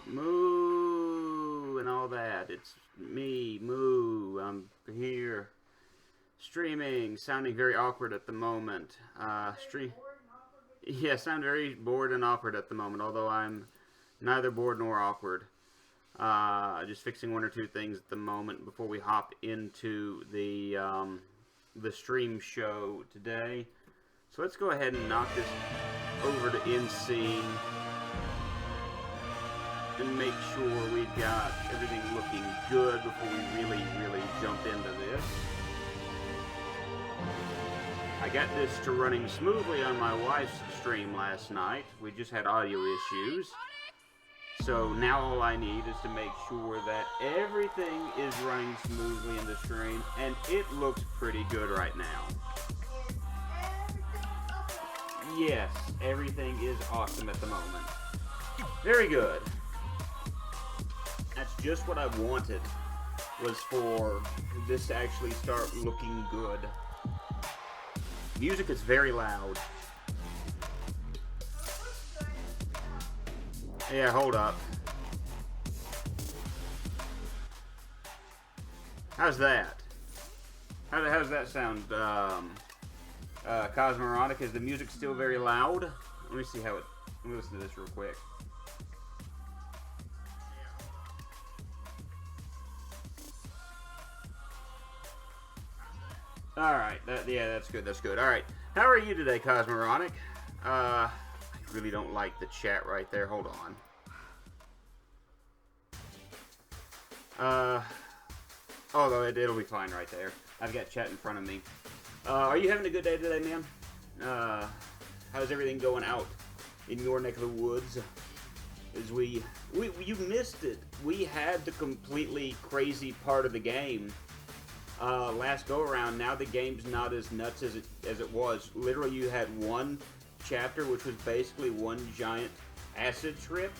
Moo and all that. It's me, Moo. I'm here streaming, sounding very awkward at the moment. Yeah, sound very bored and awkward at the moment, although I'm neither bored nor awkward. Just fixing one or two things at the moment before we hop into the stream show today. So let's go ahead and knock this over to end scene and make sure we've got everything looking good before we really jump into this. I got this to running smoothly on my wife's stream last night. We just had audio issues. So now all I need is to make sure that everything is running smoothly in the stream, and it looks pretty good right now. Yes, everything is awesome at the moment. Very good. That's just what I wanted, was for this to actually start looking good. Music is very loud. Yeah, hold up. How's that? How's that sound, Cosmoronic? Is the music still very loud? Let me see how it... Let me listen to this real quick. Alright, yeah, that's good, Alright, how are you today, Cosmoronic? I really don't like the chat right there. Hold on. Although it'll be fine right there. I've got chat in front of me. Are you having a good day today, man? How's everything going out in your neck of the woods? As you missed it. We had the completely crazy part of the game last go around. Now the game's not as nuts as it was. Literally, you had one chapter which was basically one giant acid trip,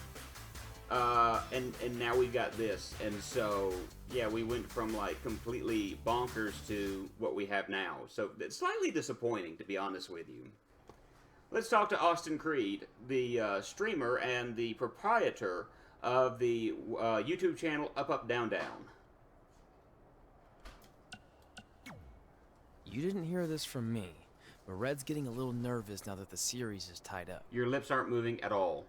and now we got this, and so yeah, we went from like completely bonkers to what we have now. So it's slightly disappointing, to be honest with you. Let's talk to Austin Creed, the streamer and the proprietor of the YouTube channel Up Up Down Down. You didn't hear this from me, but Red's getting a little nervous now that the series is tied up. Your lips aren't moving at all.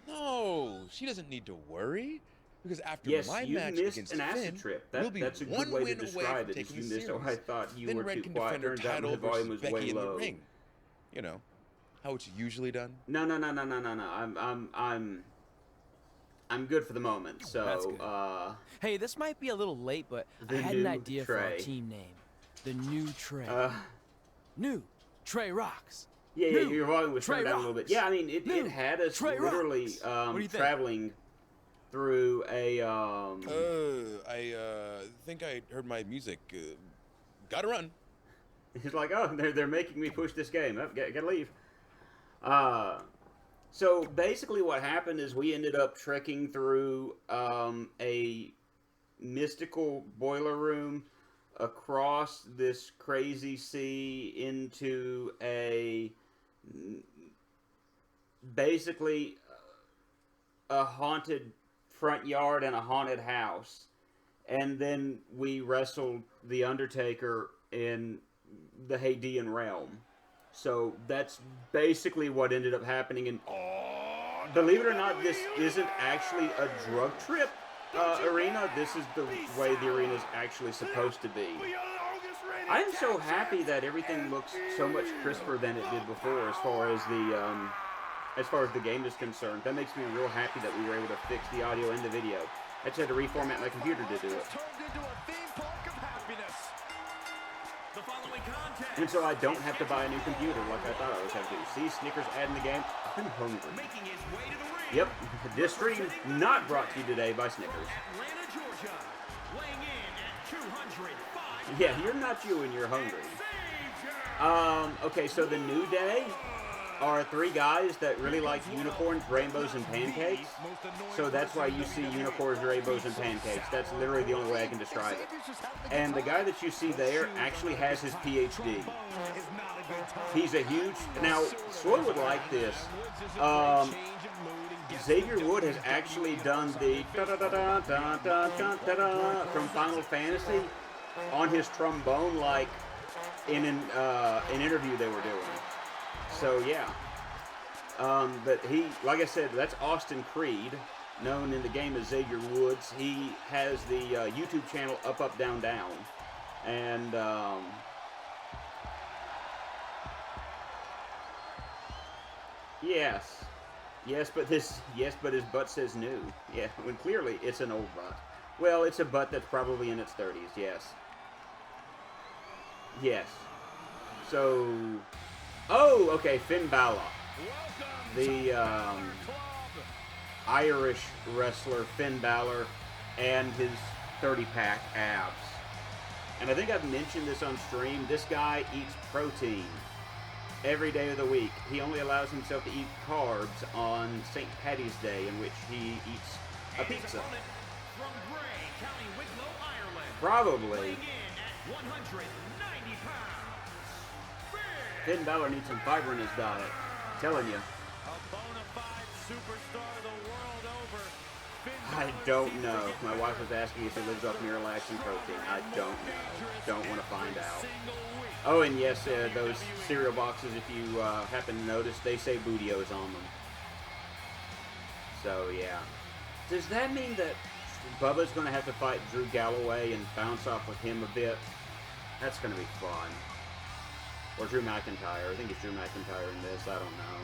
No, she doesn't need to worry, because after my match against an acid Finn, trip. we'll be That's a good one way win to away describe from it. taking You the missed. series. Oh, I thought you Then were Red too can quiet. defend her Turns out title the volume versus was way Becky in the low. ring. You know how it's usually done. No. I'm good for the moment. So, That's good. Hey, this might be a little late, but I had an idea for our team name. The New Trey. New Trey Rocks. Yeah, your volume was turned down a little bit. Yeah, I mean, it had us literally traveling through a... I think I heard my music. Gotta run. It's like, oh, they're making me push this game. Oh, gotta leave. So basically what happened is we ended up trekking through a mystical boiler room across this crazy sea into basically a haunted front yard and a haunted house. And then we wrestled the Undertaker in the Hadean realm. So that's basically what ended up happening. And believe it or not, this isn't actually a drug trip arena. This is the way the arena is actually supposed to be. I am so happy that everything looks so much crisper than it did before, as far as the game is concerned. That makes me real happy that we were able to fix the audio and the video. I just had to reformat my computer to do it. And so I don't have to buy a new computer like I thought I was going to do. See, Snickers adding the game. I'm hungry. Yep, this stream not brought to you today by Snickers. Yeah, you're not you and you're hungry. Okay, so the new day, are 3 guys that really like unicorns, rainbows, and pancakes. So that's why you see unicorns, rainbows, and pancakes. That's literally the only way I can describe it. And the guy that you see there actually has his PhD. He's a huge... Now, Swoy would like this. Xavier Wood has actually done the da-da-da-da-da-da-da-da from Final Fantasy on his trombone, like in an interview they were doing. So yeah, but he, like I said, that's Austin Creed, known in the game as Xavier Woods. He has the YouTube channel Up Up Down Down, and yes, but his butt says new. Yeah, when clearly it's an old butt. Well, it's a butt that's probably in its 30s. Yes. So. Oh, okay, Finn Balor, the Irish wrestler Finn Balor, and his 30-pack abs. And I think I've mentioned this on stream. This guy eats protein every day of the week. He only allows himself to eat carbs on St. Paddy's Day, in which he eats a pizza. Probably. Finn Balor needs some fiber in his diet. I'm telling you. I don't know. My wife was asking if he lives off Miralax and protein. I don't know. Don't want to find out. Oh, and yes, those cereal boxes, if you happen to notice, they say Bootios on them. So, yeah. Does that mean that Bubba's going to have to fight Drew Galloway and bounce off with him a bit? That's going to be fun. Or Drew McIntyre. I think it's Drew McIntyre in this. I don't know.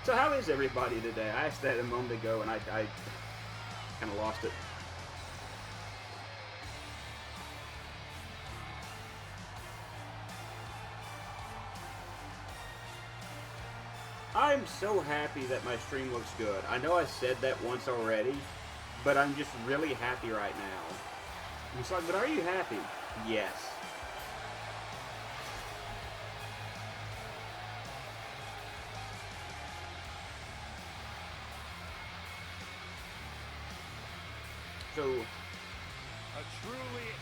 So how is everybody today? I asked that a moment ago and I kind of lost it. I'm so happy that my stream looks good. I know I said that once already, but I'm just really happy right now. It's like, but are you happy? Yes.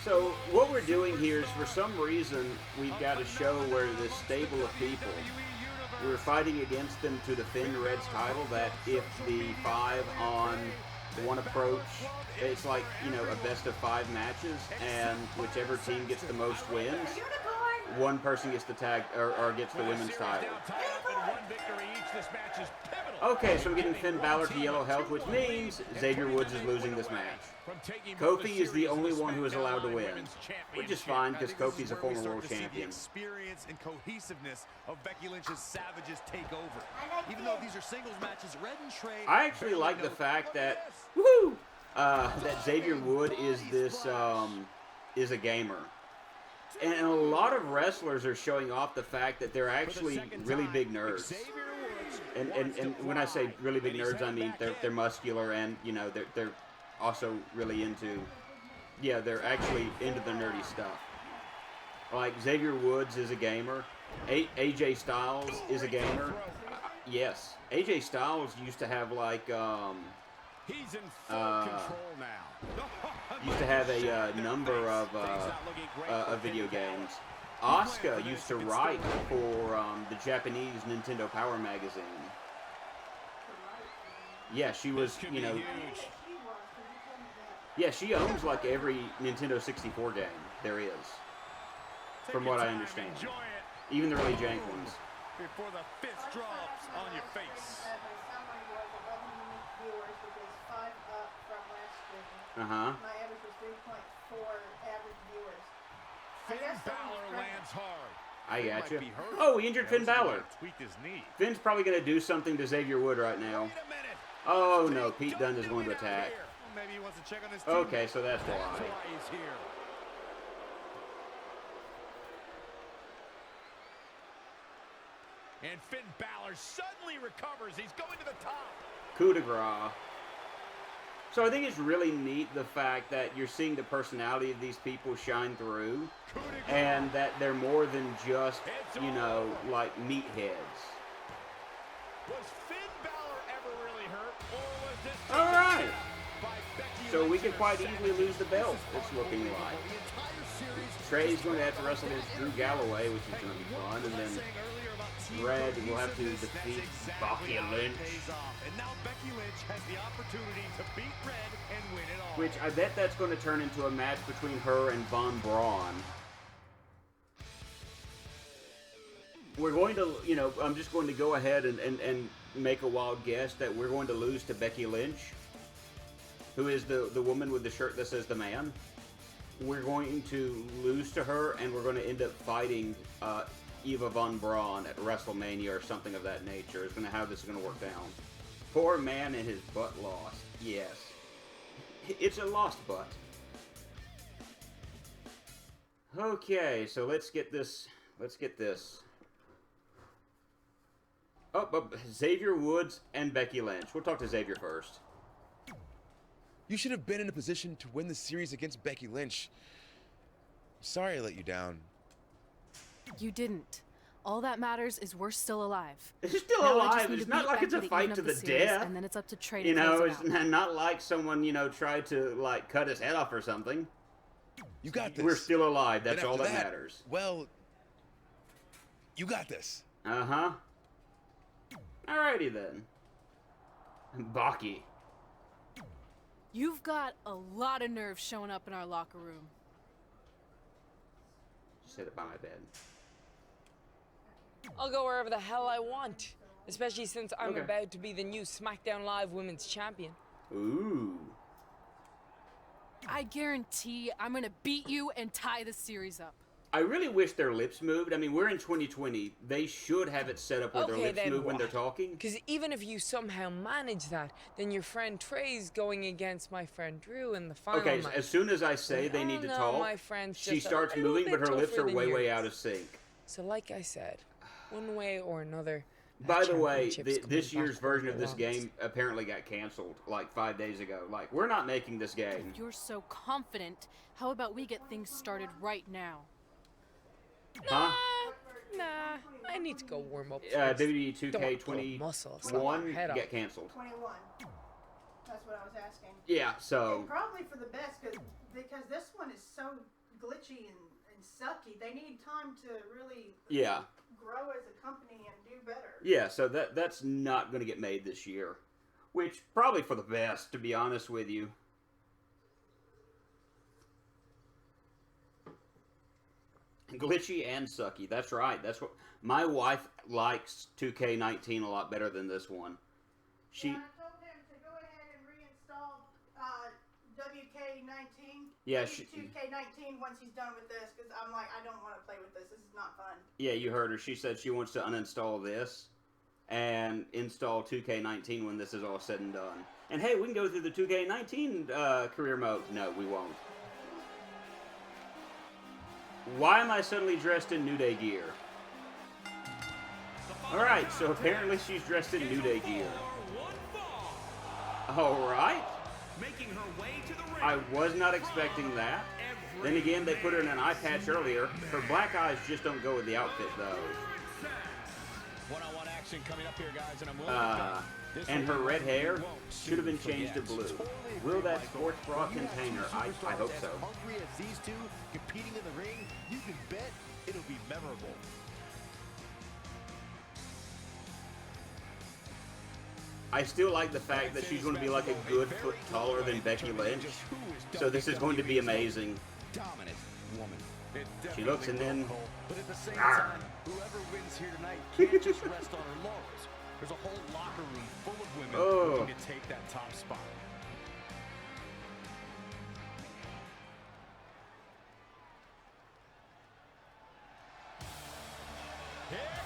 So what we're doing here is, for some reason, we've got a show where this stable of people, we're fighting against them to defend Red's title, that if the 5 on one approach, it's like, you know, a best of 5 matches, and whichever team gets the most wins, one person gets the tag, or gets the women's title. Okay, so I'm getting Finn Balor to yellow health, which means Xavier Woods is losing this match. Kofi is the only one who is allowed to win, which is fine because Kofi's a former world champion. Experience and cohesiveness of Becky Lynch's Savages take over. Even though these are singles matches, Red and Trey. I actually like the fact that that Xavier Wood is this is a gamer. And a lot of wrestlers are showing off the fact that they're actually really big nerds. And when I say really big nerds, I mean they're muscular, and you know they're also really into, yeah, they're actually into the nerdy stuff. Like Xavier Woods is a gamer. AJ Styles is a gamer. Yes, AJ Styles used to have like He's in full control now. used to have a number of video games. Asuka used to write for the Japanese Nintendo Power magazine. Yeah, she was, you know, yeah, she owns like every Nintendo 64 game there is, from what I understand. Even the really jank ones. Before the fist drops on your face. Uh-huh. My average was 3.4 average viewers. Finn Balor lands hard. I got you. Oh, he injured Finn Balor. Finn's probably going to do something to Xavier Wood right now. Oh, no. Pete Dunne is going to attack. Maybe he wants to check on his okay, so that's why. And Finn Balor suddenly recovers. He's going to the top. Coup de grace. So I think it's really neat the fact that you're seeing the personality of these people shine through, and that they're more than just, you know, like meatheads. Was Finn Balor ever really hurt, or was this All right. by Becky So we Lynch could in a quite savage easily lose the belt, match? it's looking like. The entire series Trey's going to have to wrestle against Drew Galloway, which is going to be fun, and then Red will have to defeat Becky Lynch. And now Becky Lynch has the opportunity to beat Red and win it all. Which I bet that's going to turn into a match between her and Von Braun. We're going to, you know, I'm just going to go ahead and make a wild guess that we're going to lose to Becky Lynch, who is the woman with the shirt that says the man. We're going to lose to her, and we're going to end up fighting Eva Von Braun at WrestleMania or something of that nature. It's going to how this is going to work down. Poor man and his butt lost. Yes. It's a lost butt. Okay, so let's get this. Let's get this. Oh, Xavier Woods and Becky Lynch. We'll talk to Xavier first. You should have been in a position to win the series against Becky Lynch. Sorry I let you down. You didn't. All that matters is we're still alive. It's still Now I just alive. need It's to not beat like it's a Becky to fight even to up the series, death. and then it's up to Trey to You know, close it's it out. not like someone, you know, tried to, like, cut his head off or something. You got this. We're still alive. And That's all after that matters. Well, you got this. Uh-huh. Alrighty then. Baki. You've got a lot of nerve showing up in our locker room. Just sit it by my bed. I'll go wherever the hell I want, especially since I'm Okay. about to be the new SmackDown Live Women's Champion. Ooh. I guarantee I'm gonna beat you and tie the series up. I really wish their lips moved. I mean, we're in 2020. They should have it set up where their Okay, lips then move when what? they're talking. Because even if you somehow manage that, then your friend Trey's going against my friend Drew in the final Okay, match. as soon as I say they need to no, talk, my friend's she just a starts little moving, but bit her lips tougher are than way yours. out of sync. So like I said, one way or another. that By the way, championship's coming this year's back version whether of this it wants. game apparently got canceled like 5 days ago. Like, we're not making this game. If you're so confident, how about we get things started right now? Huh? Nah, I need to go warm up. WWE Don't want to build muscle, slap 2K21 my head off. get canceled. 21. That's what I was asking. Yeah, so... And probably for the best, because this one is so glitchy and sucky. They need time to really Yeah. grow as a company and do better. Yeah, so that's not going to get made this year. Which, probably for the best, to be honest with you. Glitchy and sucky. That's right. That's what my wife likes 2K19 a lot better than this one. She Yeah, I told him to go ahead and reinstall WK19. Yeah, 2K19 once he's done with this, because I'm like, I don't want to play with this. This is not fun. Yeah, you heard her. She said she wants to uninstall this and install 2K19 when this is all said and done. And hey, we can go through the 2K19 career mode. No, we won't. Why am I suddenly dressed in New Day gear? Alright, so apparently she's dressed in New Day gear. Alright. I was not expecting that. Then again, they put her in an eye patch earlier. Her black eyes just don't go with the outfit, though. One-on-one action coming up here, guys, and I'm willing to bet And her red hair should have been changed to blue. Will that sports bra contain her? I hope so. Hungry as these two competing in the ring, you can bet it'll be memorable. I still like the fact that she's going to be like a good foot taller than Becky Lynch. So this is going to be amazing. Dominant woman. She looks and then... But at the same time, whoever wins here tonight can't just rest on her laurels. There's a whole locker room full of women looking to take that top spot.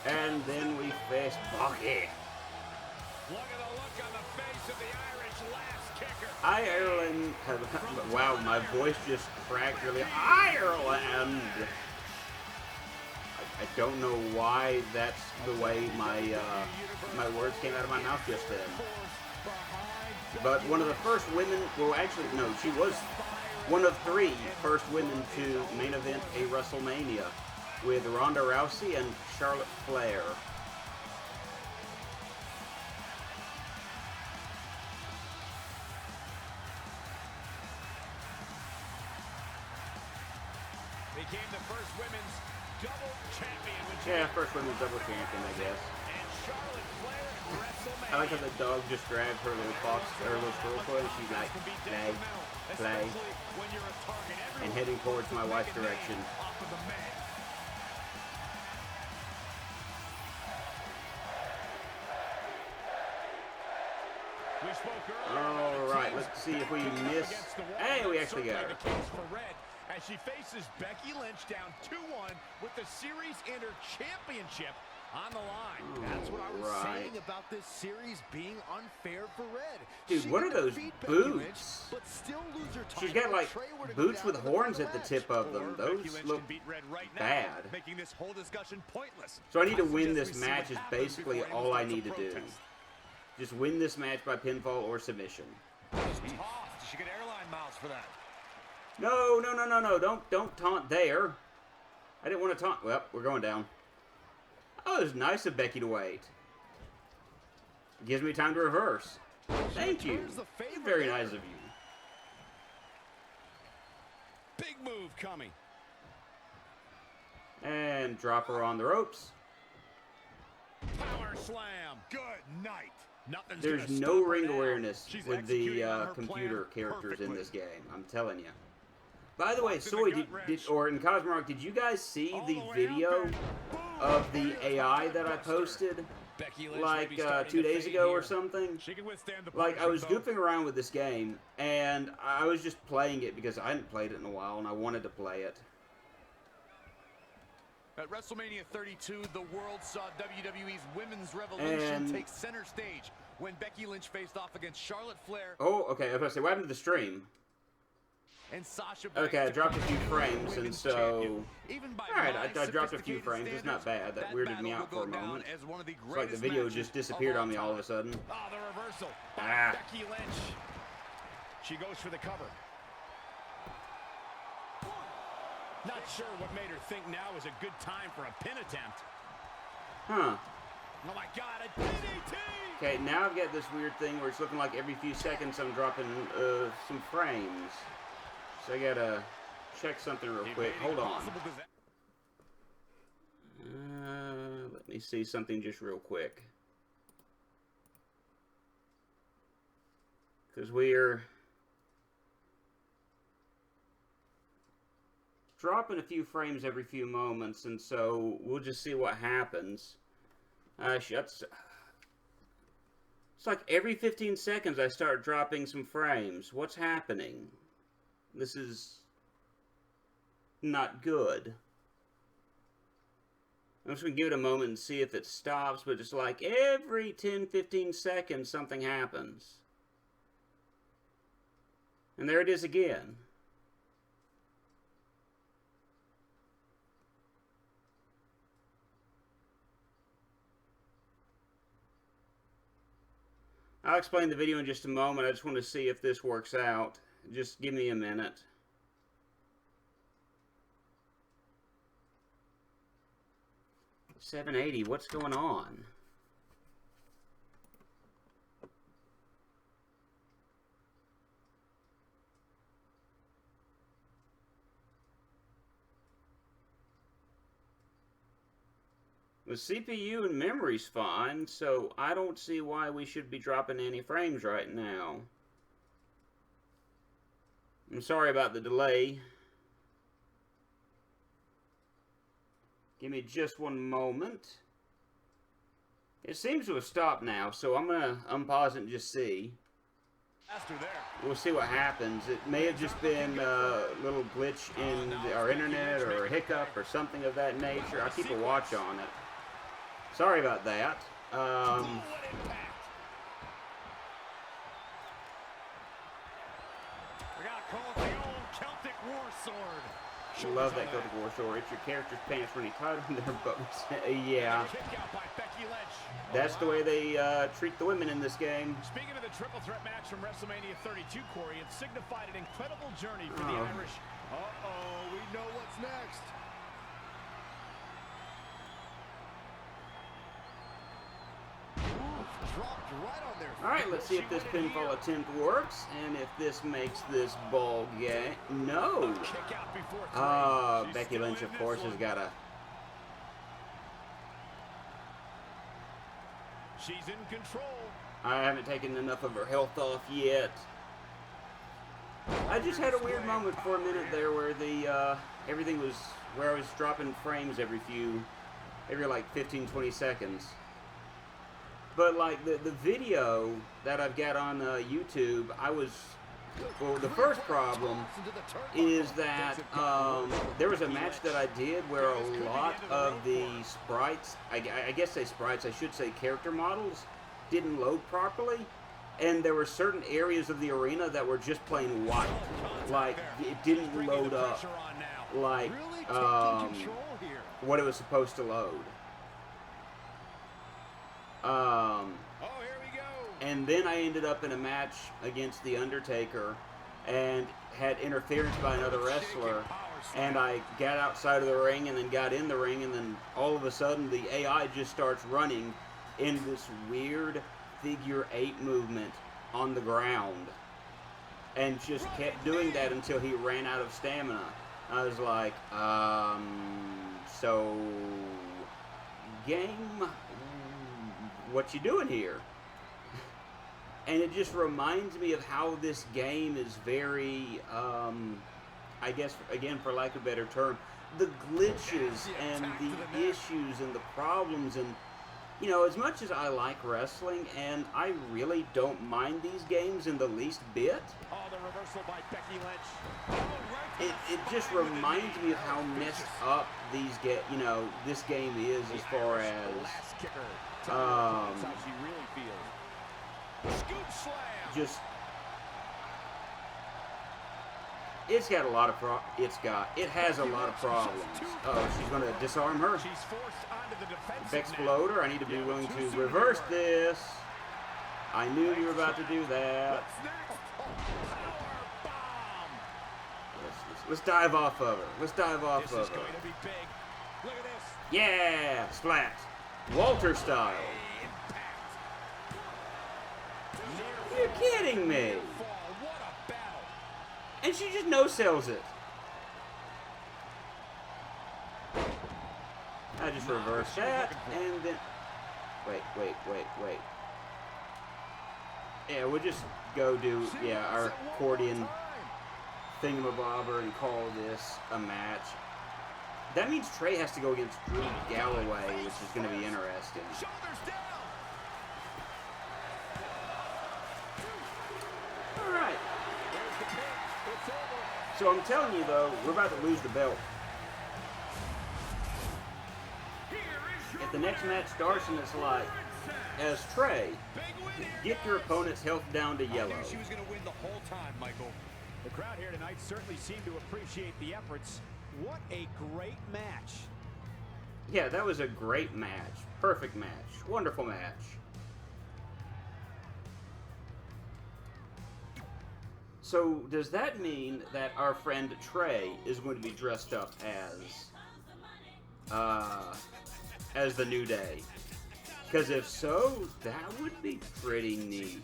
And then we face Baki. Look at the look on the face of the Irish last kicker. Ireland... Wow, my voice just cracked really. Ireland! I don't know why that's the way my my words came out of my mouth just then. but one of the first women, well actually no, she was one of 3 first women to main event a WrestleMania with Ronda Rousey and Charlotte Flair. Became the first women's double champion. Yeah, first women's double champion, I guess. And Charlotte Flair at WrestleMania. I like how the dog just grabbed her little fox, or little squirrel toy, and she's like, play, play, and heading towards my wife's direction. Alright, let's see if we miss. Hey, we actually got her. As she faces Becky Lynch down 2-1 with the series and her championship on the line. That's what I was saying about this series being unfair for Red. Dude, what are those boots? She's got like boots with horns at the tip of them. Those look bad. Making this whole discussion pointless. So I need to win this match is basically all I need to do. Just win this match by pinfall or submission. She get airline miles for that. No, no, no, no, no. Don't taunt there. I didn't want to taunt. Well, we're going down. Oh, it was nice of Becky to wait. Gives me time to reverse. Thank you. Very nice of you. Big move coming. And drop her on the ropes. Power slam. Good night. Nothing's There's no ring awareness with the computer characters in this game. I'm telling you. By the way, Soy, or in Cosmorock, did you guys see the video of the AI that I posted like 2 days ago or something? Like, I was goofing around with this game, and I was just playing it because I hadn't played it in a while, and I wanted to play it. At WrestleMania 32, the world saw WWE's Women's Revolution take center stage when Becky Lynch faced off against Charlotte Flair. Oh, okay, I was going to say, what happened to the stream? And Sasha okay, I dropped a few frames, and so... Alright, I dropped a few frames. It's not bad. That weirded me out for a moment. It's like the video just disappeared on me all of a sudden. Oh, the reversal. Becky Lynch. She goes for the cover. Not sure what made her think now is a good time for a pin attempt. Huh. Oh my God, a DDT! Okay, now I've got this weird thing where it's looking like every few seconds I'm dropping some frames. So I gotta check something real quick. Hold on. Let me see something just real quick. Because we're dropping a few frames every few moments, and so we'll just see what happens. It's like every 15 seconds I start dropping some frames. What's happening? This is not good. I'm just going to give it a moment and see if it stops, but just like every 10-15 seconds something happens. And there it is again. I'll explain the video in just a moment. I just want to see if this works out. Just give me a minute. $780, what's going on? The CPU and memory's fine, so I don't see why we should be dropping any frames right now. I'm sorry about the delay. Give me just one moment. It seems to have stopped now, so I'm going to unpause it and just see. We'll see what happens. It may have just been a little glitch in our internet or a hiccup or something of that nature. I'll keep a watch on it. Sorry about that. I love that Celtic War sword. It's your character's pants when he tied them their boats. Yeah. that's the way they treat the women in this game. Speaking of the triple threat match from WrestleMania 32, Corey, it signified an incredible journey for the Irish. Uh-oh, we know what's next. Dropped right on their All right, let's see if this pinfall attempt works, and if this makes this ball game. No. Becky Lynch, of course, has got a. She's in control. I haven't taken enough of her health off yet. I just had a weird moment for a minute there where the everything was where I was dropping frames every like 15-20 seconds. But like the video that I've got on YouTube, well, the first problem is that there was a match that I did where a lot of the sprites, I guess say sprites, I should say character models, didn't load properly. And there were certain areas of the arena that were just plain white. Like, it didn't load up like what it was supposed to load. And then I ended up in a match against The Undertaker and had interference by another wrestler. And I got outside of the ring and then got in the ring, and then all of a sudden the AI just starts running in this weird figure 8 movement on the ground and just kept doing that until he ran out of stamina. I was like, so game, what you doing here? And it just reminds me of how this game is very, I guess, again, for lack of a better term, the glitches and the issues and the problems. And you know, as much as I like wrestling, and I really don't mind these games in the least bit, The reversal by Becky Lynch. it just reminds me of how messed up this game is as far as How she really feels. Scoop slam. just. It has a lot of problems. Oh, she's gonna disarm her. She's forced onto the defensive. Exploder, I need to be willing to reverse this. I knew you were about to do that. Let's dive off of her. Let's dive off of her. This is going to be big. Look at this. Yeah, splat. Walter style. You're kidding me. What a battle. And she just no-sells it. I just reversed that, and then... Wait. Yeah, we'll just go do, our accordion thingamabobber and call this a match. That means Trey has to go against Drew Galloway, which is going to be interesting. Shoulders down. Alright. So I'm telling you, though, we're about to lose the belt. If the next match starts and it's like, as Trey, get your opponent's health down to yellow. I knew she was going to win the whole time, Michael. The crowd here tonight certainly seemed to appreciate the efforts. What a great match. Yeah, that was a great match. Perfect match. Wonderful match. So, does that mean that our friend Trey is going to be dressed up as the New Day? Because if so, that would be pretty neat.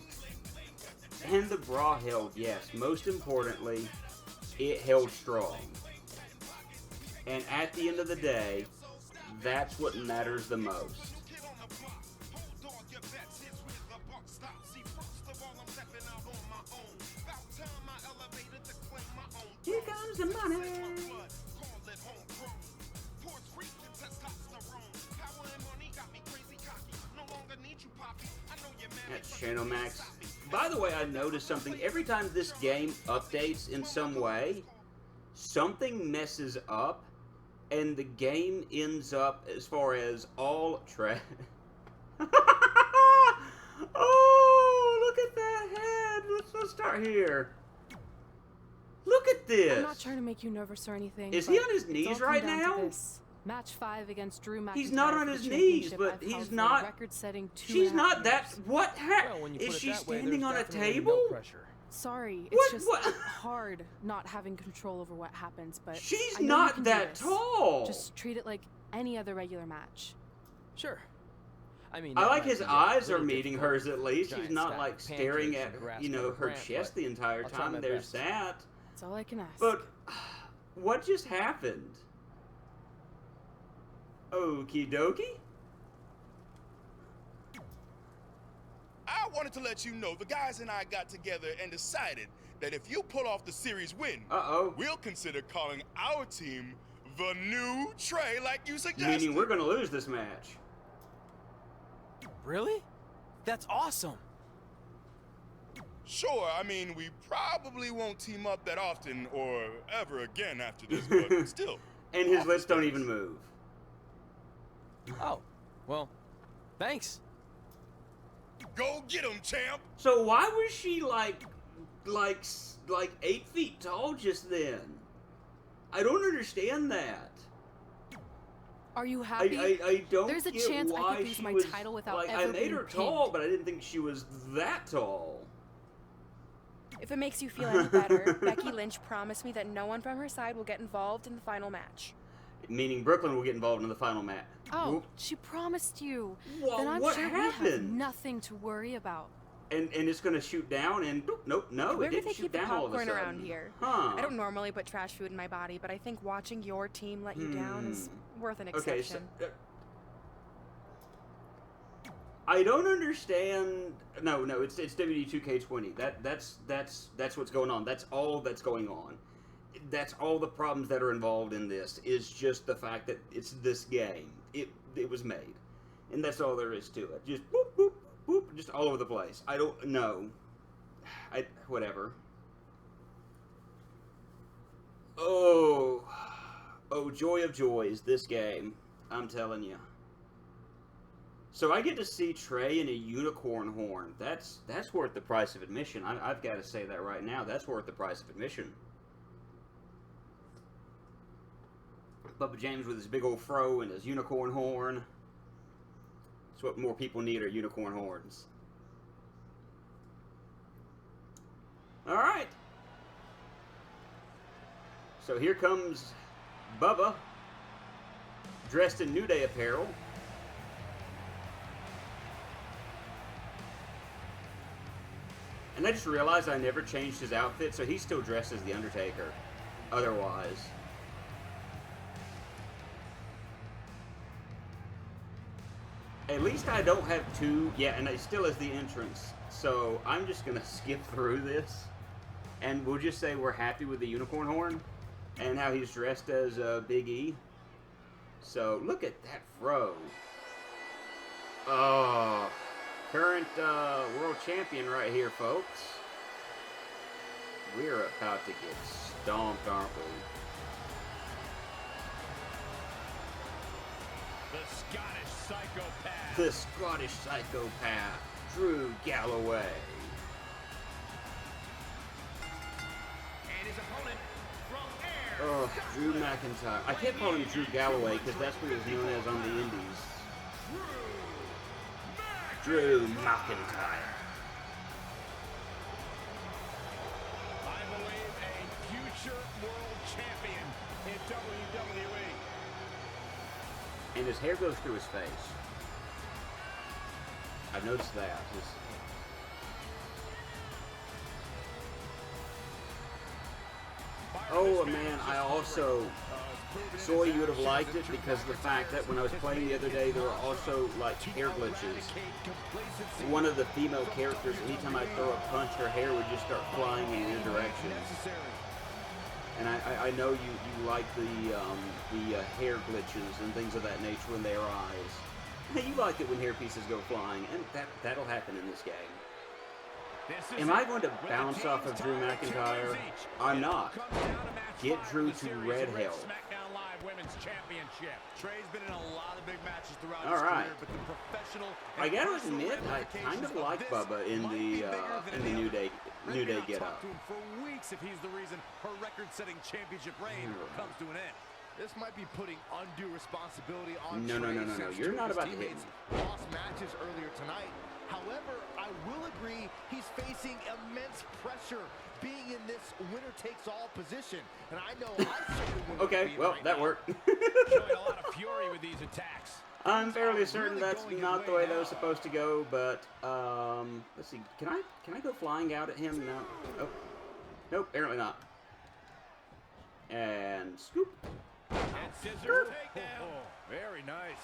And the bra held, yes. Most importantly, it held strong. And at the end of the day, that's what matters the most. Here comes the money. That's Channel Max. By the way, I noticed something. Every time this game updates in some way, something messes up, and the game ends up as far as all Oh, look at that head. Let's start here. Look at this. I'm not trying to make you nervous or anything. Is he on his knees right now? Match 5 against Drew McIntyre. He's not on for the his knees, championship. but I've he's held for not. record-setting 2.5 She's not that. years. What? Well, when you Is put it she that way, standing there's on a definitely table? No pressure. Sorry, What- it's just what? hard not having control over what happens, but She's I know you not can do that this. tall. Just treat it like any other regular match. Sure. I mean, I that like might his be a eyes are little meeting difficult hers with at least. giant He's not stack like of staring pancakes at and grass you know fed her Grant, chest but the entire I'll try time. my There's best. that. That's all I can ask. But what just happened? Okie dokie. I wanted to let you know the guys and I got together and decided that if you pull off the series win, we'll consider calling our team the New Trey, like you suggested. Meaning we're gonna lose this match. Really? That's awesome. Sure, I mean, we probably won't team up that often or ever again after this, but still. And his lips don't even move. Oh, well, thanks. Go get him, champ! So why was she like 8 feet tall just then? I don't understand that. Are you happy? I don't There's a get chance I why could lose she my was, title without like, ever I made being her pinned. tall, but I didn't think she was that tall. If it makes you feel any better, Becky Lynch promised me that no one from her side will get involved in the final match. Meaning Brooklyn will get involved in the final match. Oh, Whoop. she promised you. Well, then I'm what sure we have happened? nothing to worry about. And it's gonna shoot down and nope, no, Where it do didn't they shoot keep the down all of a popcorn sudden. around here? Huh. I don't normally put trash food in my body, but I think watching your team let you down is worth an exception. Okay, so, I don't understand. No, it's WD 2K20. That's what's going on. That's all that's going on. That's all the problems that are involved in this. Is just the fact that it's this game. It was made, and that's all there is to it. Just boop boop boop, just all over the place. I don't know. Whatever. Oh, joy of joys! This game, I'm telling you. So I get to see Trey in a unicorn horn. That's worth the price of admission. I've got to say that right now. That's worth the price of admission. Bubba James with his big old fro and his unicorn horn. That's what more people need, are unicorn horns. All right. So here comes Bubba, dressed in New Day apparel. And I just realized I never changed his outfit, so he's still dressed as The Undertaker. Otherwise. At least I don't have two. Yeah, and it still is the entrance. So I'm just going to skip through this. And we'll just say we're happy with the unicorn horn. And how he's dressed as Big E. So look at that fro. Oh. Current world champion right here, folks. We're about to get stomped, aren't we? The Scottish psychopath. The Scottish psychopath, Drew Galloway. And his opponent from Air. Oh, Drew McIntyre. I kept calling him Drew Galloway because that's what he was known as on the Indies. Drew McIntyre. I believe a future world champion in WWE. And his hair goes through his face. I've noticed that. Oh man, I also saw you would have liked it because of the fact that when I was playing the other day, there were also like hair glitches. One of the female characters, anytime I throw a punch, her hair would just start flying in weird directions. And I know you like the hair glitches and things of that nature when they arise. You like it when hair pieces go flying, and that'll happen in this game. Am I going to bounce off of Drew McIntyre? I'm not. Get Drew to red hell. SmackDown Live Women's Championship. Trey's been in a lot of big matches throughout All his right. career, but the professional I gotta admit, I kind of like Bubba in the New Day get up. to him for weeks if he's the reason her record-setting championship reign comes to an end. This might be putting undue responsibility on No. You're not about to hit me. Lost matches earlier tonight. However, I will agree he's facing immense pressure being in this winner-takes-all position. And I know I certainly wouldn't Okay, be well, right that now. worked. Showing a lot of fury with these attacks. I'm fairly certain that's not the way that was supposed to go, but let's see. Can I go flying out at him? No. Oh. Nope, apparently not. And scoop. And scissors takedown. Very nice.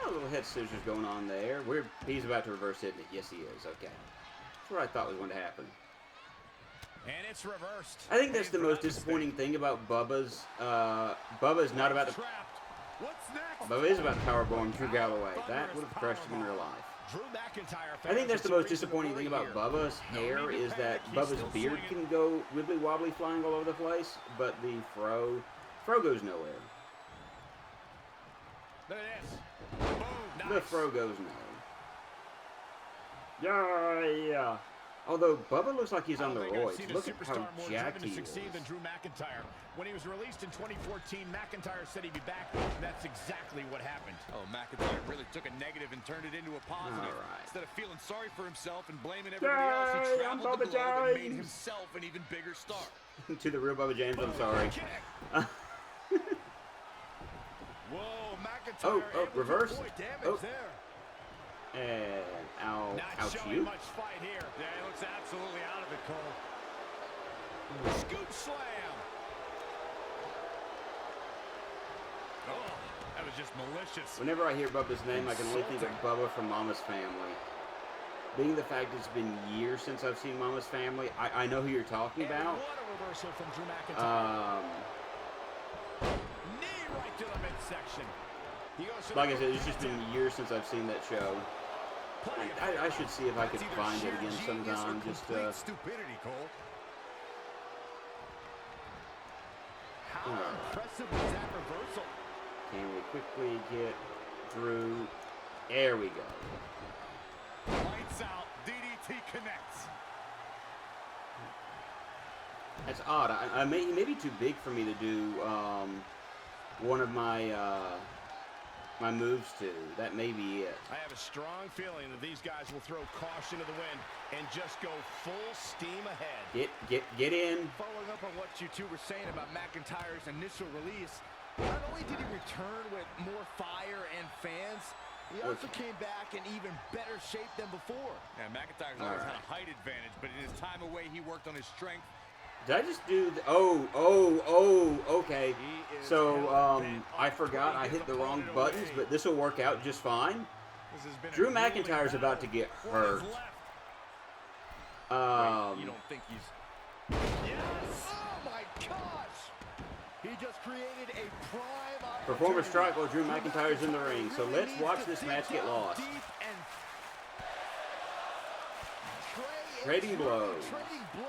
A little head scissors going on there. He's about to reverse hit it. Yes, he is. Okay. That's what I thought was going to happen. And it's reversed. I think that's the most disappointing thing about Bubba's. Bubba's not about to. What's next? Bubba is about to powerbomb Drew Galloway. That would have crushed him in real life. Drew McIntyre. I think that's the most disappointing thing about Bubba's hair is that Bubba's beard can go wibbly wobbly flying all over the place, but the fro goes nowhere. Look at this. Boom. Nice. The fro goes nowhere. Yeah. Although Bubba looks like he's on the roids. Look at how jacked he is. Than Drew McIntyre. When he was released in 2014, McIntyre said he'd be back, and that's exactly what happened. Oh, McIntyre really took a negative and turned it into a positive. All right. Instead of feeling sorry for himself and blaming everybody else, he traveled the globe and made himself an even bigger star. To the real Bubba James, I'm sorry. Whoa, McIntyre. Oh, reverse. Oh. There. And Not ouch showing you. much fight here. Yeah, he looks absolutely out of it, Cole. Scoop slam. Oh, that was just malicious. Whenever I hear Bubba's name, I can only think of Bubba from Mama's Family. Being the fact it's been years since I've seen Mama's Family, I know who you're talking about. What a reversal from Drew McIntyre. Knee right to the midsection. Like I said, it's just been years since I've seen that show. I should see if I could find it again sometime. Just stupidity, Cole. How Alright. impressive was that reversal? Can we quickly get Drew? There we go. Lights out. DDT connects. That's odd. He may be too big for me to do one of my my moves to. That may be it. I have a strong feeling that these guys will throw caution to the wind and just go full steam ahead. Get in. Following up on what you two were saying about McIntyre's initial release, not only did he return with more fire and fans, he also came back in even better shape than before. Yeah, McIntyre's always had a height advantage, but in his time away, he worked on his strength. Did I just do the, okay. So, I forgot I hit the wrong buttons, but this will work out just fine. Drew McIntyre's about to get hurt. You don't think he's... Yes! Oh my gosh! He just created a prime opportunity. Performer strike while Drew McIntyre's in the ring. So let's watch this match get lost. Trading blows. Trading blows.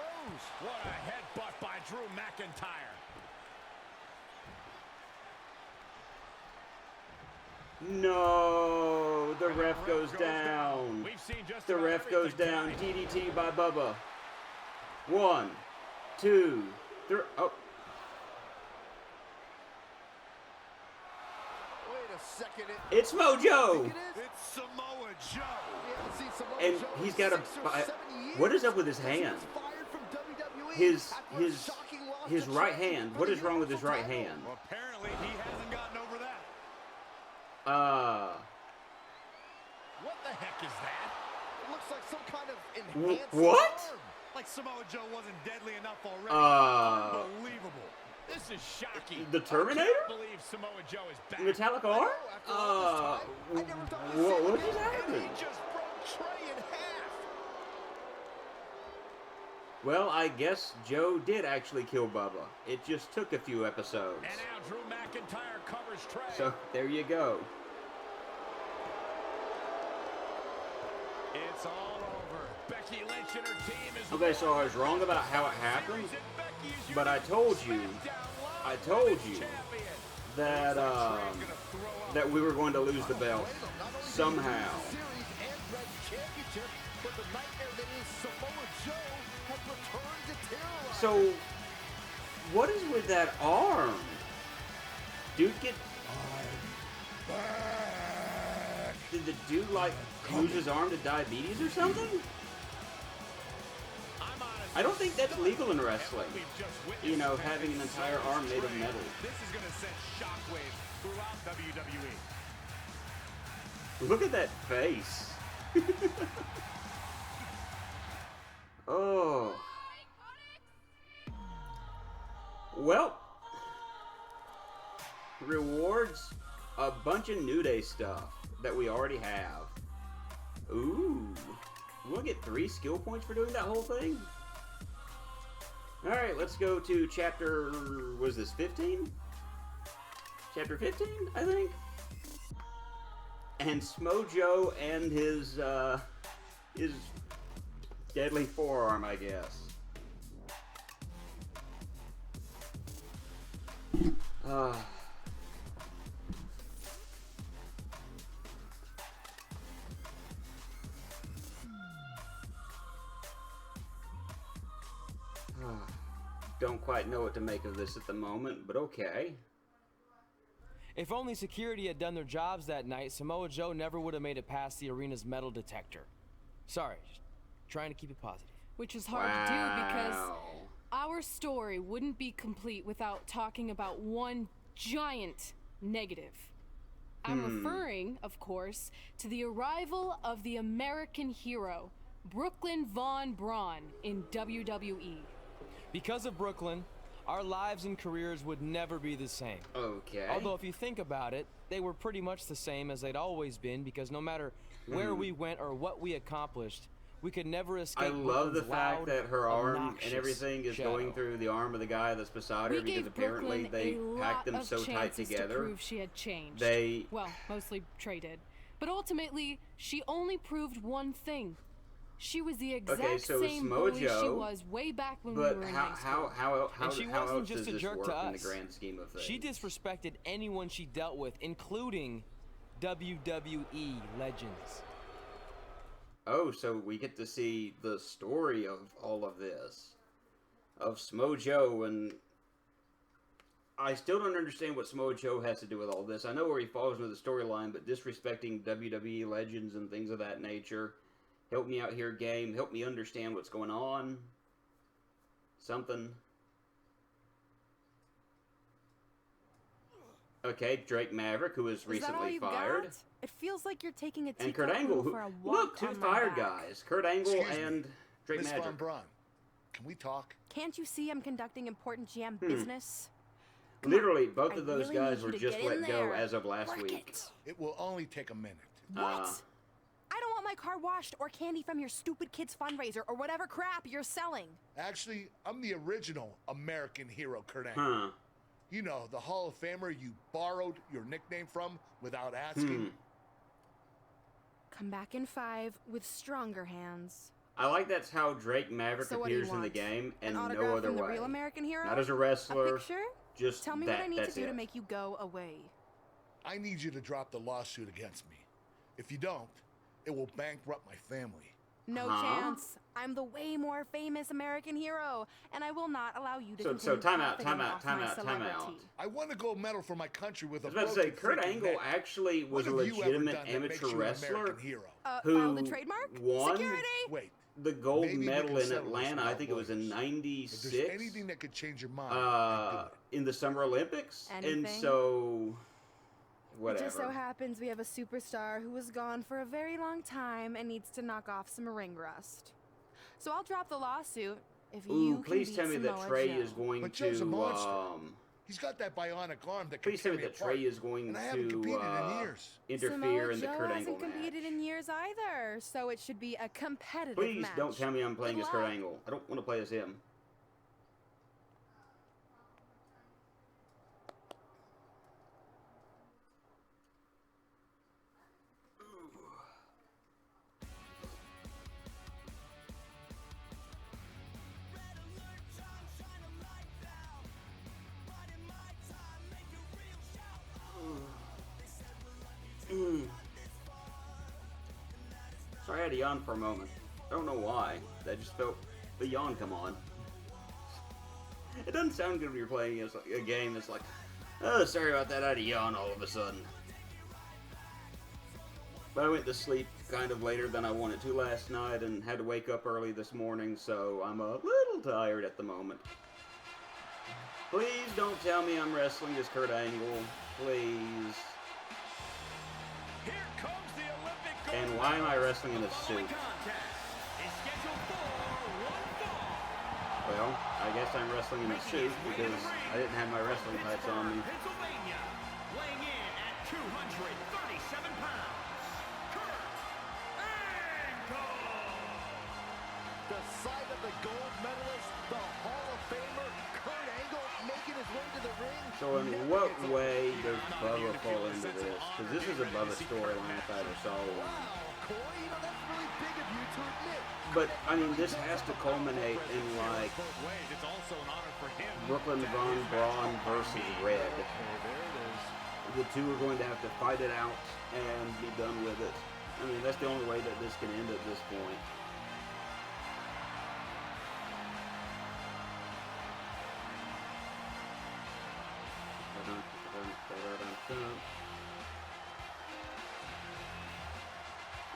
What a headbutt by Drew McIntyre. No, the ref goes down. The ref goes down. DDT by Bubba. 1, 2, 3. Oh. Wait a second. It's Mojo. It's Samoa Joe. And he's got a. What is up with his hand? His right hand. What is wrong with his right hand? Well, apparently he hasn't gotten over that. What the heck is that? It looks like some kind of enhanced what? arm. Like Samoa Joe wasn't deadly enough already. Unbelievable. This is shocking. The Terminator? I can't believe Samoa Joe is back. Metallic arm? What just And happened? he just broke Trey in half. Well, I guess Joe did actually kill Bubba. It just took a few episodes. And now Drew McIntyre covers Trey. So, there you go. It's all over. Becky Lynch and her team is... Okay, so I was wrong about how it happened, but I told you that, that we were going to lose the belt somehow. So, what is with that arm? dude get... Did the dude, like, lose his arm to diabetes or something? I don't think that's legal in wrestling. You know, having an entire arm made of metal. This is going to send shockwaves throughout WWE. Look at that face. Oh. Well, rewards a bunch of New Day stuff that we already have. Ooh. We'll get 3 skill points for doing that whole thing? Alright, let's go to chapter, was this 15? Chapter 15, I think? And Smojo and his deadly forearm, I guess. Don't quite know what to make of this at the moment, but okay. If only security had done their jobs that night, Samoa Joe never would have made it past the arena's metal detector. Sorry, just trying to keep it positive. Which is hard to do because our story wouldn't be complete without talking about one giant negative. I'm referring, of course, to the arrival of the American hero, Brooklyn Von Braun, in WWE. Because of Brooklyn, our lives and careers would never be the same. Okay. Although if you think about it, they were pretty much the same as they'd always been, because no matter where we went or what we accomplished, we could never escape. I love the fact that her arm and everything is shadow. going through the arm of the guy that's beside her, because apparently they packed them so tight together. To prove she had changed. Well, mostly Trey did. But ultimately, she only proved one thing. She was the exact same bully she was way back when we were in high school. And she wasn't just a jerk to us. In the grand scheme of things? She disrespected anyone she dealt with, including WWE legends. Oh, so we get to see the story of all of this. Of Smojo, and I still don't understand what Smojo has to do with all this. I know where he falls into the storyline, but disrespecting WWE legends and things of that nature... Help me out here, game. Help me understand what's going on. Something. Okay, Drake Maverick, who was recently fired. Got? It feels like you're taking a and Kurt Angle, who, look, 2 fired guys. Kurt Angle and Drake Maverick. Von Braun, can we talk? Can't you see I'm conducting important GM business? Literally, both of those guys were just let go as of last week. It will only take a minute. What? I don't want my car washed or candy from your stupid kids fundraiser or whatever crap you're selling. Actually, I'm the original American hero, Kurt Angle. You know, the Hall of Famer you borrowed your nickname from without asking. Come back in 5 with stronger hands. I like that's how Drake Maverick appears in the game, and no other from way. The real American hero? Not as a wrestler. A picture? Just tell me what I need to do to make you go away. I need you to drop the lawsuit against me. If you don't, it will bankrupt my family. No chance. I'm the way more famous American hero, and I will not allow you to So time out. I won a gold medal for my country with a I was about to say, Kurt Angle actually was a legitimate amateur wrestler who filed the trademark? won Wait, the gold medal in Atlanta. I think it was in '96. If there's anything that could change your mind, in the Summer Olympics. Anything? And so... Whatever. It just so happens we have a superstar who was gone for a very long time and needs to knock off some ring rust. So I'll drop the lawsuit if you can please tell me that Trey is going to he's got that bionic arm that please tell me that Trey is going to interfere in the Kurt Angle match. hasn't competed in years either, so it should be a competitive match. Please don't tell me I'm playing as Kurt Angle. I don't want to play as him. Sorry, I had a yawn for a moment. I don't know why. I just felt the yawn come on. It doesn't sound good when you're playing as a game that's like, Oh, sorry about that. I had a yawn all of a sudden. But I went to sleep kind of later than I wanted to last night and had to wake up early this morning, so I'm a little tired at the moment. Please don't tell me I'm wrestling as Kurt Angle. Please. Here comes the Olympic gold. And why am I wrestling in a suit? Well, I guess I'm wrestling in a suit because I didn't have my wrestling tights on me. Pennsylvania, weighing in at 237 pounds, Kurt Angle. The sight of the gold medalist, the Hall of Famer, Kurt Angle, making his way to the ring. So in what way does Bubba fall into this? Because this is a Bubba storyline if I ever saw one. Corey, you know, that's really big of you to admit. But, I mean, this has to culminate in, like, Brooklyn Von Braun versus Red. The two are going to have to fight it out and be done with it. I mean, that's the only way that this can end at this point.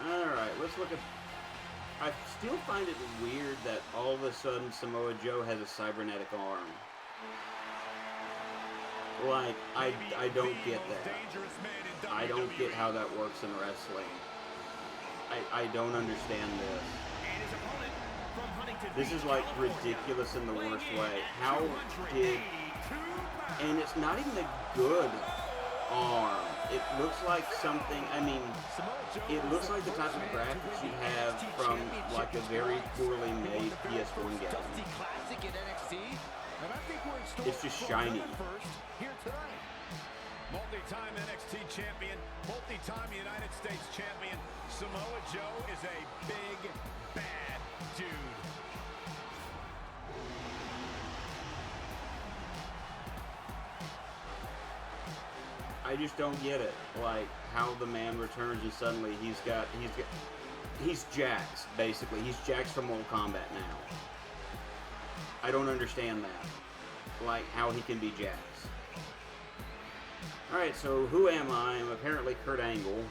Alright, let's look at... I still find it weird that all of a sudden Samoa Joe has a cybernetic arm. Like, I don't get that. I don't get how that works in wrestling. I don't understand this. This is like ridiculous in the worst way. How did... And it's not even a good arm. It looks like something, I mean, it looks like the type of graphics you have from like a very poorly made PS1 game. It's just shiny. Multi-time NXT champion, multi-time United States champion, Samoa Joe is a big, bad dude. I just don't get it. Like, how the man returns and suddenly he's Jax, basically. He's Jax from Mortal Kombat now. I don't understand that. Like, how he can be Jax. Alright, so who am I? I'm apparently Kurt Angle.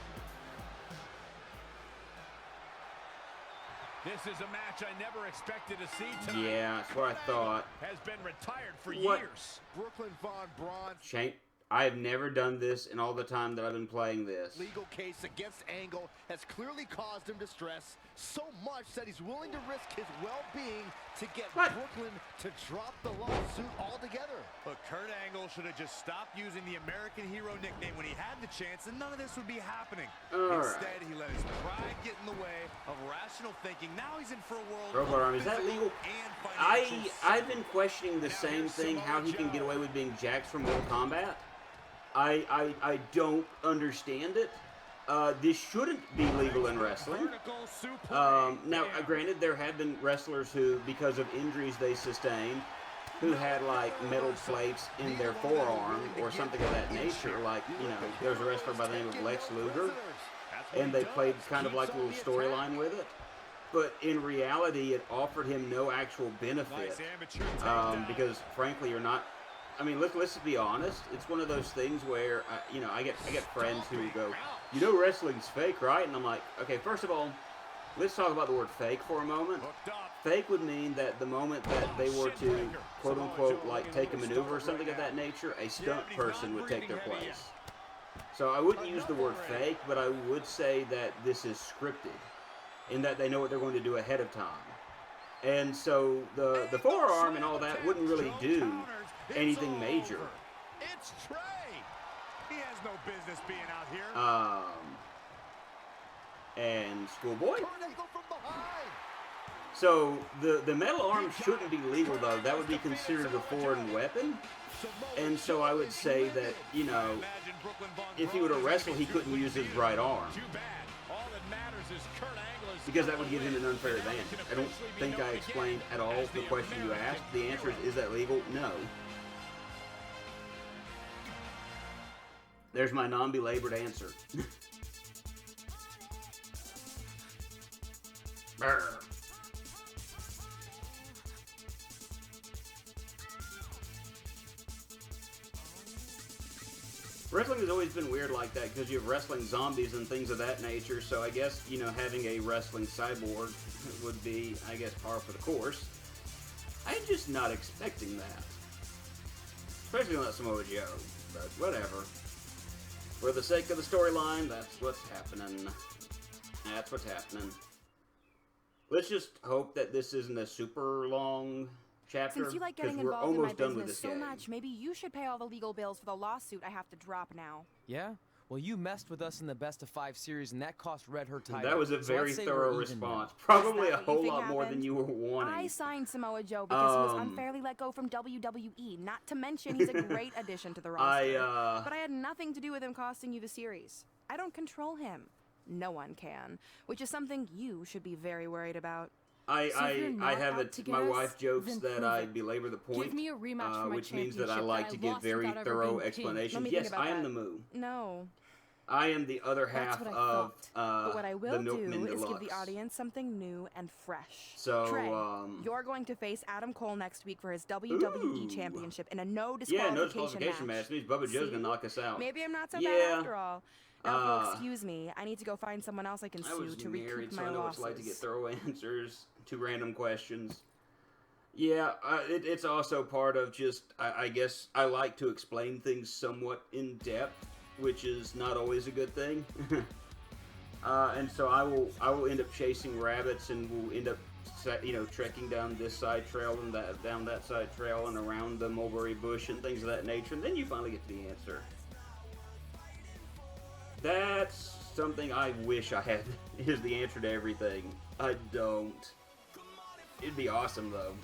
This is a match I never expected to see tonight. Yeah, that's what I thought. Has been retired for years. Brooklyn Von Braun. I have never done this in all the time that I've been playing this. Legal case against Angle has clearly caused him distress, so much that he's willing to risk his well-being to get Brooklyn to drop the lawsuit altogether. Look, Kurt Angle should have just stopped using the American Hero nickname when he had the chance, and none of this would be happening. Instead, he let his pride get in the way of rational thinking. Now he's in for a world Robot Arm, is that legal? I've been questioning the same thing, how he can get away with being Jax from Mortal Kombat. I don't understand it. This shouldn't be legal in wrestling. Now, granted, there have been wrestlers who, because of injuries they sustained, who had, like, metal plates in their forearm or something of that nature. Like, you know, there's a wrestler by the name of Lex Luger, and they played kind of like a little storyline with it. But in reality, it offered him no actual benefit. Because, frankly, you're not... I mean, let's be honest. It's one of those things where, you know, I get friends who go, you know, wrestling's fake, right? And I'm like, okay, first of all, let's talk about the word fake for a moment. Fake would mean that the moment that they were to, quote unquote, like take a maneuver or something of that nature, a stunt person would take their place. So I wouldn't use the word fake, but I would say that this is scripted, in that they know what they're going to do ahead of time. And so the forearm and all that wouldn't really do anything major. It's Trey. He has no business being out here. And Schoolboy. So the metal arm shouldn't be legal though. That would be considered a foreign weapon. And so I would say that, you know, if he were to wrestle, he couldn't use his right arm. Because that would give him an unfair advantage. I don't think I explained at all the question you asked. The answer is that legal? No. There's my non-belabored answer. Brr. Wrestling has always been weird like that because you have wrestling zombies and things of that nature, so I guess, you know, having a wrestling cyborg would be, I guess, par for the course. I'm just not expecting that. Especially not Samoa Joe, but whatever. For the sake of the storyline, that's what's happening. That's what's happening. Let's just hope that this isn't a super long chapter, Since you like getting we're involved in my almost done with business this so game. much, maybe you should pay all the legal bills for the lawsuit I have to drop now. Yeah? Well, you messed with us in the Best of 5 series, and that cost Red her title. That was a So I'd very say thorough we're even response. now. Probably a Is that what you whole think lot more than happened? you were wanting. I signed Samoa Joe because he was unfairly let go from WWE. Not to mention he's a great addition to the roster. But I had nothing to do with him costing you the series. I don't control him. No one can, which is something you should be very worried about. I have it. My wife jokes that I belabor the point, Give me a rematch for my which means that I championship like that to I give lost very without ever thorough being king. explanations. Let me Yes, think about I am that. the moo. No. I am the other half That's what I of thought. But what I the will Milkman do is give Deluxe. the audience something new and fresh. So, Trey, you're going to face Adam Cole next week for his WWE Championship in a no disqualification, no disqualification match. Means Bubba Joe's gonna knock us out. Maybe I'm not so Yeah. bad after all. Now, if you'll excuse me, I need to go find someone else I can I sue was to married, recoup so my I know what losses. it's like to get thorough answers to random questions. Yeah, it's also part of just, I guess, I like to explain things somewhat in depth, which is not always a good thing. And so I will end up chasing rabbits, and we'll end up, you know, trekking down this side trail and down that side trail and around the mulberry bush and things of that nature, and then you finally get to the answer. That's something I wish I had, is the answer to everything. I don't. It'd be awesome, though.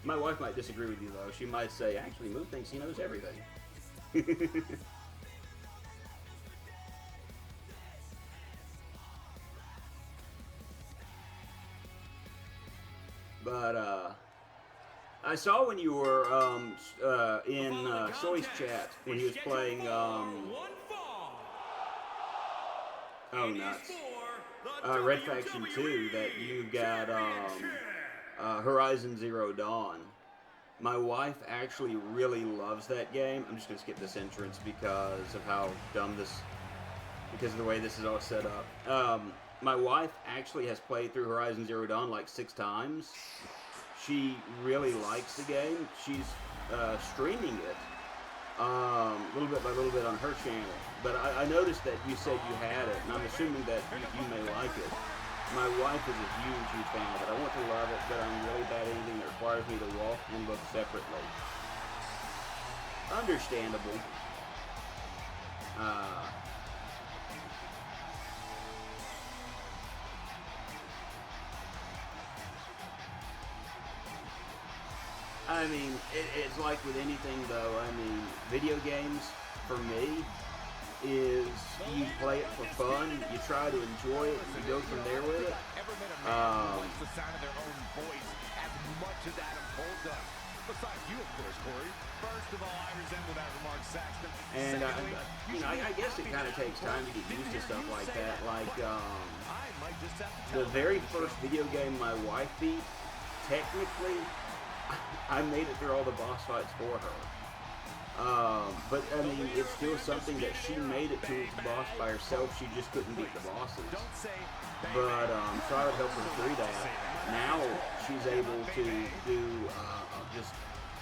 My wife might disagree with you, though. She might say, actually, Moo thinks he knows everything. But, I saw when you were, in, Soy's chat, when he was playing, oh, nuts. Red Faction 2, that you got, Horizon Zero Dawn. My wife actually really loves that game. I'm just gonna skip this entrance because of how dumb because of the way this is all set up. My wife actually has played through Horizon Zero Dawn like 6 times. She really likes the game. She's streaming it little bit by little bit on her channel. But I noticed that you said you had it, and I'm assuming that you may like it. My wife is a huge, huge fan of it. I want to love it, but I'm really bad at anything that requires me to walk and look separately. Understandable. I mean, it's like with anything, though. I mean, video games, for me, is you play it for fun, you try to enjoy it, and you go from there with it. The sound of their own voice as much as Adam Cole does. Besides you, of course, Corey. First of all, I resemble that remark, Saxton. And, Secondly, you know, I guess it kind of takes time to get used to stuff like that. Like, the very first video game my wife beat, technically, I made it through all the boss fights for her. But, I mean, it's still something that she made it to its boss by herself. She just couldn't beat the bosses. But, so I would help her through that. Now, she's able to do,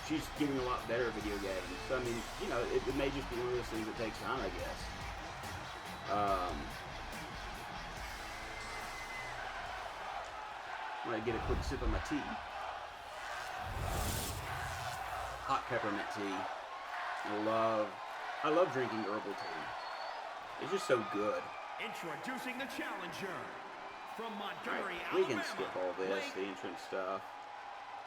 she's getting a lot better at video games. So, I mean, you know, it may just be one of those things that takes time, I guess. I'm gonna get a quick sip of my tea. Hot peppermint tea. I love drinking herbal tea. It's just so good. Introducing the challenger from Montgomery, we can Alabama. skip all this, the entrance stuff.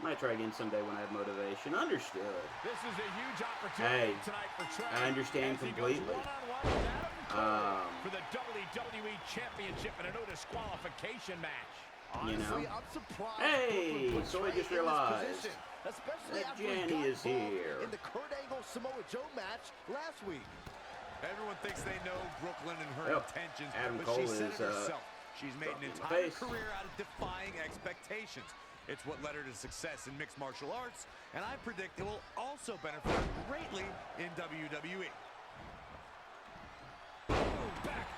Might try again someday when I have motivation. Understood. This is a huge opportunity tonight for Trey. I understand completely. For the WWE Championship in a no disqualification match. You know? Honestly, I'm surprised. Hey, so I just realized especially that after he Jenny got is involved here. in the Kurt Angle Samoa Joe match last week. Everyone thinks they know Brooklyn and her intentions, Adam but Cole she said is, it herself. She's made an in the entire face. career out of defying expectations. It's what led her to success in mixed martial arts, and I predict it will also benefit her greatly in WWE.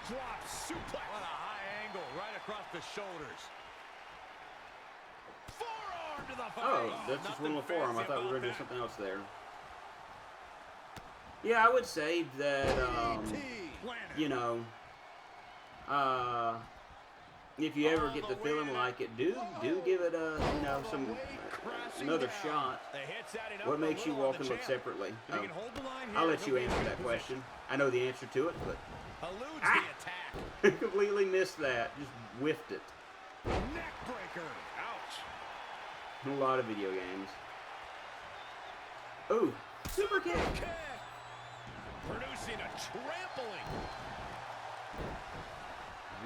Backdrop suplex. What a high angle right across the shoulders. Forearm to the face. Oh, that's just one with forearm. I thought we were going to do something else there. Yeah, I would say that, you know, if you ever get to feeling like it, do give it a, you know, another shot. What makes you walk and look separately? I'll let you answer that question. I know the answer to it, but completely missed that. Just whiffed it. Neckbreaker. Ouch. In a lot of video games. Ooh, super kick. Producing a trampling.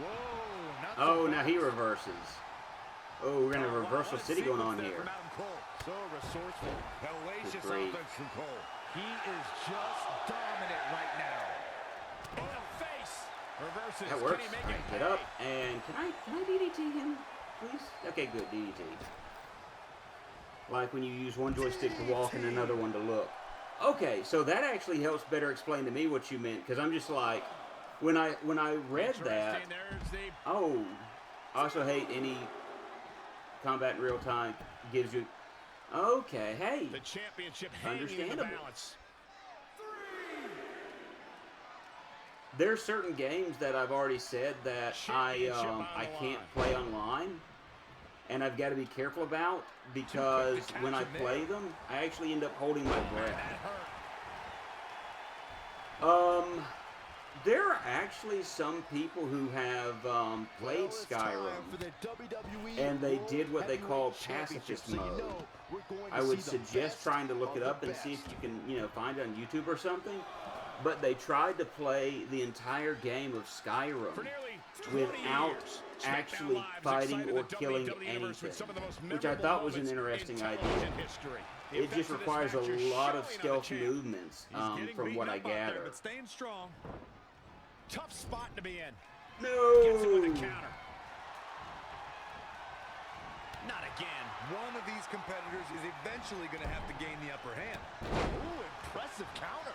Whoa. Oh, now he reverses. Oh, we're going to have reversal city going on here. So resourceful. Hellacious offense from Cole. He is just dominant right now. In the face. Reverses. That works. Right, get up. And can I DDT him, please? Okay, good. DDT. Like when you use one joystick to walk and another one to look. Okay, so that actually helps better explain to me what you meant, because I'm just like, when I read that, oh, I also hate any combat in real time gives you, okay, hey, the championship understandable. Balance. There's certain games that I've already said that I can't play online, and I've got to be careful about, because when I play them, I actually end up holding my breath. There are actually some people who have played Skyrim, and they did what they call pacifist mode. I would suggest trying to look it up and see if you can, you know, find it on YouTube or something. But they tried to play the entire game of Skyrim without actually fighting or killing anything, which I thought was an interesting idea. It just requires a lot of stealth movements, from what I gather. But staying strong. Tough spot to be in. No. Gets it with a counter. Not again. One of these competitors is eventually going to have to gain the upper hand. Ooh, impressive counter.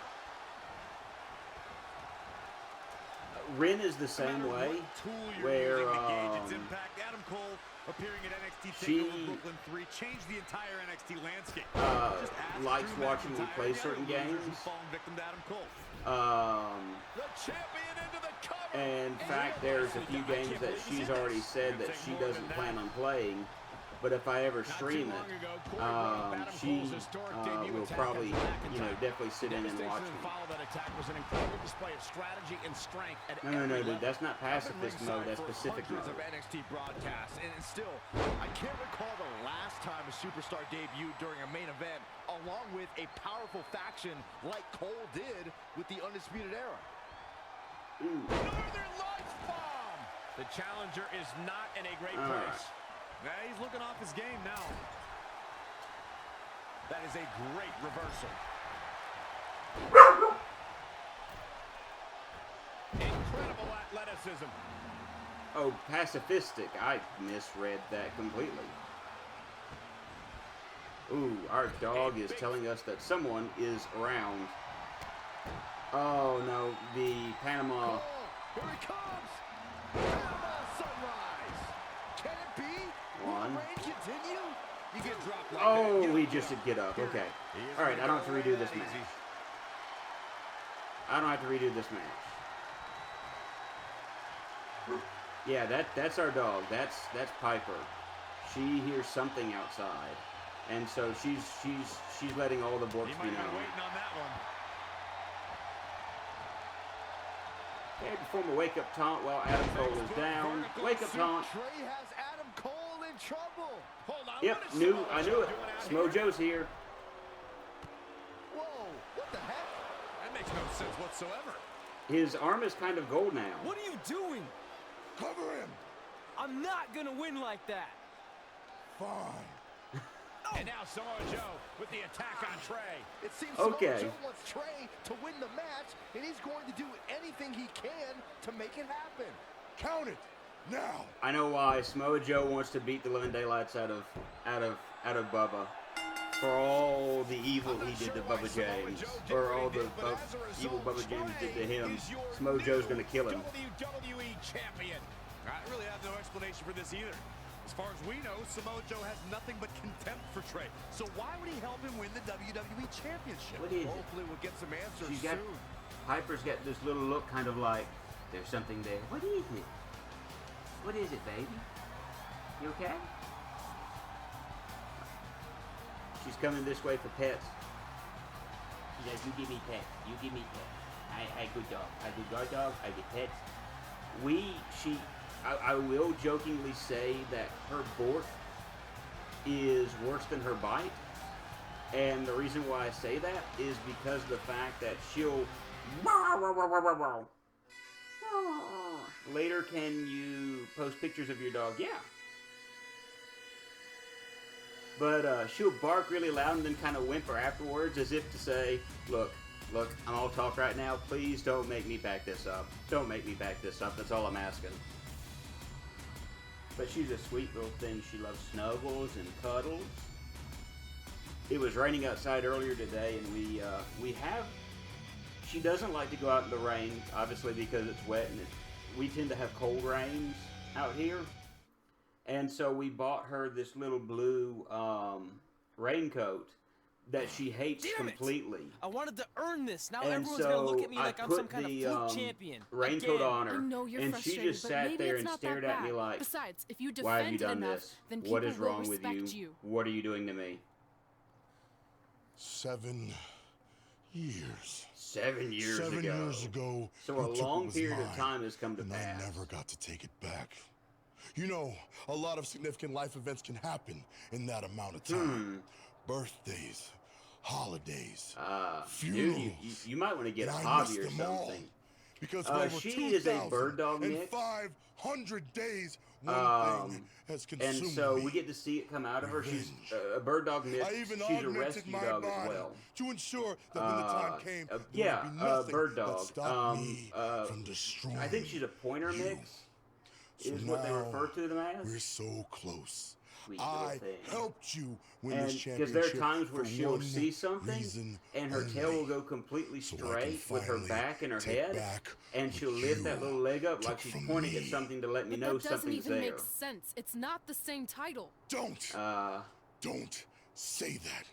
Rin is the same way, where Adam Cole appearing at NXT TakeOver Brooklyn 3 changed the entire NXT landscape. Likes watching me play certain games. In fact, there's a few games that she's already said that she doesn't plan on playing. But if I ever stream it, she will probably, you know, definitely sit in and watch me. No, dude, that's not pacifist mode, that's Pacific mode. NXT broadcast, and still, I can't recall the last time a superstar debuted during a main event, along with a powerful faction like Cole did with the Undisputed Era. Northern Lights bomb! The challenger is not in a great place. Yeah, he's looking off his game now. That is a great reversal. Incredible athleticism. Oh, pacifistic. I misread that completely. Ooh, our dog is telling us that someone is around. Oh, no. The Panama... Here he comes! Panama Sunrise! Can it be? One. Will the reign continue? You get dropped like oh, that. we just did get up. Okay. All right, I don't have to redo this match. I don't have to redo this match. Yeah, that's our dog. That's Piper. She hears something outside, and so she's letting all the borks be known. Waiting on that one. Okay, perform a wake-up taunt while Adam Cole is down. Wake-up taunt. Trey has Adam Cole in trouble. Hold on. Yep, I knew it. Smojo's here. Whoa, what the heck? That makes no sense whatsoever. His arm is kind of gold now. What are you doing? Cover him. I'm not gonna win like that. Fine. And now Samoa Joe with the attack on Trey. It seems Okay. Samoa Joe wants Trey to win the match, and he's going to do anything he can to make it happen. Count it now. I know why. Samoa Joe wants to beat the living daylights out of Bubba. for all the evil he did to Bubba James, or all the evil Bubba James did to him. Samoa Joe's going to kill him. WWE champion. I really have no explanation for this either. As far as we know, Samoa Joe has nothing but contempt for Trey. So why would he help him win the WWE Championship? What is Hopefully we'll get some answers soon. Piper's got this little look, kind of like there's something there. What is it? What is it, baby? You okay? She's coming this way for pets. She says, "You give me pets. You give me pets. I good dog. I good guard dog. I get pets." I will jokingly say that her bork is worse than her bite. And the reason why I say that is because of the fact that she'll... Later, can you post pictures of your dog? Yeah. But she'll bark really loud and then kind of whimper afterwards as if to say, look, I'm all talk right now. Please don't make me back this up. Don't make me back this up. That's all I'm asking. But she's a sweet little thing. She loves snuggles and cuddles. It was raining outside earlier today, and she doesn't like to go out in the rain, obviously because it's wet, and we tend to have cold rains out here. And so we bought her this little blue raincoat that she hates completely. I wanted to earn this. Now everyone's gonna look at me like I'm some kind of fluke champion. Raincoat on her, I know you're and she just sat there and stared at me like, besides, if you "Why have you done enough, this? Then what is will wrong with you? What are you doing to me?" 7 years. 7 years ago. 7 years ago. So a long period of time has come to pass. I never got to take it back. You know, a lot of significant life events can happen in that amount of time. Birthdays, holidays, funerals. Dude, you might want to get a hobby or something. Because for over she is a bird dog mix. 500 days, one thing has consumed and so me. we get to see it come out of her. She's a bird dog mix. She's a rescue dog as well. To ensure that when the time came, there would be nothing bird dog. that stopped me from destroying I think she's a pointer mix. So is what they refer to them as. We're so close. Sweet I thing. helped you win this championship. Because there are times where she'll see something and her tail will go completely straight with her back and her head, and she'll lift that little leg up like she's pointing at something to let me know something's there. That doesn't even make sense. It's not the same title. Don't say that.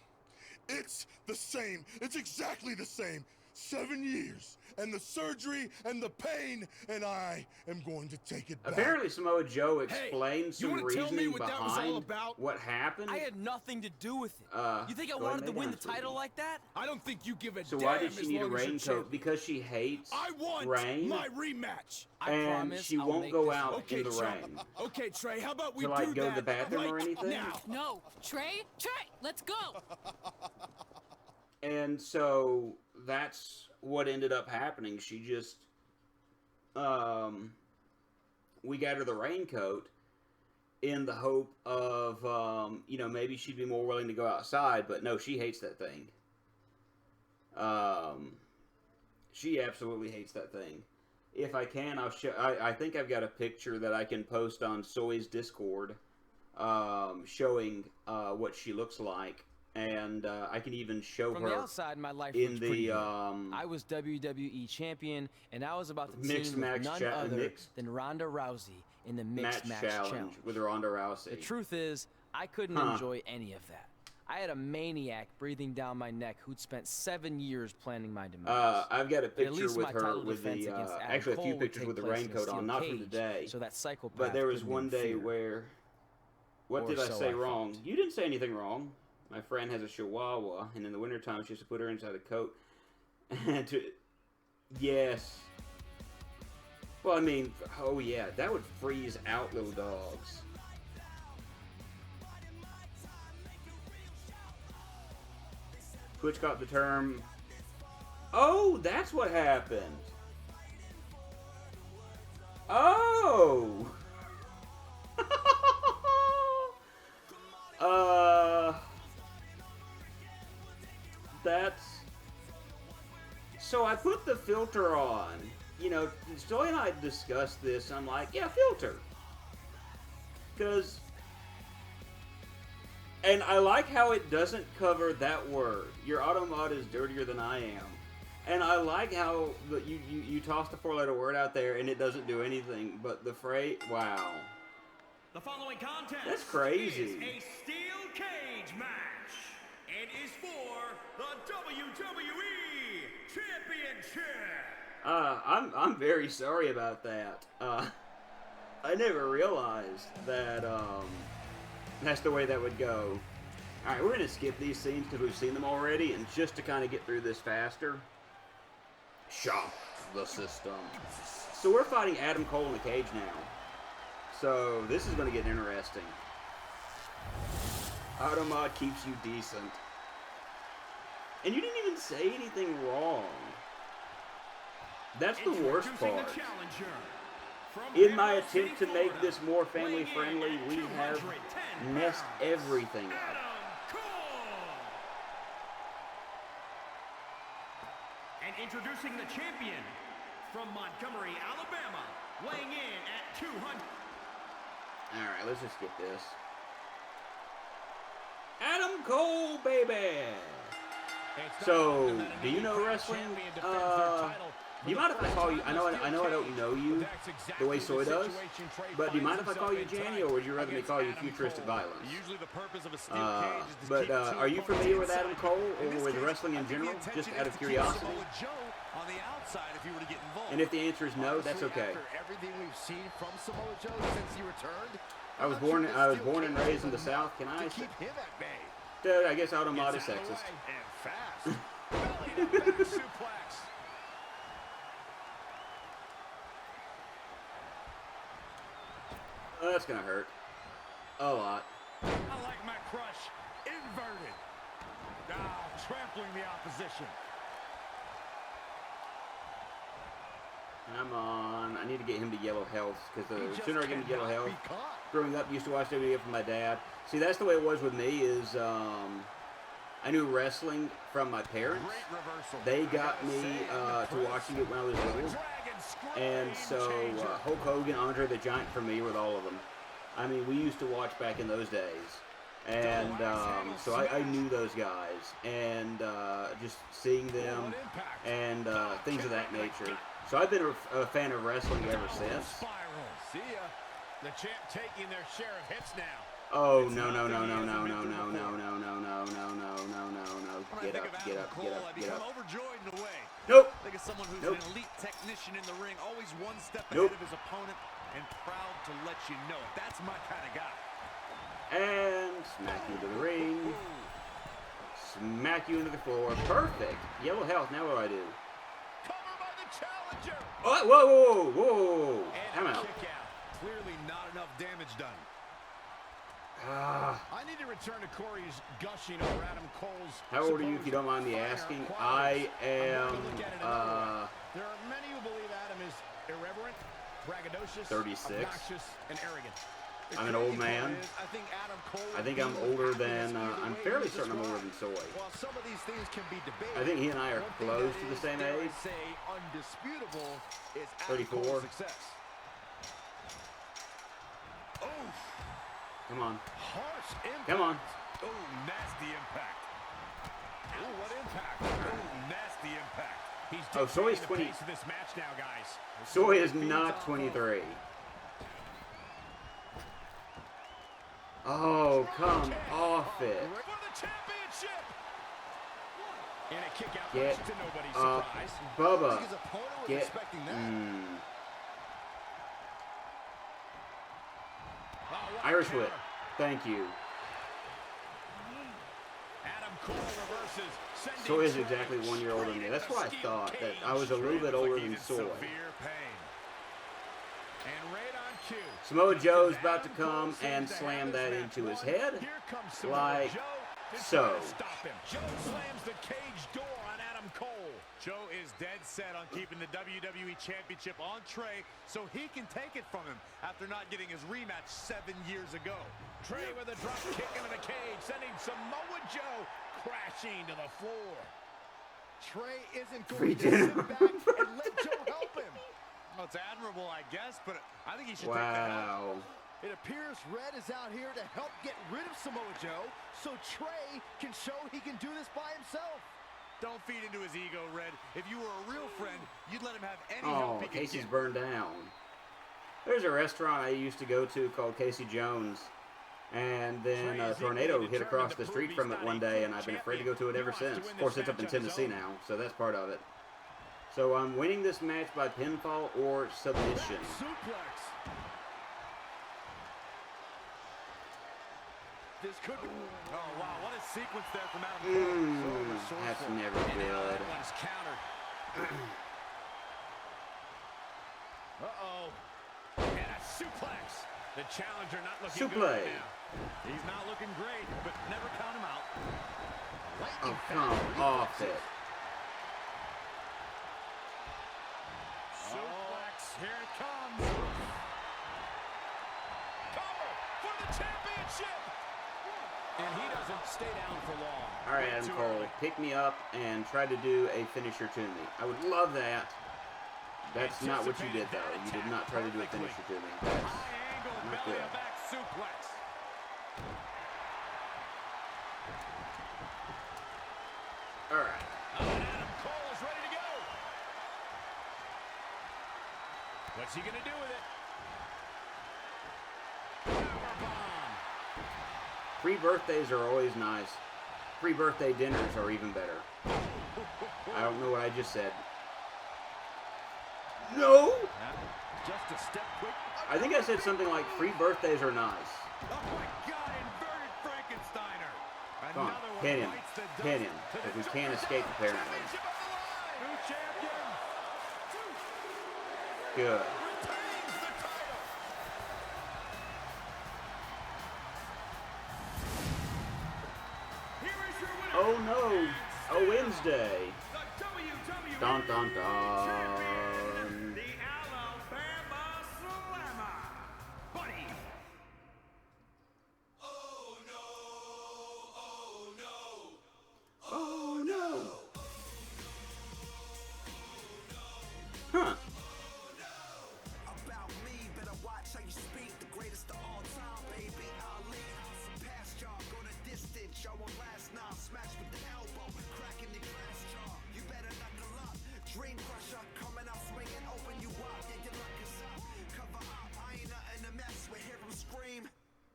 It's the same. It's exactly the same. 7 years. And the surgery and the pain, and I am going to take it back. Apparently Samoa Joe explained some reasoning behind what happened. I had nothing to do with it. You think I wanted to win the title like that? I don't think you give a damn. So why did she need a raincoat? Because she hates rain. My rematch. And she won't go out in the rain. Okay, Trey, how about we do that? To like go to the bathroom or anything? No, Trey, let's go. And so that's what ended up happening. She just, we got her the raincoat in the hope of, maybe she'd be more willing to go outside, but no, she hates that thing. She absolutely hates that thing. If I can, I'll show, I think I've got a picture that I can post on Soy's Discord, showing, what she looks like. And I can even show From her the outside, my life in the the I was WWE champion, and I was about to mixed team match with none other than Ronda Rousey in the mixed match challenge with Ronda Rousey. The truth is, I couldn't enjoy any of that. I had a maniac breathing down my neck who'd spent 7 years planning my demise. I've got a picture with her with the actually a few pictures with the raincoat on, not from today. So that psychopath but there was one day where, what did I say wrong? You didn't say anything wrong. My friend has a Chihuahua, and in the wintertime, she has to put her inside a coat. And yes. Well, I mean, oh yeah, that would freeze out little dogs. Twitch got the term. Oh, that's what happened. Oh. That's... So I put the filter on. Joy and I discussed this. I'm like, yeah, filter. Because And I like how it doesn't cover that word. Your auto mod is dirtier than I am. And I like how you toss the 4-letter word out there and it doesn't do anything. But the phrase, wow. The following contest That's crazy. is a steel cage match and is for the WWE Championship. I'm very sorry about that. I never realized that that's the way that would go. All right, we're gonna skip these scenes because we've seen them already, and just to kind of get through this faster. Shock the system. So we're fighting Adam Cole in the cage now. So this is going to get interesting. Automod keeps you decent. And you didn't even say anything wrong. That's the worst part. In my attempt to make this more family friendly, we have messed everything up. And introducing the champion from Montgomery, Alabama, weighing in at 200. Alright, let's just get this. Adam Cole, baby! So, do you know wrestling? Do you mind if I call you? I know I don't know you the way Soy does, but do you mind if I call you Janny, or would you rather me call you Futuristic Violence? But are you familiar with Adam Cole or with wrestling in general, just out of curiosity? And if the answer is no, that's okay. I was born and raised in the South. Can I say? I guess Automod is sexist. That's gonna hurt a lot. I like my crush inverted. Trampling the opposition. Come on, I need to get him to yellow health, because the sooner I get him to yellow health. Growing up, used to watch WWE from my dad. See, that's the way it was with me. Is I knew wrestling from my parents. They got me to watching it when I was little. And so Hulk Hogan, Andre the Giant for me with all of them. I mean, we used to watch back in those days. And so I knew those guys. And just seeing them and things of that nature. So I've been a fan of wrestling ever since. See ya. The champ taking their share of hits now. Oh, no. Get up. Overjoyed in a way. Nope. Think of someone who's an elite technician in the ring, always one step ahead of his opponent, and proud to let you know it. That's my kind of guy. And smack you to the ring. Smack you into the floor. Perfect. Yellow health. Now what do I do? Cover by the challenger. Oh, whoa. Come out. Clearly not enough damage done. I need to return to Corey's gushing over Adam Cole's. How old are you, if you don't mind me asking? I am, There are many who believe Adam is irreverent, braggadocious, 36. obnoxious, and arrogant. I'm an old man. I think I'm older than, I'm fairly certain I'm older than Soy. While some of these things can be debated, I think he and I are close to the same age. Undisputable is 34. Success. Come on. Harsh impact. Come on. Oh, nasty impact. Oh, what impact. Oh, nasty impact. Oh, Soy is 20. This match now, guys. Soy is not 23. Oh, come off it. Get up. Bubba. Get. Irish whip. Thank you. Soy is exactly 1 year older than me. That's what I thought. That I was a little bit older than Soy. Samoa Joe's about to come and slam that into his head. Like so. Joe slams the cage door on Adam Cole. Joe is dead set on keeping the WWE Championship on Trey so he can take it from him after not getting his rematch 7 years ago. Trey with a drop kick into the cage, sending Samoa Joe crashing to the floor. Trey isn't going to sit back and let Joe help him. Well, it's admirable, I guess, but I think he should take that out. It appears appears Red is out here to help get rid of Samoa Joe, so Trey can show he can do this by himself. Don't feed into his ego, Red. If you were a real friend, you'd let him have any help he could Casey's get. burned down. There's a restaurant I used to go to called Casey Jones. And then a tornado hit across the street from it one day, and I've been afraid to go to it ever since. Of course, it's up in Tennessee now, so that's part of it. So I'm winning this match by pinfall or submission. Suplex. This could be. Oh, wow. What a sequence there from Adam Cole. That's never good. One's countered. Uh-oh. And a suplex. The challenger not looking good Suplex. now. He's not looking great, but never count him out. Oh, come off it. Suplex. Here it comes. Cover for the championship. And he doesn't stay down for long. All right, Adam Cole, pick me up and try to do a finisher to me. I would love that. That's not what you did, though. You did not try to do a finisher to me. That's not good. Back suplex. All right. And Adam Cole is ready to go. What's he gonna do with it? Powerbomb. Free birthdays are always nice. Free birthday dinners are even better. I don't know what I just said. No! Just a step quick. I think I said something like free birthdays are nice. Oh my God, inverted Frankensteiner. Come on, Another one pin him. bites the dust. Pin him. If we can't escape, apparently. Championship on the line. New champion. Good. Retains the title. Here is your winner. Oh no! A Wednesday. The WWE Dun dun dun. Champion, the Alabama Slammer, Buddy. Oh no, oh no. Oh no! Huh. About me, better watch how you speak. The greatest of all time, baby. Ali, past y'all, go the distance. Y'all won't last now. Smash with the elbow, cracking the glass jaw. You better knuckle up. Dream crusher, coming out swinging, open you up. Yeah, your luck is up. Cover up, I ain't nothing to mess with. Hear him scream.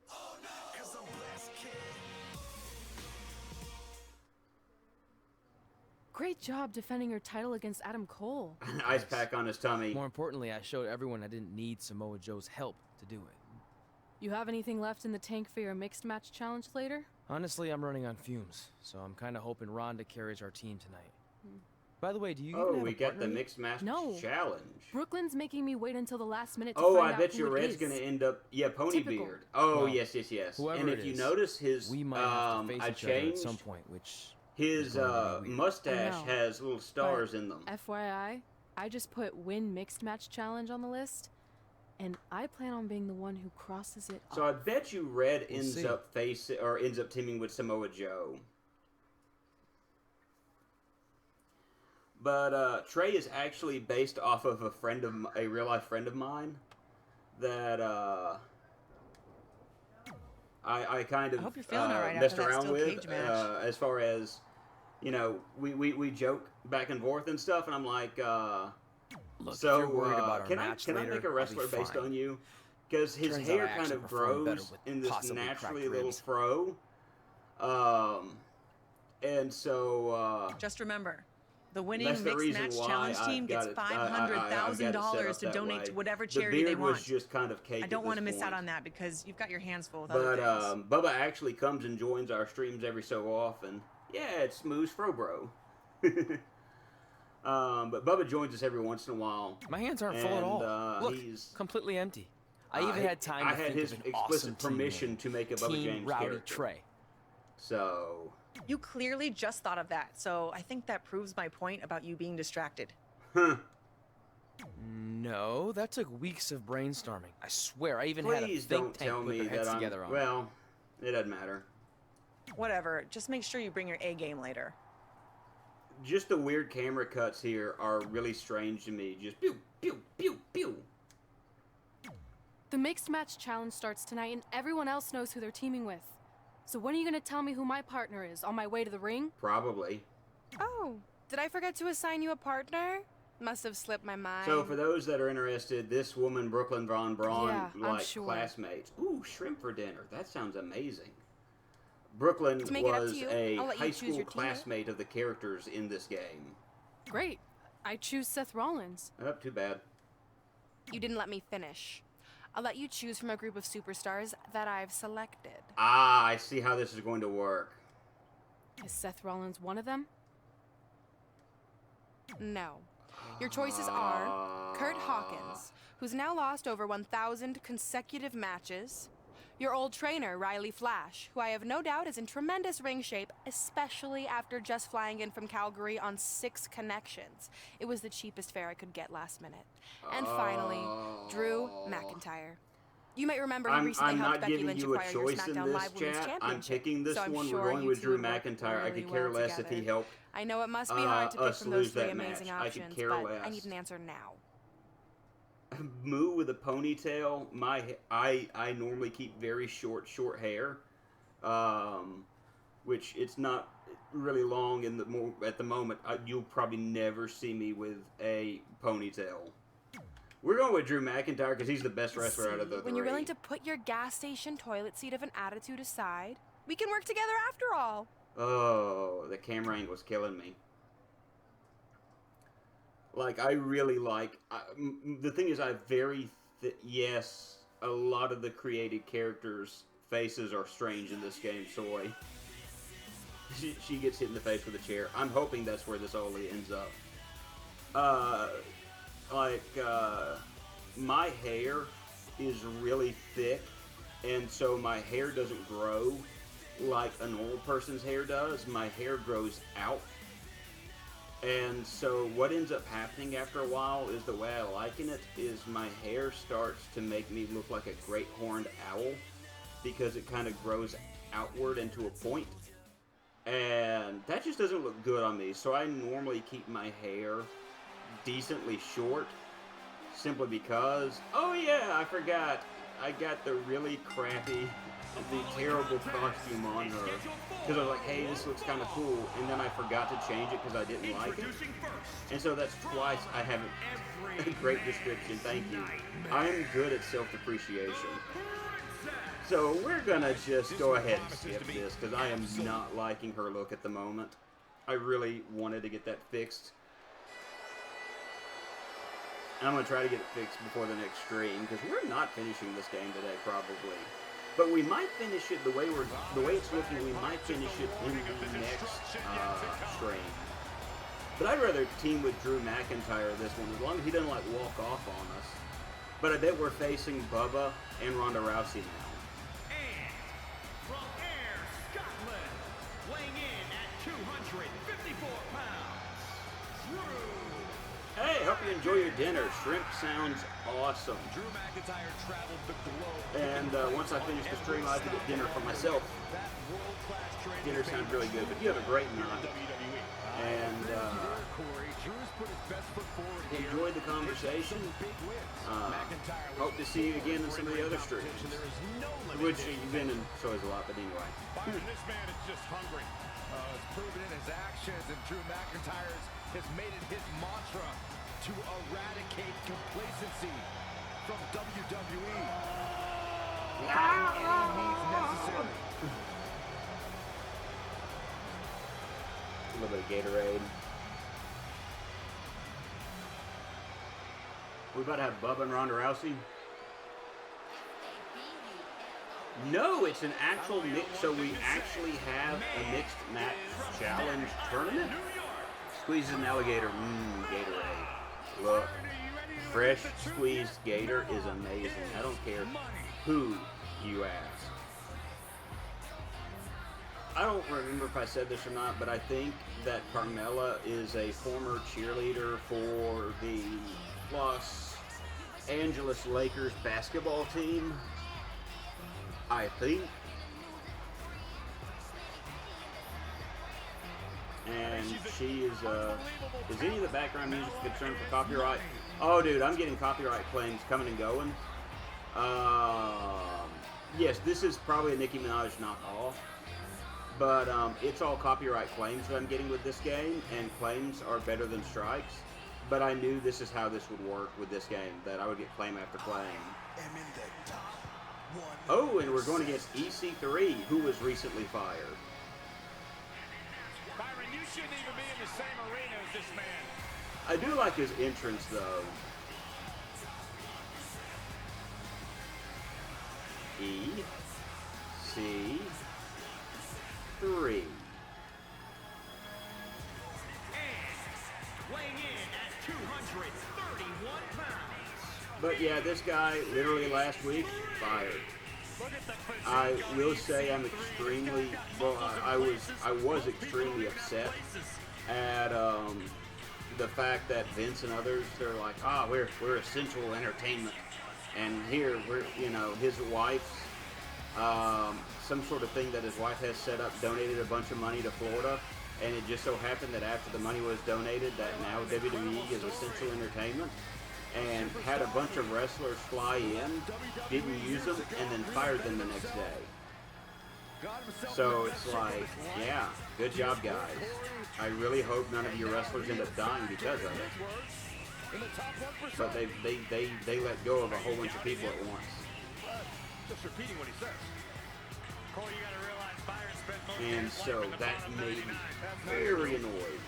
Oh no, 'cause I'm blessed, kid. Great job defending your title against Adam Cole. An ice pack on his tummy. More importantly, I showed everyone I didn't need Samoa Joe's help to do it. You have anything left in the tank for your mixed match challenge later? Honestly, I'm running on fumes, so I'm kind of hoping Rhonda carries our team tonight. By the way, do you Oh, even have we a got partner the yet? mixed match No. challenge. Brooklyn's making me wait until the last minute to Oh, find I out bet who your it Red's is. gonna end up. Yeah, Ponybeard. Typical. Oh, Well, yes. Whoever And it if you is, notice his, we might have to face I each other at changed some point, which his is going to be weird. mustache I know, has little stars but in them. FYI, I just put win mixed match challenge on the list, and I plan on being the one who crosses it So off. I bet you Red We'll ends see. up ends up teaming with Samoa Joe. But Trey is actually based off of a real life friend of mine that I kind of I hope you're feeling all right messed after that around steel with cage match. as far as, you know, we joke back and forth and stuff, and I'm like, Look, so if you're worried about our can I match can I later, make a I'll be wrestler based fine. on you? Because his Turns out hair I kind actually of perform better grows with in this possibly naturally cracked little ribs. fro. And so Just remember, the winning that's the mixed reason match why challenge I've team got gets it. I've got it set $500,000 up to that donate way. to whatever The charity they beard was want. just kind of cake I don't at want to this miss out point. on that because you've got your hands full with other But things. Bubba actually comes and joins our streams every so often. Yeah, it's Smooth Fro Bro. But Bubba joins us every once in a while. My hands aren't full at all. Look, he's completely empty. I even had time to I had think his of an explicit awesome permission team to make a Bubba Team James Rowdy character. Trey. So You clearly just thought of that, so I think that proves my point about you being distracted. No, that took weeks of brainstorming. I swear, I even had a please think don't tank tell put me their heads that together I'm on it. well. It doesn't matter. Whatever, just make sure you bring your A game later. Just the weird camera cuts here are really strange to me. Just pew, pew, pew, pew. The mixed match challenge starts tonight and everyone else knows who they're teaming with. So when are you gonna tell me who my partner is on my way to the ring? Probably. Oh, did I forget to assign you a partner? Must have slipped my mind. So for those that are interested, this woman, Brooklyn Von Braun, Yeah, I'm like sure. classmates. Ooh, shrimp for dinner. That sounds amazing. Brooklyn To make it up was to you, a I'll let you high choose school your teammate. classmate of the characters in this game. Great. I choose Seth Rollins. Oh, too bad. You didn't let me finish. I'll let you choose from a group of superstars that I've selected. Ah, I see how this is going to work. Is Seth Rollins one of them? No. Your choices are Kurt Hawkins, who's now lost over 1,000 consecutive matches. Your old trainer, Riley Flash, who I have no doubt is in tremendous ring shape, especially after just flying in from Calgary on 6 connections. It was the cheapest fare I could get last minute. And finally, Drew McIntyre. You might remember he recently I'm helped not Becky giving Lynch you a acquire your choice in SmackDown this Live Women's chat. Championship. I'm picking this so I'm one. sure We're going you with two Drew would work McIntyre. I really could care well less if he together. helped I know it must be hard to pick us from those lose 3 that amazing match. I could options, care but less. I need an answer now. Moo with a ponytail. I normally keep very short hair, which it's not really long at the moment. You'll probably never see me with a ponytail. We're going with Drew McIntyre because he's the best wrestler out of the 3. When you're willing to put your gas station toilet seat of an attitude aside, we can work together after all. Oh, the camera angle's killing me. Like, I really like... the thing is, yes, a lot of the created characters' faces are strange in this game, Soy. She gets hit in the face with a chair. I'm hoping that's where this all ends up. My hair is really thick, and so my hair doesn't grow like a normal person's hair does. My hair grows out. And so what ends up happening after a while is the way I liken it is my hair starts to make me look like a great horned owl because it kind of grows outward into a point. And that just doesn't look good on me. So I normally keep my hair decently short simply because, oh yeah, I forgot. I got the really crappy, the terrible costume on her. Because I was like, hey, this looks kind of cool. And then I forgot to change it because I didn't like it. And so that's twice I haven't. Great description, thank you. I'm good at self-depreciation. So we're gonna just go ahead and skip this because I am not liking her look at the moment. I really wanted to get that fixed. And I'm going to try to get it fixed before the next stream, because we're not finishing this game today, probably. But we might finish it the way it's looking. We might finish it in the next stream. But I'd rather team with Drew McIntyre this one, as long as he doesn't like walk off on us. But I bet we're facing Bubba and Ronda Rousey now. And from Ayr, Scotland, weighing in at 254 pounds, Drew. Hey, hope you enjoy your dinner. Shrimp sounds awesome. Drew McIntyre traveled the globe. And once I finish the stream, I have to get dinner for myself. Dinner sounds really good, but you have a great night. And enjoy the conversation. Hope to see you again in some of the other streams. Which you've been in shows a lot, but anyway. This man is just hungry. It's proven in his actions, and Drew McIntyre has made it his mantra to eradicate complacency from WWE. Any means necessary. A little bit of Gatorade. We about to have Bubba and Ronda Rousey. No, it's an actual mix. So we actually have a mixed match challenge tournament. Squeezes an alligator. Gatorade. Look, fresh squeezed gator is amazing. I don't care who you ask. I don't remember if I said this or not, but I think that Carmella is a former cheerleader for the Los Angeles Lakers basketball team. I think. And she is any of the background music concerned for copyright? Oh, dude, I'm getting copyright claims coming and going. Yes, this is probably a Nicki Minaj knockoff, but it's all copyright claims that I'm getting with this game, and claims are better than strikes. But I knew this is how this would work with this game, that I would get claim after claim. Oh, and we're going against EC3, who was recently fired. Byron, you shouldn't even be in the same arena as this man. I do like his entrance, though. EC3. Weighing in at 231 pounds. But yeah, this guy literally last week fired. I will say I'm extremely I was extremely upset at the fact that Vince and others, they're like, we're essential entertainment, and here we're, you know, his wife's some sort of thing that his wife has set up, donated a bunch of money to Florida. And it just so happened that after the money was donated, that now WWE is essential entertainment, and had a bunch of wrestlers fly in, didn't use them, and then fired them the next day. So it's like, yeah, good job, guys. I really hope none of your wrestlers end up dying because of it. But they let go of a whole bunch of people at once. Just repeating what he says. Cole, you gotta realize Byron spent most And so that made me very annoyed.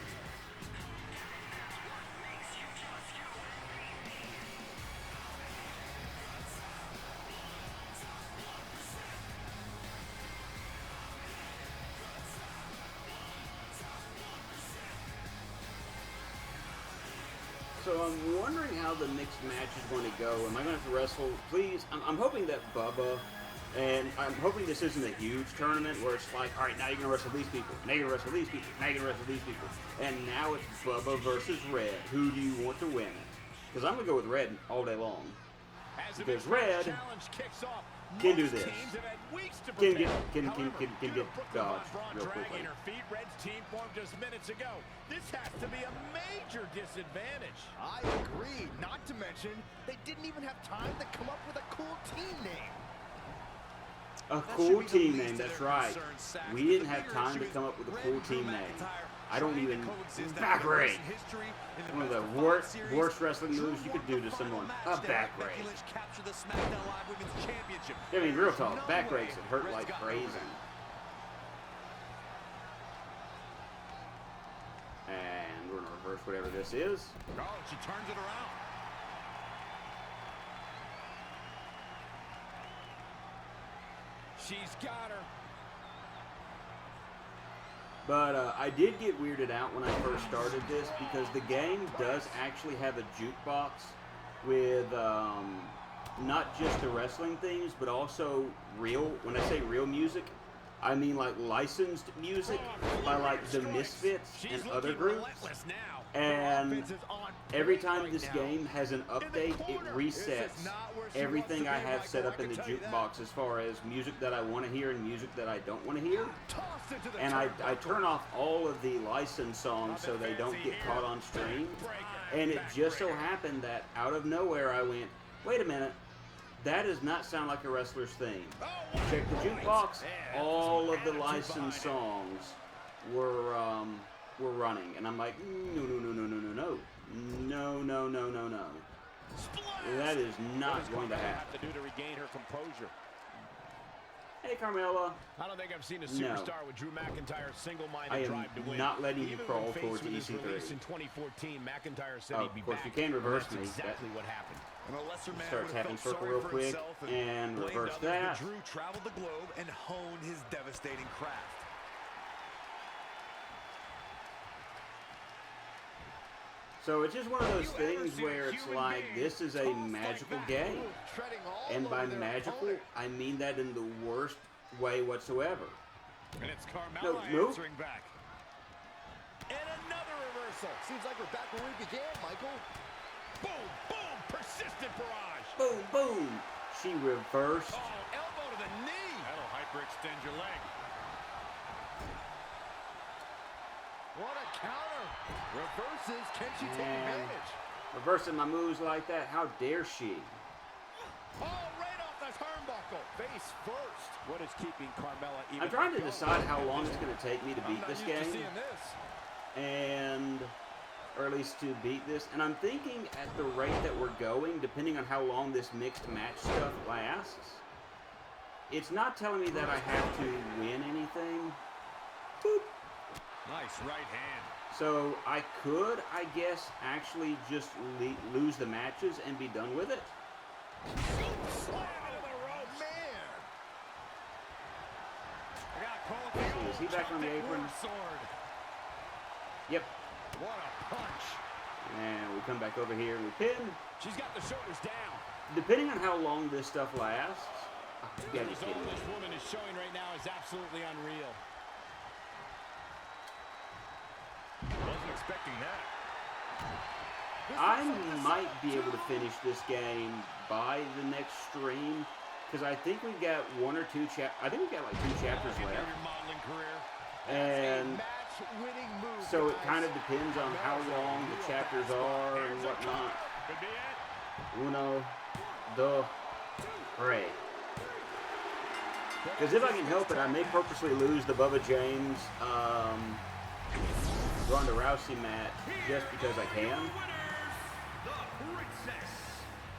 So I'm wondering how the next match is going to go. Am I going to have to wrestle? Please, I'm hoping that Bubba, and I'm hoping this isn't a huge tournament where it's like, all right, now you're going to wrestle these people, now you're going to wrestle these people, now you're going to wrestle these people. And now it's Bubba versus Red. Who do you want to win? Because I'm going to go with Red all day long. Because Red can do this. Can get dodged real quickly. Red's team formed just minutes ago. This has to be a major disadvantage. I agree. Not to mention, they didn't even have time to come up with a cool team name. A cool team name, that's right. We didn't have time to come up with a cool team name. I don't even... Back rake! One of the worst wrestling moves you could do to someone. A back rake. I mean, real talk, back rakes that hurt like crazy. And we're going to reverse whatever this is. Oh, she turns it around. She's got her. But I did get weirded out when I first started this because the game does actually have a jukebox with not just the wrestling themes, but also real, when I say real music, I mean like licensed music by like the Misfits and other groups. And every time this game has an update, it resets everything I have set up in the jukebox as far as music that I want to hear and music that I don't want to hear. And I turn off all of the licensed songs so they don't get caught on stream. And it just so happened that out of nowhere I went, wait a minute, that does not sound like a wrestler's theme. Check the jukebox, all of the licensed songs were running, and I'm like, no. That is not going to happen. Hey, Carmella. I don't think I've seen a superstar with Drew McIntyre's single-minded drive to win. I am not letting you crawl towards the EC3. In 2014, McIntyre said of course, you can reverse me. Exactly what happened. Start tapping circle real quick and reverse that. Drew traveled the globe and honed his devastating craft. So it's just one of those things where it's like, this is a magical game. And by magical, I mean that in the worst way whatsoever. And it's Carmella answering back. And another reversal. Seems like we're back where we began, Michael. Boom, boom, persistent barrage. Boom, boom. She reversed. Oh, elbow to the knee. That'll hyperextend your leg. What a counter. Reverses. Can she take advantage? Reversing my moves like that. How dare she? Oh, right face first. What is keeping Carmella even I'm trying to decide how long it's going to take me to beat this game. Or at least to beat this. And I'm thinking at the rate that we're going, depending on how long this mixed match stuff lasts, it's not telling me that I have to win anything. Boop. Nice right hand. So I could, I guess, actually just lose the matches and be done with it. So is he back on the apron? Yep. What a punch. And we come back over here and we pin. She's got the shoulders down. Depending on how long this stuff lasts, the result this woman is showing right now is absolutely unreal. Wasn't expecting that. I might be able to finish this game by the next stream, because I think we've got one or two I think we've got like 2 chapters left. And so it kind of depends on how long the chapters are and whatnot. Uno, dos, tres. Because if I can help it, I may purposely lose the Bubba James Ronda Rousey match just because I can. The Princess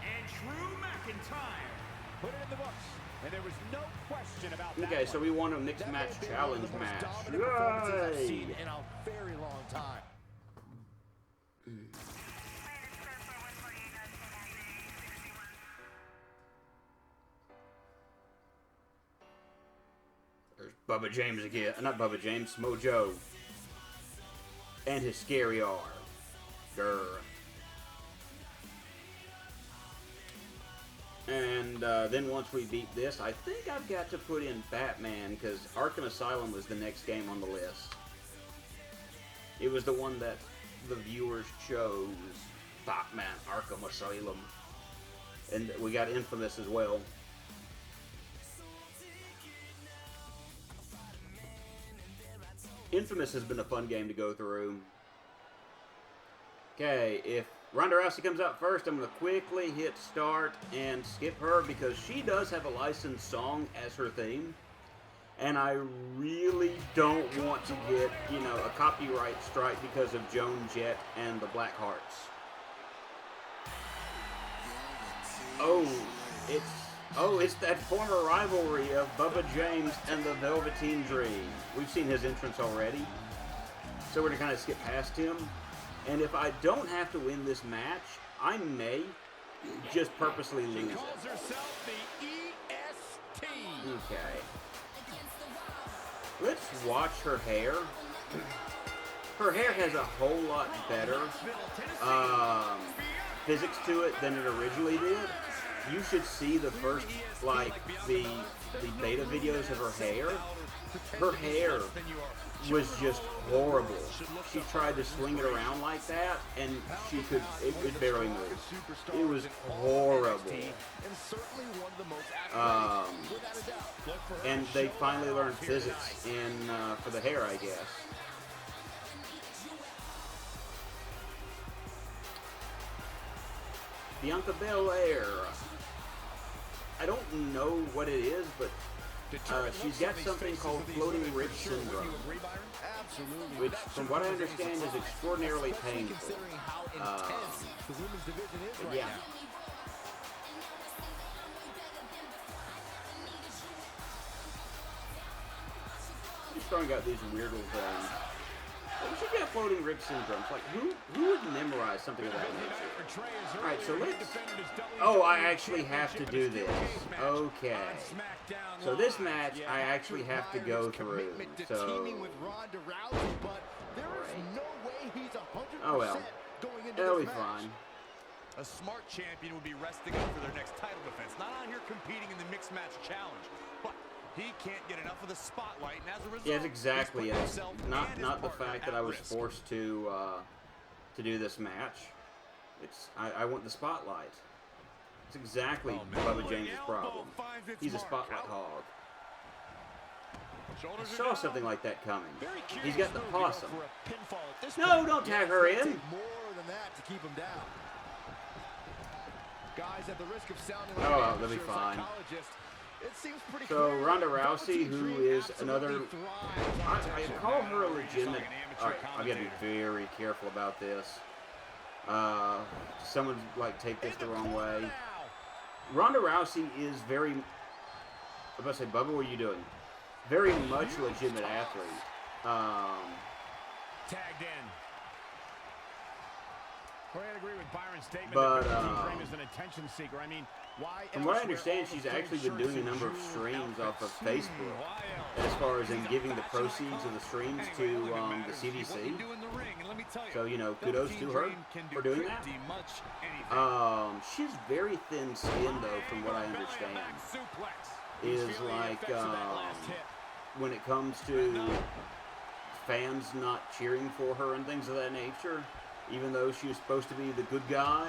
and Drew McIntyre. Put it in the books. And there was no question about that. Okay, so we won a mixed match challenge match. I've seen in a very long time. There's Bubba James again. Not Bubba James, Mojo. And his scary R. Grr. And then once we beat this, I think I've got to put in Batman, because Arkham Asylum was the next game on the list. It was the one that the viewers chose. Batman Arkham Asylum. And we got Infamous as well. Infamous has been a fun game to go through. Okay, if Ronda Rousey comes out first, I'm going to quickly hit start and skip her because she does have a licensed song as her theme. And I really don't want to get, you know, a copyright strike because of Joan Jett and the Black Hearts. It's that former rivalry of Bubba James and the Velveteen Dream. We've seen his entrance already, so we're going to kind of skip past him. And if I don't have to win this match, I may just purposely lose it. Okay. Let's watch her hair. Her hair has a whole lot better physics to it than it originally did. You should see the first, like, the beta videos of her hair. Her hair was just horrible. She tried to swing it around like that, and it barely moved. It was horrible. And they finally learned physics for the hair, I guess. Bianca Belair. I don't know what it is, but she's got something called floating rib syndrome, which, from what I understand, is extraordinarily painful. Yeah. She's throwing out these weird little things. She got floating rib syndrome. Like, who would memorize something of that nature? Alright, so let's... Oh, I actually have to do this. Okay. So this match, I actually have to go through. So... Oh well. That'll be fine. A smart champion would be resting up for their next title defense. Not out here competing in the mixed match challenge. But he can't get enough of the spotlight, and as a result, yeah, that's exactly it. Not the fact that I was forced to do this match. I want the spotlight. It's exactly Bubba James' problem. He's a spotlight hog. I saw something like that coming. He's got the possum. No, don't tag her in. More than that to keep him down. Guys, at the risk of sounding like they'll be fine. It seems pretty So Ronda Rousey, who is another, I call her a legitimate. Alright, I gotta be very careful about this. Someone like take this the wrong way. Ronda Rousey is very. I'm about to say, Bubba, what are you doing? Very much legitimate athlete. Tagged in. Well, I agree with Byron's statement but that Dream is an attention seeker. I mean, why? From what I understand, she's actually been doing a number of streams off of Facebook, as far as in giving the proceeds of the streams to the CDC. So, you know, kudos to her for doing that. She's very thin-skinned, though, from what I understand. Is like, when it comes to fans not cheering for her and things of that nature, even though she was supposed to be the good guy.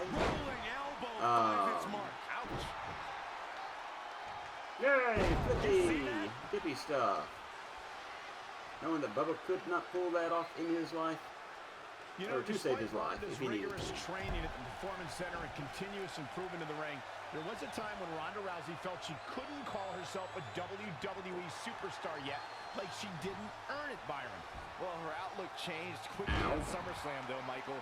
Yay, flippy stuff. Knowing that Bubba could not pull that off in his life, or to save his life, if he needed to. Training at the Performance Center and continuous improvement in the ring, there was a time when Ronda Rousey felt she couldn't call herself a WWE superstar yet, like she didn't earn it, Byron. Well, her outlook changed quickly at SummerSlam, though, Michael.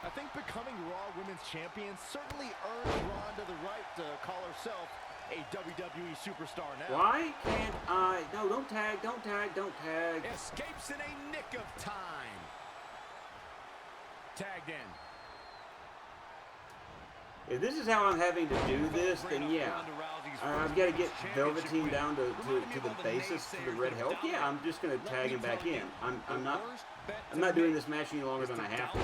I think becoming Raw Women's Champion certainly earns Ronda the right to call herself a WWE superstar now. Why can't I? No, don't tag, don't tag, don't tag. Escapes in a nick of time. Tagged in. If this is how I'm having to do this, then yeah. I've got to get Velveteen down to the basis for the red help. Yeah, I'm just going to tag him back in. I'm not doing this match any longer than I have to.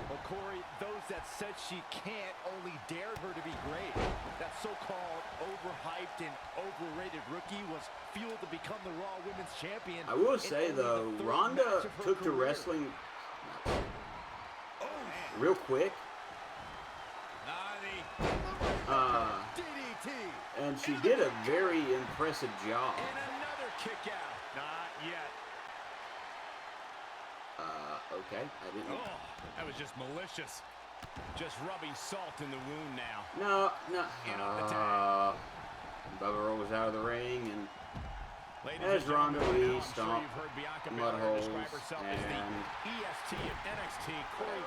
Well, Corey, those that said she can't only dared her to be great. That so-called overhyped and overrated rookie was fueled to become the Raw Women's Champion. I will say, though, Ronda took to wrestling real quick. And she did a very impressive job. And another kick out. Not yet. Okay, I didn't. Oh, that was just malicious. Just rubbing salt in the wound now. No. Bubba rolls out of the ring, and as Ronda Lee stomp mud holes, and EST of NXT. Corey,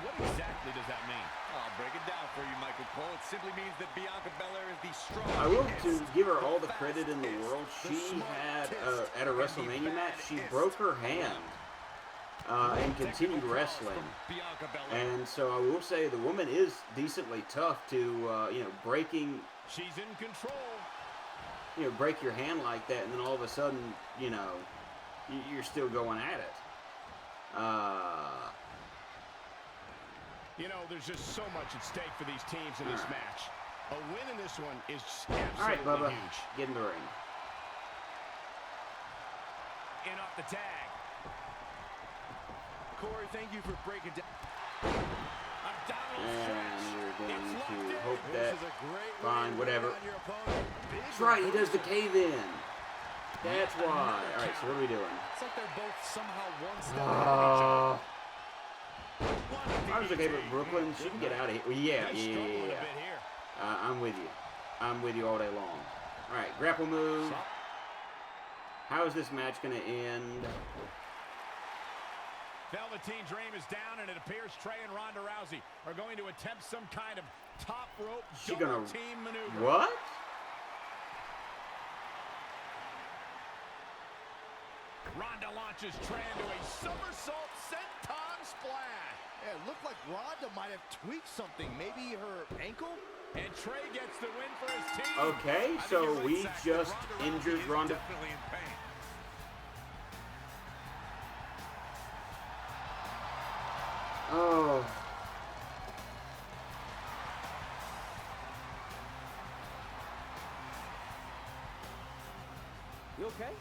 what exactly does that mean? I'll break it down for you, Michael Cole. It simply means that Bianca Belair is the strongest. I will to give her all the credit in the world. She had at a WrestleMania match, she broke her hand and continued wrestling. And so I will say the woman is decently tough to breaking. She's in control. Break your hand like that, and then all of a sudden, you're still going at it. There's just so much at stake for these teams in this match. A win in this one is absolutely all right, Bubba, huge. Get in the ring. In off the tag. Corey, thank you for breaking down. And we're going to hope that. Fine, whatever. That's right, he does the cave in. That's why. All right, so what are we doing? It's like they're both somehow one step ahead of each other. I was okay with Brooklyn. She can get out of here. Well, yeah. I'm with you. I'm with you all day long. All right, grapple move. How is this match going to end? Velveteen Dream is down, and it appears Trey and Ronda Rousey are going to attempt some kind of top rope double team maneuver. What? Ronda launches Trey into a somersault senton splash. Yeah, it looked like Ronda might have tweaked something. Maybe her ankle? And Trey gets the win for his team. Okay, so we just injured Ronda. Definitely in pain. Oh. You okay?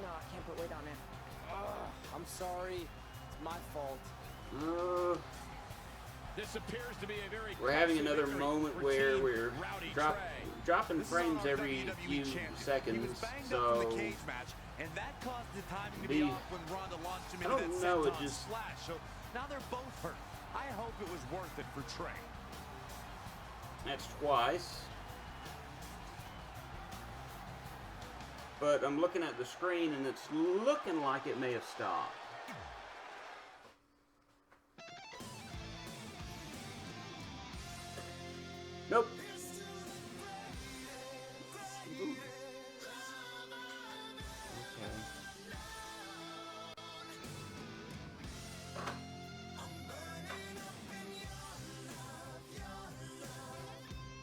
No, I can't put weight on it. I'm sorry. It's my fault. This appears to be a very we're having another moment where we're dropping frames every few seconds, so and that caused the timing to be off when Ronda launched him into that senton slash. So now they're both hurt. I hope it was worth it for Trey. That's twice. but I'm looking at the screen and it's looking like it may have stopped. Nope.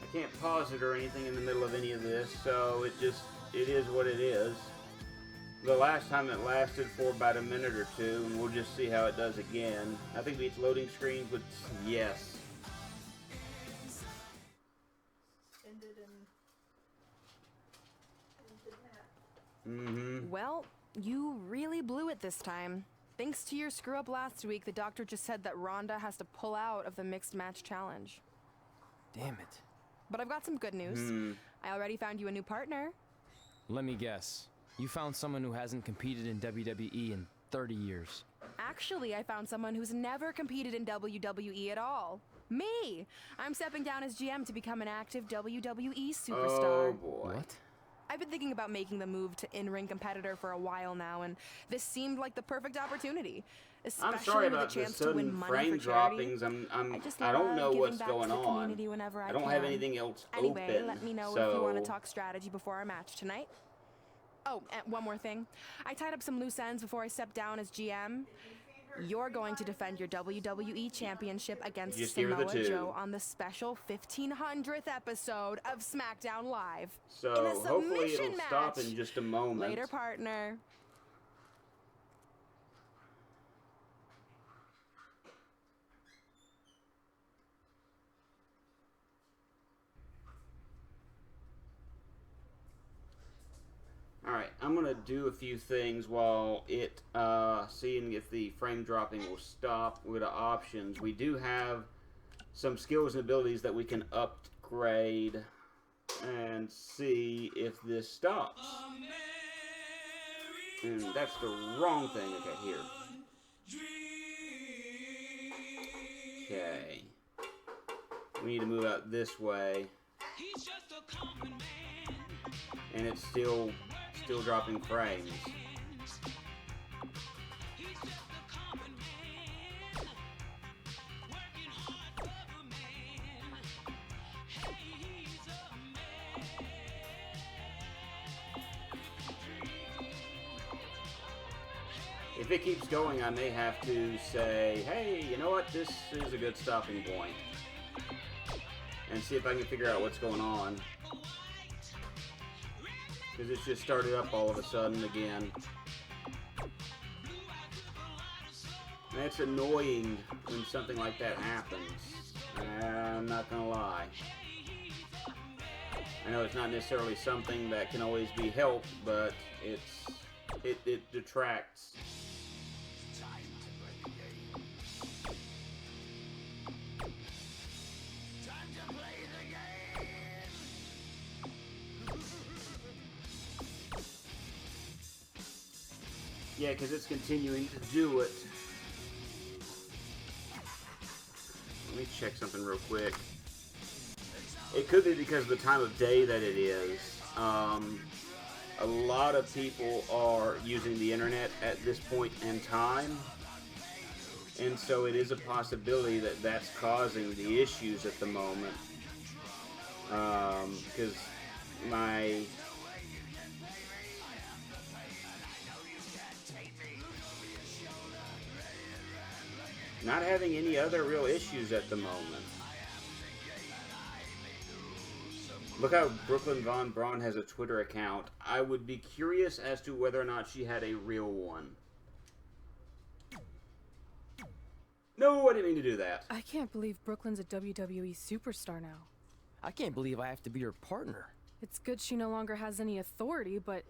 I can't pause it or anything in the middle of any of this, so it is what it is. The last time it lasted for about a minute or two, and we'll just see how it does again. I think each loading screen, but yes. Well, you really blew it this time. Thanks to your screw up last week, the doctor just said that Ronda has to pull out of the mixed match challenge. Damn it. But I've got some good news. I already found you a new partner. Let me guess. You found someone who hasn't competed in WWE in 30 years. Actually, I found someone who's never competed in WWE at all. Me! I'm stepping down as GM to become an active WWE superstar. Oh boy. What? I've been thinking about making the move to in-ring competitor for a while now, and this seemed like the perfect opportunity. Especially I'm sorry with about a the chance to win sudden money frame for charity. droppings. I don't know giving what's back going to the on. community whenever I don't have anything else anyway, open. Let me know so... if you want to talk strategy before our match tonight. Oh, and one more thing. I tied up some loose ends before I stepped down as GM. You're going to defend your WWE Championship against Samoa Joe on the special 1500th episode of SmackDown Live. So in a hopefully it'll match. stop in just a moment. Later, partner. Alright, I'm going to do a few things while it, seeing if the frame dropping will stop. We go to options. We do have some skills and abilities that we can upgrade and see if this stops. And that's the wrong thing. Okay, here. Okay. We need to move out this way. And it's still dropping frames. If it keeps going, I may have to say, hey, you know what, this is a good stopping point. And see if I can figure out what's going on. Because it's just started up all of a sudden again. And it's annoying when something like that happens. I'm not gonna lie. I know it's not necessarily something that can always be helped, but it detracts. Yeah, because it's continuing to do it. Let me check something real quick. It could be because of the time of day that it is. A lot of people are using the internet at this point in time. And so it is a possibility that that's causing the issues at the moment. Because my... not having any other real issues at the moment. Look how Brooklyn Von Braun has a Twitter account. I would be curious as to whether or not she had a real one. No, I didn't mean to do that. I can't believe Brooklyn's a WWE superstar now. I can't believe I have to be her partner. It's good she no longer has any authority, but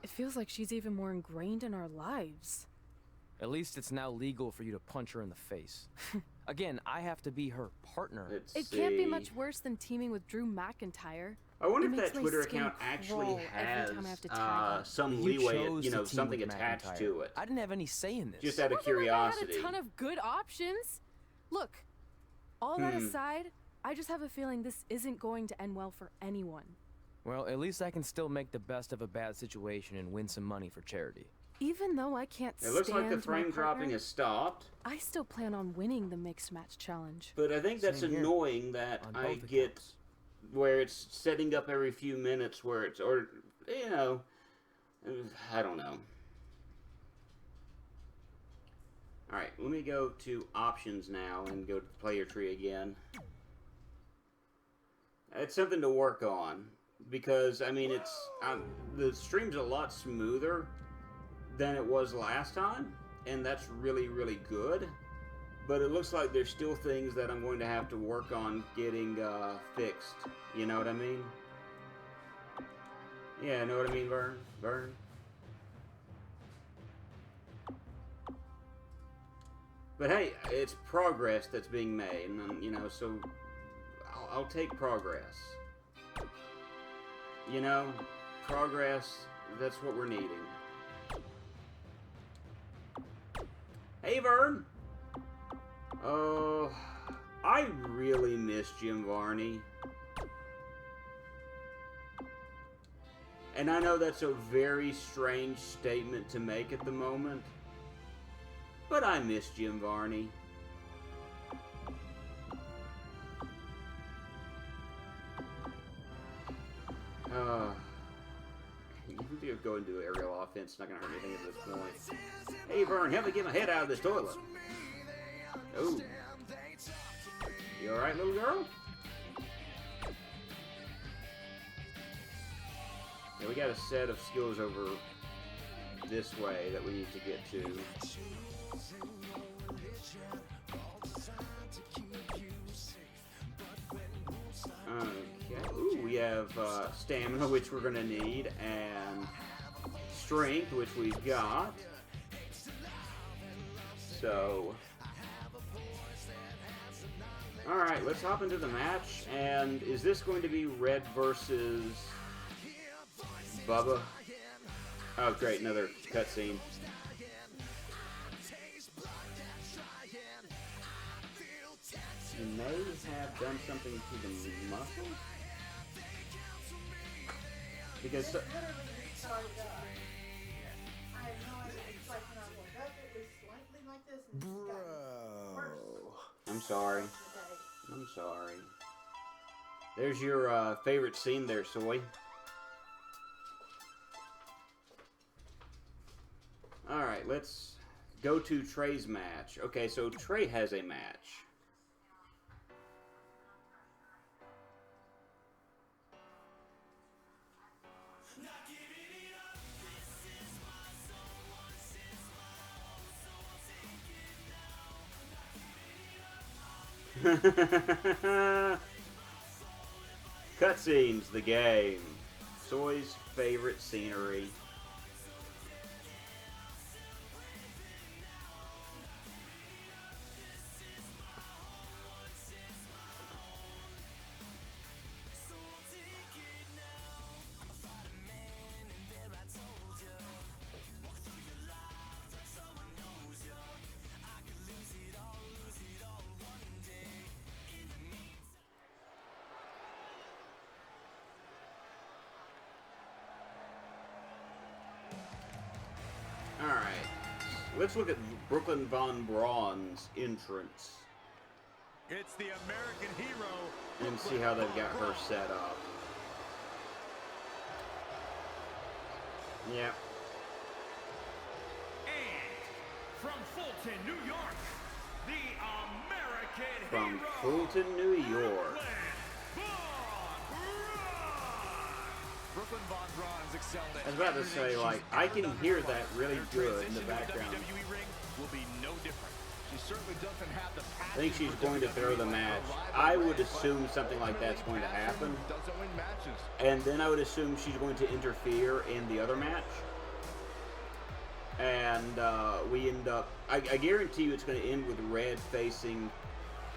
it feels like she's even more ingrained in our lives. At least it's now legal for you to punch her in the face. Again, I have to be her partner. It can't be much worse than teaming with Drew McIntyre. I wonder if that Twitter account actually has some leeway, you know, something attached to it. I didn't have any say in this. Just out of curiosity. I had a ton of good options. Look, all that aside, I just have a feeling this isn't going to end well for anyone. Well, at least I can still make the best of a bad situation and win some money for charity. Even though I can't stand It looks like the frame my dropping partner, has stopped. I still plan on winning the mixed match challenge. But I think that's Same here. annoying that On I both get accounts. where it's setting up every few minutes where it's, or, you know, I don't know. Alright, let me go to options now and go to the player tree again. It's something to work on because, I mean, the stream's a lot smoother than it was last time, and that's really, really good. But it looks like there's still things that I'm going to have to work on getting fixed. You know what I mean? Yeah, know what I mean, Vern? Vern? But hey, it's progress that's being made, and, you know, so I'll take progress. You know, progress, that's what we're needing. Hey, Vern! Oh, I really miss Jim Varney. And I know that's a very strange statement to make at the moment, but I miss Jim Varney. You go and do aerial offense. It's not going to hurt anything at this point. Hey, Vern, help me get my head out of this toilet. Oh. You alright, little girl? Yeah, we got a set of skills over this way that we need to get to. Okay. Ooh, we have stamina, which we're going to need, and strength, which we've got. So, alright, let's hop into the match. And is this going to be Red versus Bubba? Oh, great, another cutscene. He may have done something to the muscle? Because... I'm sorry. I'm sorry. There's your favorite scene there, Soy. Alright, let's go to Trey's match. Okay, so Trey has a match. Cutscenes, the game. Soy's favorite scenery. Alright, let's look at Brooklyn Von Braun's entrance. It's the American hero. And see how they've got her set up. Yep. And from Fulton, New York, the American From hero, Fulton, New York. Brooklyn Von Braun has excelled at I was about to say, like, I can hear that really good in the background. WWE ring will be no different. She certainly doesn't have the I think she's going to throw the match. I would assume something like that's going to happen. Doesn't win matches. And then I would assume she's going to interfere in the other match. And we end up... I guarantee you it's going to end with Red facing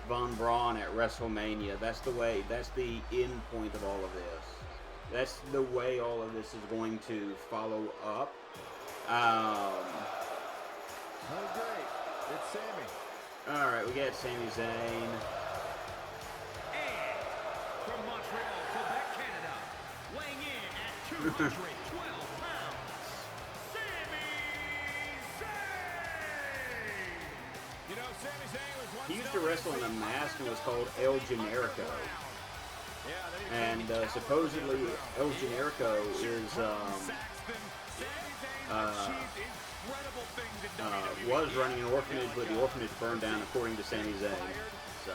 Von Braun at WrestleMania. That's the way. That's the end point of all of this. That's the way all of this is going to follow up. Oh, great. It's Sami. Alright, we got Sami Zayn. and from Montreal, Quebec, Canada, weighing in at 212 pounds, Sami Zayn. You know, Sami Zayn was once He used to wrestle in a mask and was called El Generico. And supposedly El Generico is was running an orphanage, but the orphanage burned down, according to Sami Zayn. So.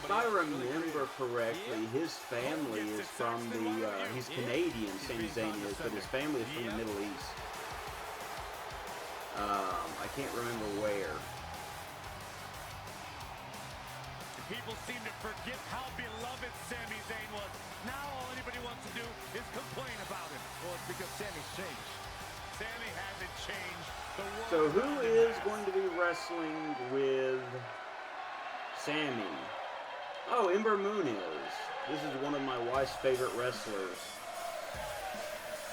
If I remember correctly, his family is from the, he's Canadian, Sami Zayn is, but his family is from the Middle East. I can't remember where. People seem to forget how beloved Sami Zayn was. Now all anybody wants to do is complain about him. Well, it's because Sami's changed. Sami hasn't changed. The world So who is going to be wrestling with Sami? Oh, Ember Moon is. This is one of my wife's favorite wrestlers.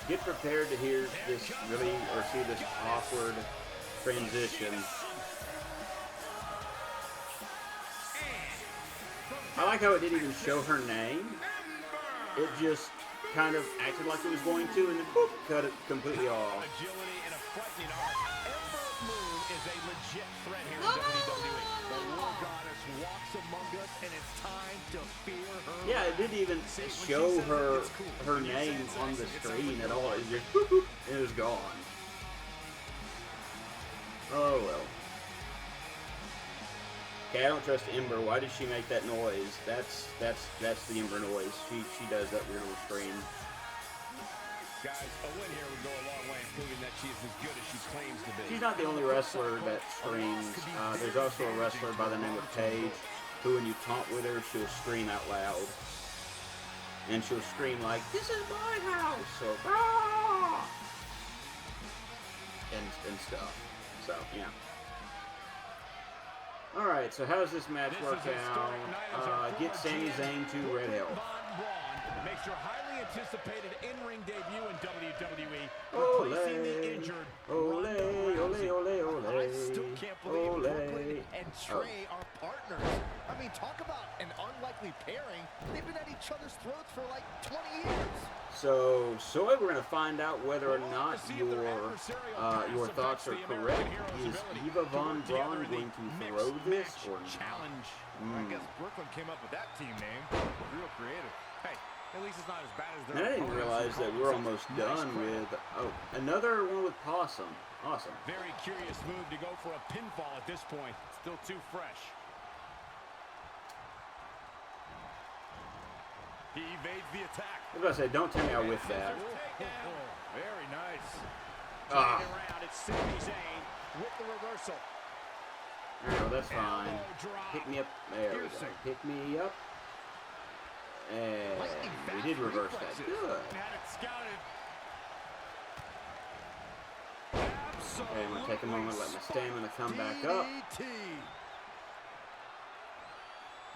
Get prepared to hear this really, or see this awkward transition. I like how it didn't even show her name. It just kind of acted like it was going to, and then boop, cut it completely off. Agility and a frightening arm. Ember Moon is a legit threat here in WWE. The war goddess walks among us, and it's time to fear her. Yeah, it didn't even show her name on the screen at all. It just boop, boop, and it was gone. Oh well. Okay, I don't trust Ember. Why did she make that noise? That's the Ember noise. She does that weird little scream. Guys, a win here would go a long way in proving that she is as good as she claims to be. She's not the only wrestler that screams. There's also a wrestler by the name of Paige, who when you taunt with her, she'll scream out loud. And she'll scream like, "This is my house!" or "Ah!" and stuff. So, yeah. Alright, so how does this match work out? Get Sami Zayn to Red Hell. Makes your highly anticipated in-ring debut in WWE, replacing the injured ole, I still can't believe Brooklyn and Trey are partners. I mean, talk about an unlikely pairing. They've been at each other's throats for like 20 years. So we're going to find out whether or not your thoughts are correct. Is Eva Von Braun going to throw this or challenge? I guess Brooklyn came up with that team name. Real creative. Hey, at least it's not as bad as their I didn't realize that we're almost done with... Oh, another one with Possum. Awesome. Very curious move to go for a pinfall at this point. Still too fresh. He evades the attack. I was about to say, don't tell me I whiffed that. Very nice. Ah. Around, it's Sami Zayn with the reversal. No, that's fine. Pick me up. There we go. Pick me up. And we did reverse that. Good. Okay, I'm going to take a moment, let my stamina come back up.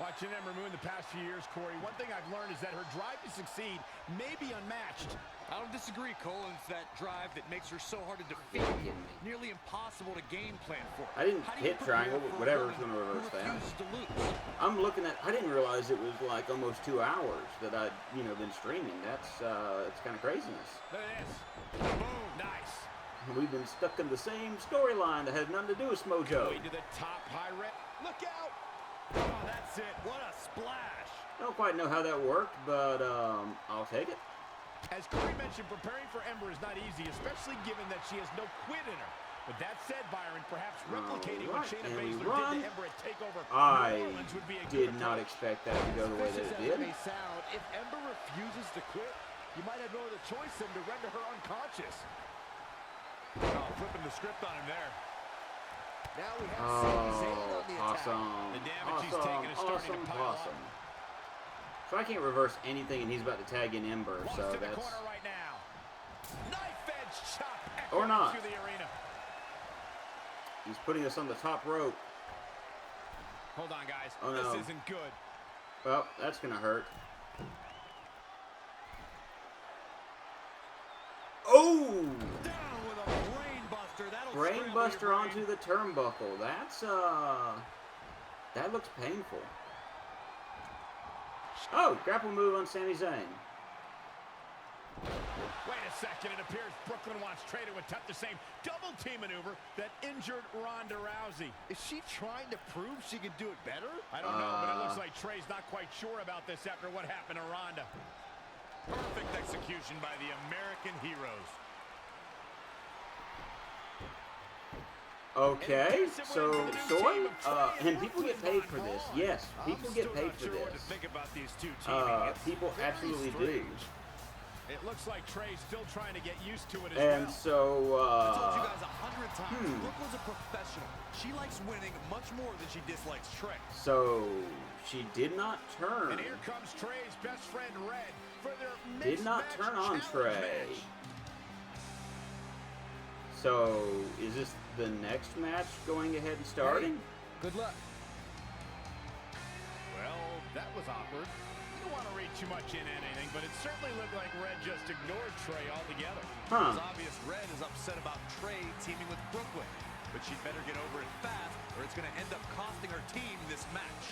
Watching Ember Moon the past few years, Corey, one thing I've learned is that her drive to succeed may be unmatched. I don't disagree, Cole. It's that drive that makes her so hard to defeat. Nearly impossible to game plan for. I didn't hit triangle, but whatever's going to reverse that. I'm looking at, I didn't realize it was like almost 2 hours that I'd, been streaming. That's, it's kind of craziness. There it is. Boom, nice. We've been stuck in the same storyline that had nothing to do with Smojo. Going to the top, high rep. Look out! Oh, that's it. What a splash. I don't quite know how that worked, but I'll take it. As Corey mentioned, preparing for Ember is not easy, especially given that she has no quit in her. With that said, Byron, perhaps replicating what Shayna Baszler did to Ember at TakeOver New Orleans would be a good did not expect that to go the way that it did. If Ember refuses to quit, you might have no other choice than to render her unconscious. Oh, flipping the script on him there. Now we have Sami Zayn on the attack. The damage he's taking is starting to pile up. So I can't reverse anything, and he's about to tag in Ember, so that's... Right now. Knife edge chop or not. through the arena. He's putting us on the top rope. Hold on, guys. Oh, no. This isn't good. Well, that's going to hurt. Oh! Down with a brain buster. Brain buster onto the turnbuckle. That's That looks painful. Oh, grapple move on Sami Zayn. Wait a second, it appears Brooklyn wants Trey to attempt the same double team maneuver that injured Ronda Rousey. Is she trying to prove she can do it better? I don't know, but it looks like Trey's not quite sure about this after what happened to Ronda. Perfect execution by the American heroes. Okay, so soy, and people get paid for this. Yes, people get paid for this. People absolutely do. It looks like Trey's still trying to get used to it as and well. So, I told you guys 100 times, Brooklyn's a professional. She likes winning much more than she dislikes Trey. So, she did not turn. And here comes Trey's best friend, Red, for their did not turn on Trey. Match. So, is this the next match going ahead and starting? Hey, good luck. Well, that was awkward. You don't want to read too much into anything, but it certainly looked like Red just ignored Trey altogether. It's obvious Red is upset about Trey teaming with Brooklyn, but she'd better get over it fast, or it's going to end up costing her team this match.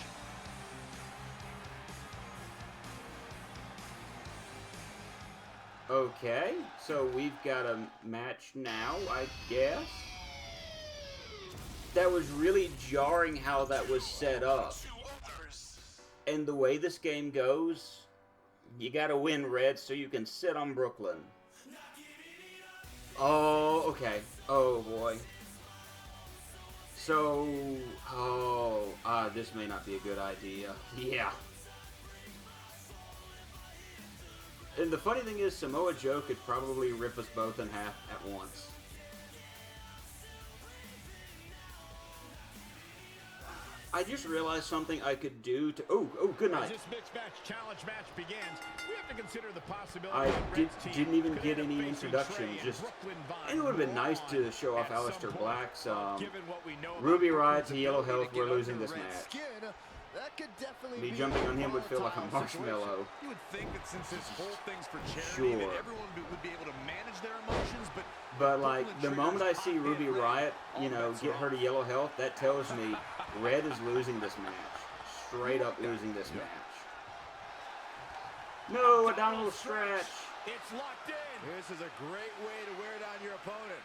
Okay, so we've got a match now, I guess. That was really jarring how that was set up. And the way this game goes, you gotta win, Red, so you can sit on Brooklyn. Oh, okay. Oh, boy. So, this may not be a good idea. Yeah. And the funny thing is, Samoa Joe could probably rip us both in half at once. I just realized something I could do to... Oh, good night. As this mixed match challenge match begins, we have to consider the possibility I that Red's team didn't even could get end up any facing introduction. Trey and Just, Brooklyn it would have been nice to show off at some Aleister point. Black's Given what we know about Ruby Riot to Brooklyn's Yellow ability Health. to We're get losing under this Red's match. Skin, that could definitely Me be jumping on him would feel like a volatile marshmallow. You would think that since this whole thing's for charity, Sure. that everyone would be able to manage their emotions, But like, the moment I see Ruby Riot, you know, get her to Yellow Health, that tells me Red is losing this match. Straight up losing this match. No, a down little stretch. It's locked in. This is a great way to wear down your opponent.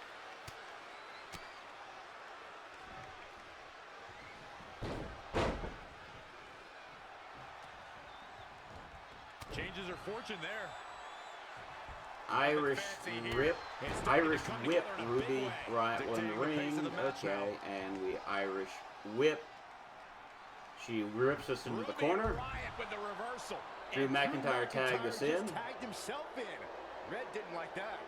Changes her fortune there. Irish whip Ruby Riot will in the ring. Okay, and we Irish whip. She rips us into the corner. With the reversal. Drew McIntyre tagged us in. Tagged himself in. Red didn't like that.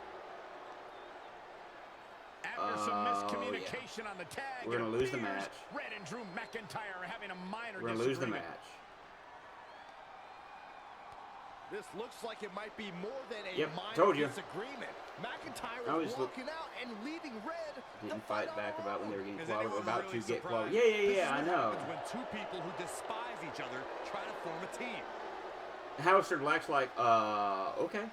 After some miscommunication on the tag, we're gonna lose the match. Red and Drew McIntyre are having a minor We're gonna lose the match. This looks like it might be more than a told minor you. disagreement. McIntyre is walking out and leaving Red. Didn't fight back about when they were getting Is qualified, anyone about really to get surprised? qualified. Yeah, I know. When two people who despise each other try to form a team. Aleister Black's like, okay.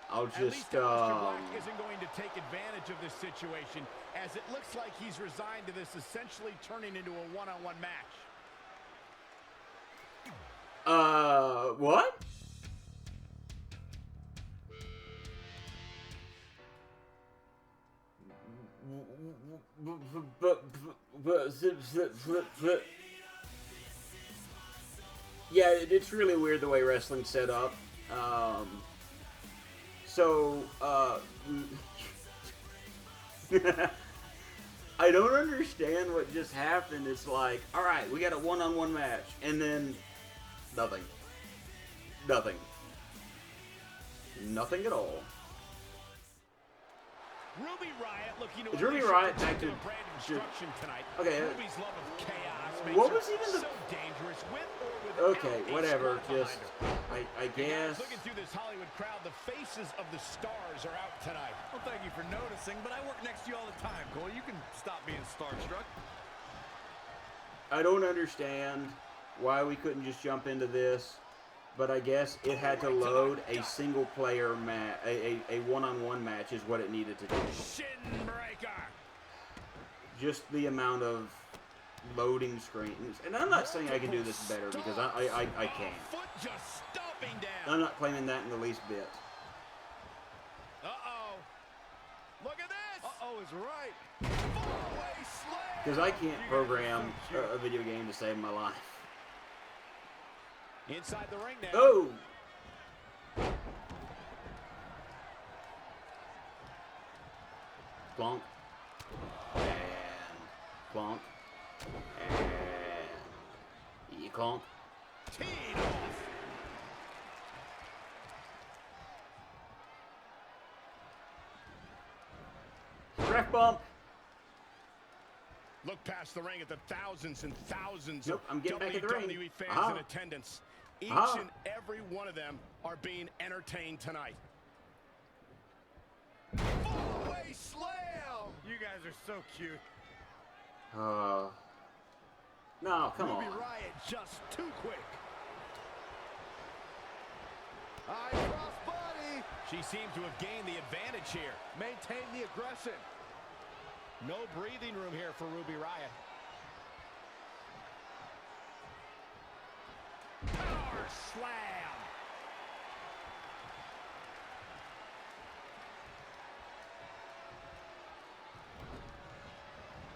I'll At least just, Aleister Black isn't going to take advantage of this situation, as it looks like he's resigned to this essentially turning into a one-on-one match. What? Yeah, it's really weird the way wrestling's set up. I don't understand what just happened. It's like, alright, we got a one-on-one match, and then nothing. Nothing. Nothing at all. Ruby Riot looking to Is Ruby Riot back to brand instruction tonight. Okay. Ruby's love of chaos makes What her was even the so dangerous with or without okay, a whatever. squad Just behind her. I guess. Looking through this Hollywood crowd, the faces of the stars are out tonight. Well, thank you for noticing, but I work next to you all the time, Cole. You can stop being starstruck. I don't understand why we couldn't just jump into this, but I guess it had to load a single player match, a one-on-one match is what it needed to do. Shin breaker. Just the amount of loading screens. And I'm not saying I can do this better because I can't. Foot just stomping down. I'm not claiming that in the least bit. Uh-oh. Look at this. Uh-oh is right. Four-way slam. Because I can't program a video game to save my life. Inside the ring now. Oh! Clonk. And clonk. And you clonk. Teed off. Ref bump. Look past the ring at the thousands and thousands Nope, I'm getting of back in the ring. WWE fans in attendance. Each and every one of them are being entertained tonight. Four-way slam. You guys are so cute. No, come on. Ruby Riott just too quick. High cross body. She seems to have gained the advantage here. Maintain the aggression. No breathing room here for Ruby Riott. Power slam.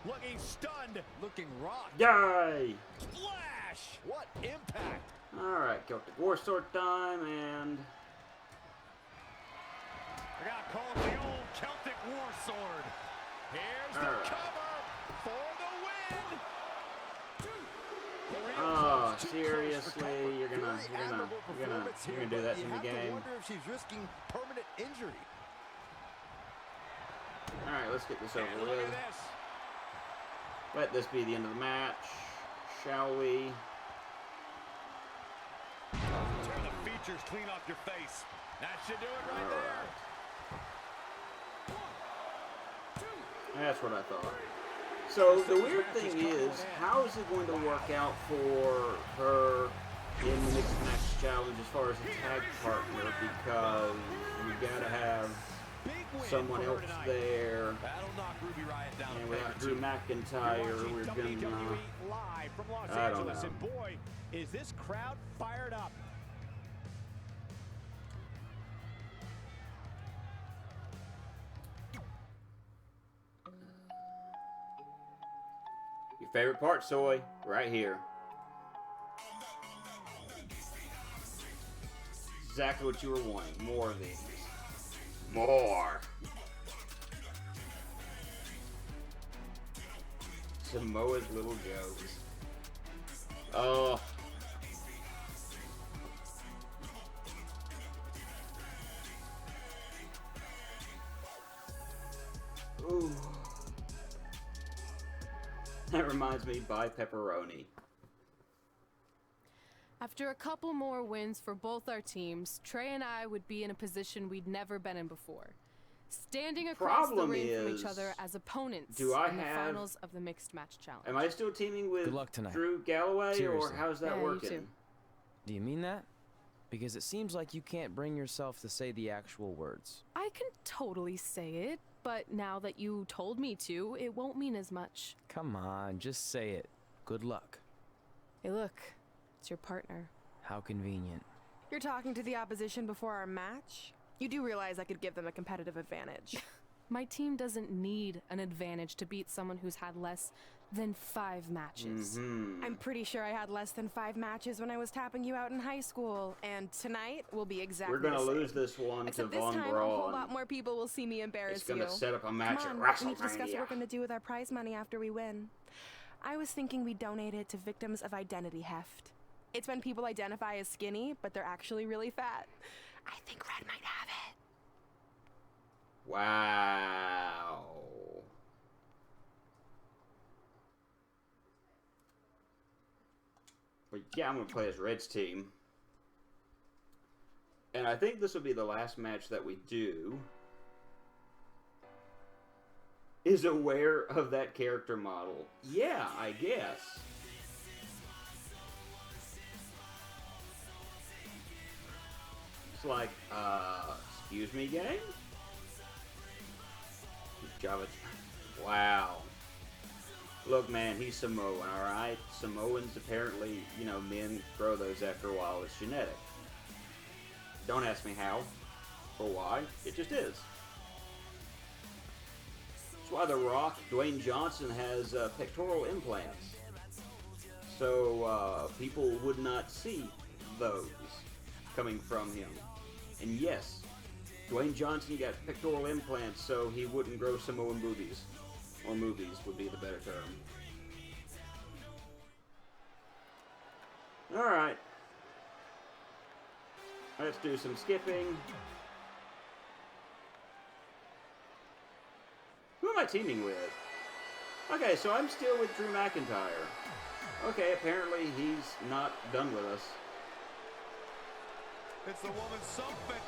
Looking stunned. Looking rocked. Yay! Splash. What impact. Alright, Celtic War Sword time, and... I gotta call it the old Celtic War Sword. Here's the cover for the win. Oh, seriously? You're gonna do that to me, game? Wonder if she's risking permanent injury. Alright, let's get this over with. Let this be the end of the match, shall we? Tear the features clean off your face. That should do it right there. That's what I thought. So the weird thing is, how is it going to work out for her in the mixed match challenge as far as a tag partner? Because we gotta have someone else there, and without Drew McIntyre, we're gonna. Live from Los I don't Angeles, know. and boy, is this crowd fired up. Your favorite part, Soy, right here. Exactly what you were wanting. More of these. More. Samoa's little jokes. Oh. Ooh. That reminds me, buy pepperoni. After a couple more wins for both our teams, Trey and I would be in a position we'd never been in before. Standing across the ring from each other as opponents in the finals of the Mixed Match Challenge. Am I still teaming with Drew Galloway, Seriously. or how's that working? You too. Do you mean that? Because it seems like you can't bring yourself to say the actual words. I can totally say it, but now that you told me to, it won't mean as much. Come on, just say it. Good luck. Hey, look. It's your partner. How convenient. You're talking to the opposition before our match? You do realize I could give them a competitive advantage. My team doesn't need an advantage to beat someone who's had less than 5 matches. I'm pretty sure I had less than 5 matches when I was tapping you out in high school, and tonight will be exactly We're gonna the same. lose this one Except to this Von time, Braun. a whole lot more people will see me embarrass It's gonna set up a match Come at on, WrestleMania. we need to discuss what we're gonna do with our prize money after we win. I was thinking we donate it to victims of identity heft. It's when people identify as skinny, but they're actually really fat. I think Red might have it. Wow. But yeah, I'm going to play as Red's team. And I think this will be the last match that we do. Is aware of that character model. Yeah, I guess. It's like, excuse me, game? Java. Wow. Look, man, he's Samoan, alright? Samoans, apparently, you know, men grow those after a while. It's genetic. Don't ask me how or why. It just is. That's why The Rock, Dwayne Johnson, has pectoral implants. So, people would not see those coming from him. And yes, Dwayne Johnson got pectoral implants so he wouldn't grow Samoan boobies. Or movies would be the better term. Alright. Let's do some skipping. Who am I teaming with? Okay, so I'm still with Drew McIntyre. Okay, apparently he's not done with us. It's the woman's something.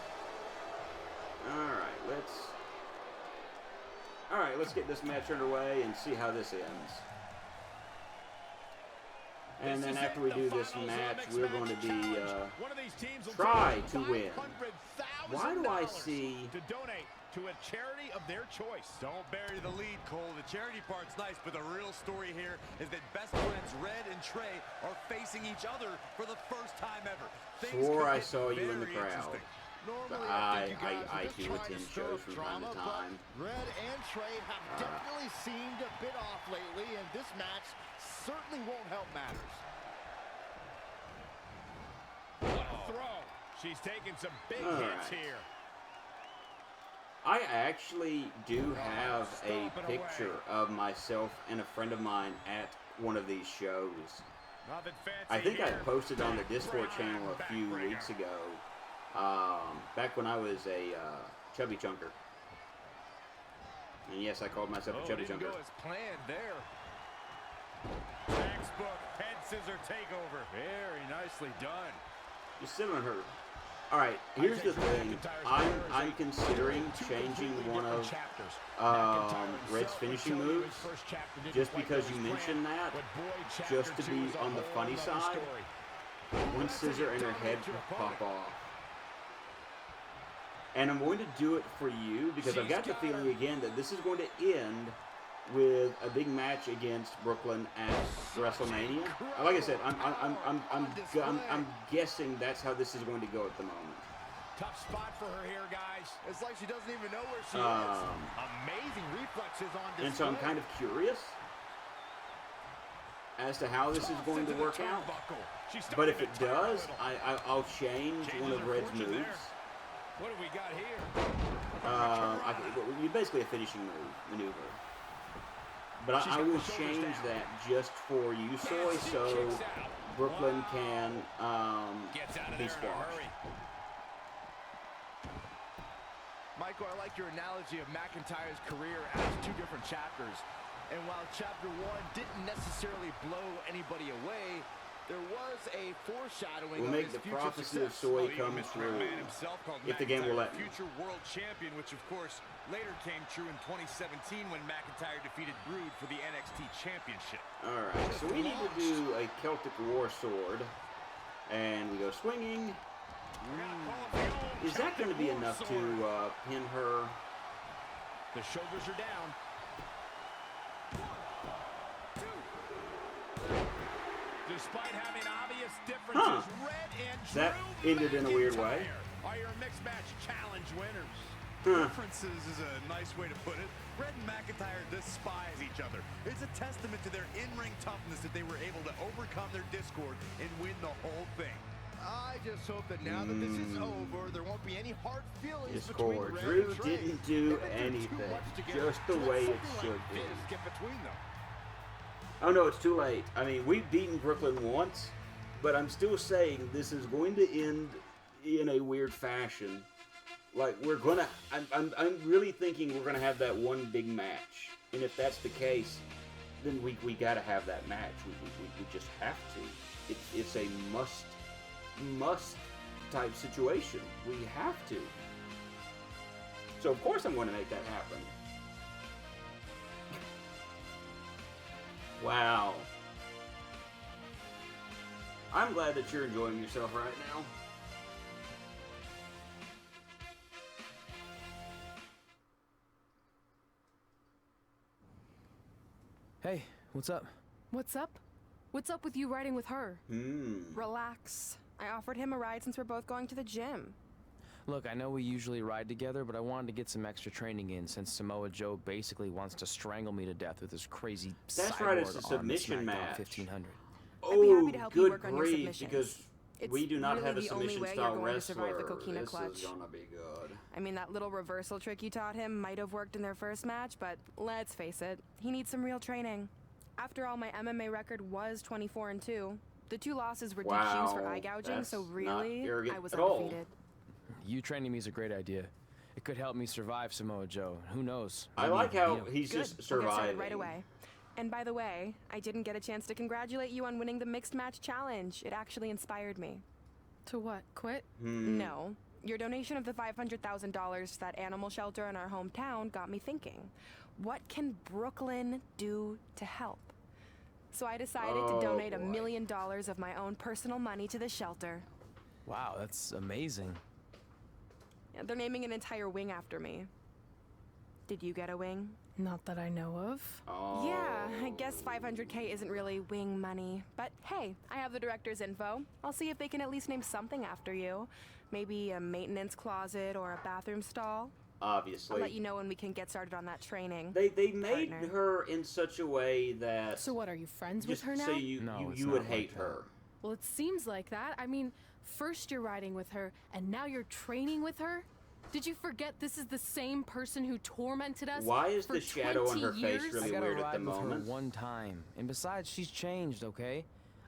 Alright, let's get this match underway and see how this ends. And then after we do this match, we're going to be, try to win. Why do I see... to donate to a charity of their choice. Don't bury the lead, Cole. The charity part's nice, but the real story here is that best friends Red and Trey are facing each other for the first time ever. Swore I saw you in the crowd. But I do attend shows from time to time. Red and Trey have definitely seemed a bit off lately, and this match certainly won't help matters. What a throw. She's taking some big hits here. I actually do have a picture of myself and a friend of mine at one of these shows. I think I posted on the Discord channel a few weeks ago. Back when I was a chubby chunker. And yes, I called myself a chubby chunker. Go as planned there. Textbook head scissor takeover. Very nicely done. Just sit on her. Alright, here's the thing. I'm considering changing one of Red's finishing moves just because you mentioned that, just to be on the funny side. One scissor and her head will pop off. And I'm going to do it for you because I've got the feeling again that this is going to end with a big match against Brooklyn at WrestleMania. Like I said, I'm guessing that's how this is going to go at the moment. Tough spot for her here, guys. It's like she doesn't even know where she is. Amazing reflexes on display. And so I'm kind of curious as to how this is going to work out. But if it does, I'll change one of Red's moves. What do we got here? You're basically a finishing maneuver. But I will change that just for you, Soy, so Brooklyn can be squashed. Michael, I like your analogy of McIntyre's career as two different chapters. And while chapter 1 didn't necessarily blow anybody away, there was a foreshadowing we'll make the prophecy of Soy come true if the game will let me. Future world champion, which of course later came true in 2017 when McIntyre defeated Brood for the NXT Championship. Alright, so we need to do a Celtic War sword. And we go swinging. Is that going to be enough to pin her? The shoulders are down. Despite having obvious differences, Red and Drew that ended in a weird way. Are your mixed match challenge winners? Differences is a nice way to put it. Red and McIntyre despise each other. It's a testament to their in-ring toughness that they were able to overcome their discord and win the whole thing. I just hope that now that this is over, there won't be any hard feelings Discord. between Red Drew and Trey. didn't do anything. Just the way it should be. Get between them. Oh no, it's too late. I mean, we've beaten Brooklyn once, but I'm still saying this is going to end in a weird fashion. Like, we're gonna, I'm really thinking we're gonna have that one big match. And if that's the case, then we gotta have that match. We just have to. It's a must type situation. We have to. So of course I'm going to make that happen. Wow. I'm glad that you're enjoying yourself right now. Hey, What's up? What's up? What's up with you riding with her? Relax. I offered him a ride since we're both going to the gym. Look, I know we usually ride together, but I wanted to get some extra training in since Samoa Joe basically wants to strangle me to death with his crazy That's right, it's a submission match. 1500. I'd be happy to help you good work on your grief, submissions. because It's we do not really have a the only submission way style you're going to survive the wrestler. coquina This clutch. is gonna be good. I mean, that little reversal trick you taught him might have worked in their first match, but let's face it, he needs some real training. After all, my MMA record was 24-2. The 2 losses were DQs for eye gouging, so really, I was undefeated. You training me is a great idea. It could help me survive Samoa Joe. Who knows? I like how he's just We'll get surviving. started right away. And by the way, I didn't get a chance to congratulate you on winning the mixed match challenge. It actually inspired me. To what? Quit? No. Your donation of the $500,000 to that animal shelter in our hometown got me thinking. What can Brooklyn do to help? So I decided to donate $1 million of my own personal money to the shelter. Wow, that's amazing. Yeah, they're naming an entire wing after me. Did you get a wing? Not that I know of. Yeah, I guess 500K isn't really wing money. But hey, I have the director's info. I'll see if they can at least name something after you. Maybe a maintenance closet or a bathroom stall. Obviously. I'll let you know when we can get started on that training. They made her in such a way that... So what, are you friends with her now? So you would hate her. Well, it seems like that. I mean, first you're riding with her, and now you're training with her? Did you forget this is the same person who tormented us? Why is for the shadow on her 20 face years? really weird at the moment? One time, and besides, she's changed. Okay,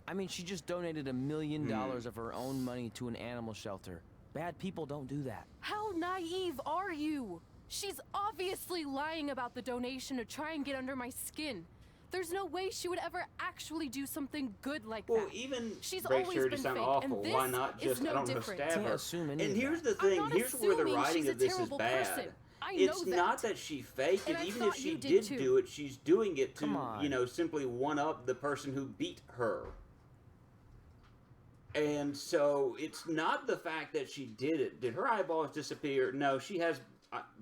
I mean, she just donated $1 million of her own money to an animal shelter. Bad people don't do that. How naive are you? She's obviously lying about the donation to try and get under my skin. There's no way she would ever actually do something good like that. Well, even she's breaks always her to been sound fake, awful. and this Why not just, is no I don't know, different. stab Can't her? assume any And of here's that. the thing, I'm not here's where the assuming writing she's of a this is terrible bad. person. I It's know that. not that she faked it, And I even if thought she you did did too. do it, she's doing it to, Come on. you know, simply one up the person who beat her. And so it's not the fact that she did it. Did her eyeballs disappear? No, she has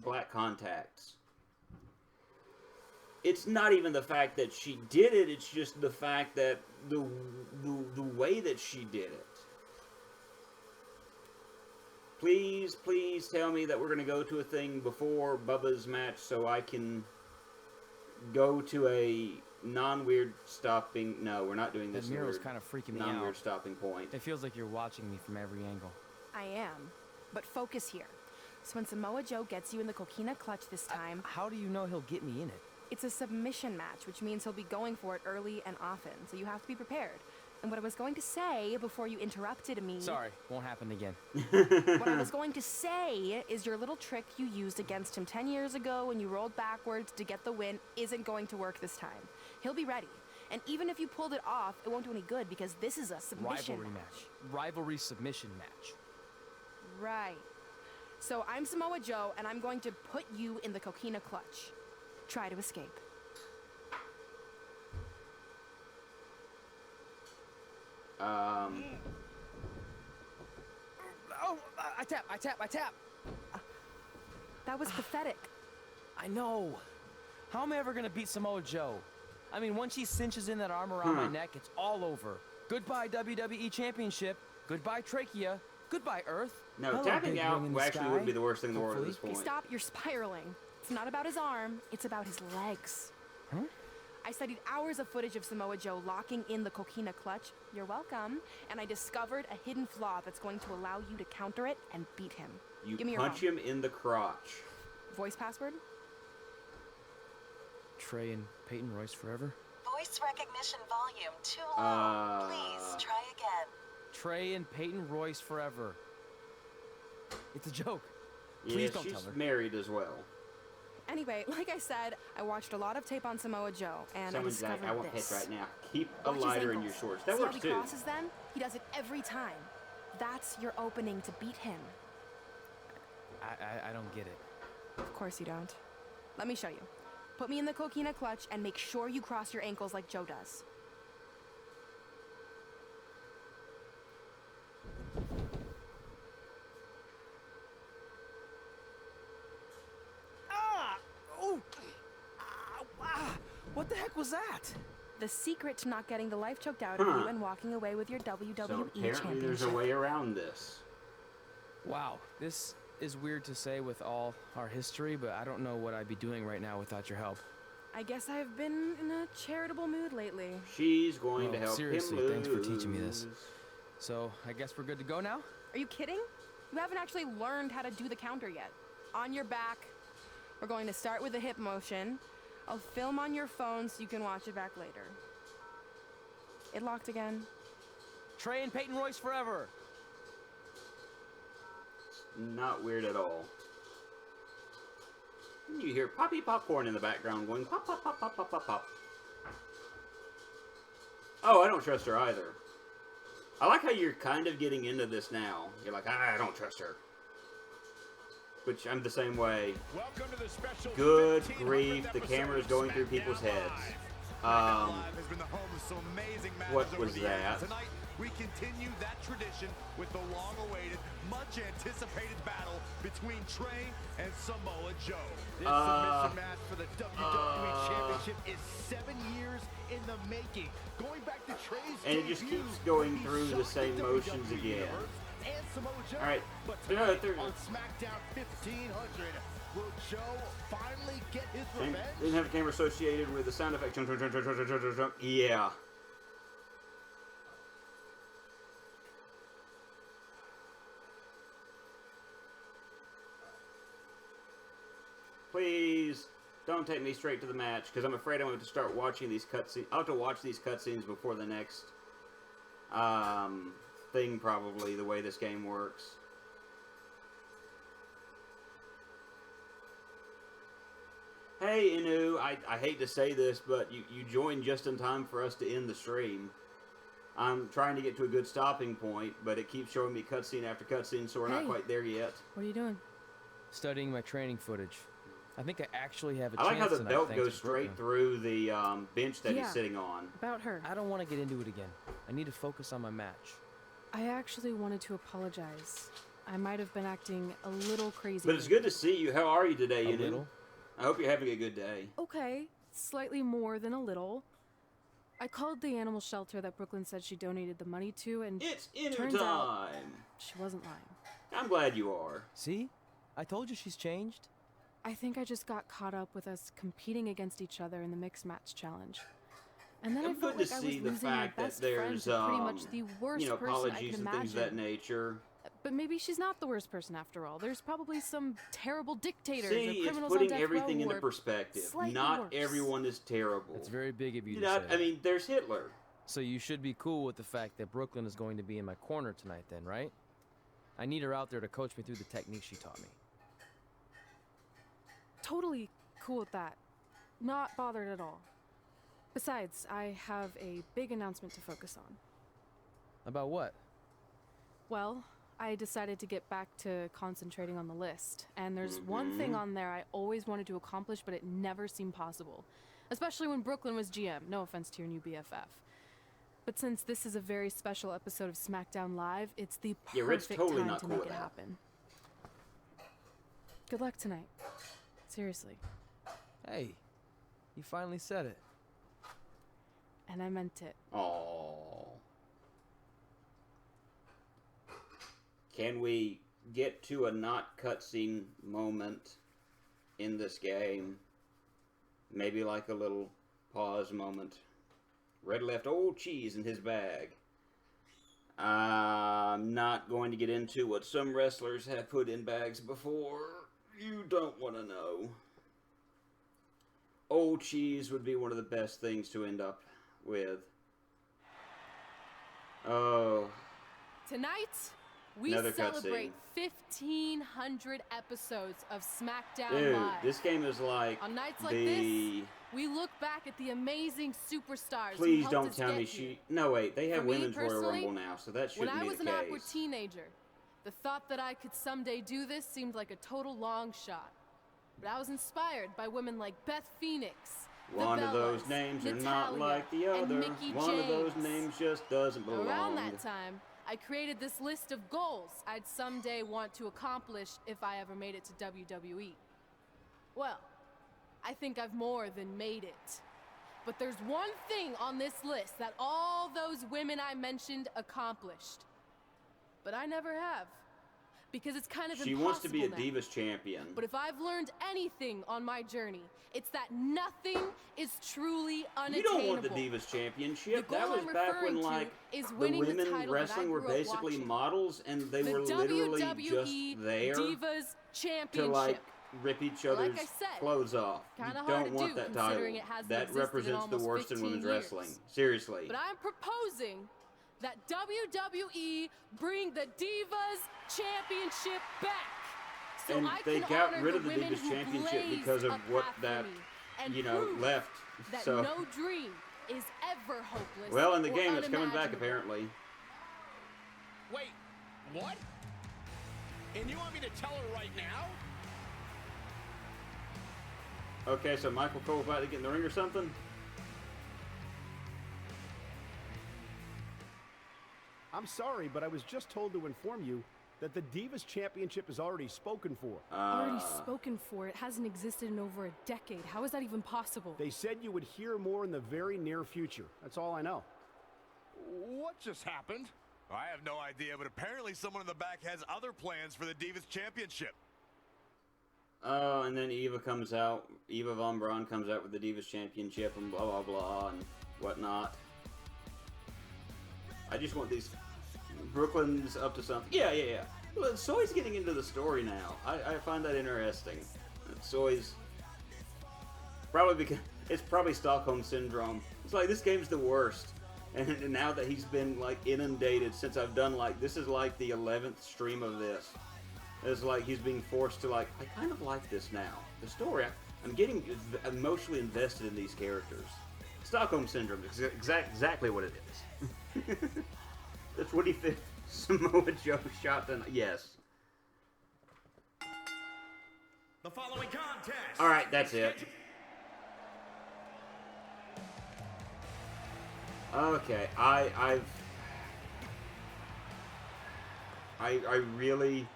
black contacts. It's not even the fact that she did it, it's just the fact that the way that she did it. Please, please tell me that we're going to go to a thing before Bubba's match so I can go to a non-weird stopping... No, we're not doing this. That mural's kind of freaking me out. Non-weird stopping point. It feels like you're watching me from every angle. I am. But focus here. So when Samoa Joe gets you in the coquina clutch this time... How do you know he'll get me in it? It's a submission match, which means he'll be going for it early and often, so you have to be prepared. And what I was going to say before you interrupted me... Sorry, won't happen again. What I was going to say is your little trick you used against him 10 years ago when you rolled backwards to get the win isn't going to work this time. He'll be ready. And even if you pulled it off, it won't do any good because this is a submission match. Rivalry submission match. Right. So I'm Samoa Joe, and I'm going to put you in the coquina clutch. Try to escape. Oh, I tap. That was pathetic. I know. How am I ever gonna beat Samoa Joe? I mean, once she cinches in that arm around my neck, it's all over. Goodbye WWE Championship. Goodbye Trachea. Goodbye Earth. No, Hello, tapping big out ring in the actually sky. wouldn't be the worst thing in the world at this Okay, point. stop, you're spiraling. It's not about his arm, it's about his legs. Huh? I studied hours of footage of Samoa Joe locking in the coquina clutch. You're welcome. And I discovered a hidden flaw that's going to allow you to counter it and beat him. You Give me your punch phone. him in the crotch. Voice password? Trey and Peyton Royce forever. Voice recognition volume too low. Please try again. Trey and Peyton Royce forever. It's a joke. Yeah, Please don't she's tell her. married as well. Anyway, like I said, I watched a lot of tape on Samoa Joe, and Someone's I like, discovered I want this. hit right now. Keep a Watch his lighter in your ankles. shorts. That See works how he too. crosses them? He does it every time. That's your opening to beat him. I don't get it. Of course you don't. Let me show you. Put me in the coquina clutch and make sure you cross your ankles like Joe does. Ah! Oh! Ah! What the heck was that? The secret to not getting the life choked out of you and walking away with your WWE so Championship. apparently there's a way around this. Wow, this is weird to say with all our history, but I don't know what I'd be doing right now without your help. I guess I've been in a charitable mood lately. She's going to help seriously, him lose. Thanks for teaching me this. So, I guess we're good to go now? Are you kidding? You haven't actually learned how to do the counter yet. On your back. We're going to start with a hip motion. I'll film on your phone so you can watch it back later. It locked again. Trey and Peyton Royce forever. Not weird at all. You hear poppy popcorn in the background going pop, pop, pop, pop, pop, pop, pop. Oh, I don't trust her either. I like how you're kind of getting into this now. You're like, I don't trust her. Which I'm the same way. Good grief, the camera's going through people's heads. What was that? Tonight, we continue that tradition with the long-awaited, much-anticipated battle between Trey and Samoa Joe. This submission match for the WWE Championship is 7 years in the making. Going back to Trey's and it just keeps going through the same motions again. And Samoa Joe. Alright. But tonight on SmackDown 1500, will Joe finally get his revenge? Didn't have a camera associated with the sound effect. Yeah. Please don't take me straight to the match, because I'm afraid I'm going to start watching these cutscenes. I'll have to watch these cutscenes before the next thing, probably, the way this game works. Hey, Inu, I hate to say this, but you joined just in time for us to end the stream. I'm trying to get to a good stopping point, but it keeps showing me cutscene after cutscene, so we're not quite there yet. What are you doing? Studying my training footage. I think I actually have a I chance like how the tonight, belt thanks goes to straight Brooklyn. through the bench that he's sitting on. About her. I don't want to get into it again. I need to focus on my match. I actually wanted to apologize. I might have been acting a little crazy. But it's good to see you. How are you today, A Inu? little? I hope you're having a good day. Okay, slightly more than a little. I called the animal shelter that Brooklyn said she donated the money to, and it's Inu turns out time. she wasn't lying. I'm glad you are. See? I told you she's changed. I think I just got caught up with us competing against each other in the mixed match challenge. And then I felt like I was losing my best friend to pretty much the worst person I apologies could and things of that imagine. nature. But maybe she's not the worst person after all. There's probably some terrible dictators See, or it's criminals putting on death everything row into who are perspective. slightly Not worse. everyone is terrible. It's very big of you to Not, say. I mean, there's Hitler. So you should be cool with the fact that Brooklyn is going to be in my corner tonight then, right? I need her out there to coach me through the technique she taught me. Totally cool with that. Not bothered at all. Besides, I have a big announcement to focus on. About what? Well, I decided to get back to concentrating on the list, and there's one thing on there I always wanted to accomplish, but it never seemed possible. Especially when Brooklyn was GM, no offense to your new BFF. But since this is a very special episode of SmackDown Live, it's the perfect totally time not to cool make with it that. happen. Good luck tonight. Seriously. Hey, you finally said it. And I meant it. Aww. Can we get to a not cutscene moment in this game? Maybe like a little pause moment. Red left old cheese in his bag. I'm not going to get into what some wrestlers have put in bags before. You don't want to know. Old cheese would be one of the best things to end up with. Oh. Tonight, we Another celebrate 1,500 episodes of SmackDown Dude, Live. this game is like On nights like the... this, we look back at the amazing superstars who Please helped don't us tell get me here. No, wait. They have For me, Women's Royal personally, Rumble now, so that When shouldn't I be was the an awkward case. teenager, the thought that I could someday do this seemed like a total long shot. But I was inspired by women like Beth Phoenix, the One of those Bellas, names are not Natalya, like the and other. Mickey One of those James. names just doesn't belong. Around that time, I created this list of goals I'd someday want to accomplish if I ever made it to WWE. Well, I think I've more than made it. But there's one thing on this list that all those women I mentioned accomplished. But I never have. Because it's kind of impossible. She wants to be a now. Divas champion. But if I've learned anything on my journey, it's that nothing is truly unattainable. You don't want the Divas championship. That was back when, like, the women wrestling were basically models, and they were literally just there Divas Championship. to, like, rip each other's clothes off. You don't want that title. That represents the worst in women's wrestling. Seriously. But I'm proposing that WWE bring the Divas Championship back. So And I they can got honor rid the of the women Divas who Championship blazed because of a what path for that, me and you know, prove left. That So, no dream is ever hopeless. well, in the or game, it's coming back, unimaginable. apparently. Wait, what? And you want me to tell her right now? Okay, so Michael Cole's about to get in the ring or something? I'm sorry, but I was just told to inform you that the Divas Championship is already spoken for. Already spoken for. It hasn't existed in over a decade. How is that even possible? They said you would hear more in the very near future. That's all I know. What just happened? I have no idea, but apparently someone in the back has other plans for the Divas Championship. Oh, and then Eva comes out. Eva Von Braun comes out with the Divas Championship and blah, blah, blah, and whatnot. I just want these... Brooklyn's up to something. Yeah. Well, Soy's getting into the story now. I find that interesting. Soy's... Probably because... It's probably Stockholm Syndrome. It's like, this game's the worst. And now that he's been, like, inundated since I've done, like... This is, like, the 11th stream of this. It's like he's being forced to, like, I kind of like this now. The story, I'm getting emotionally invested in these characters. Stockholm Syndrome is exactly what it is. That's what he thinks Samoa Joe shot tonight. Yes. The following contest. All right, that's it. Okay, I really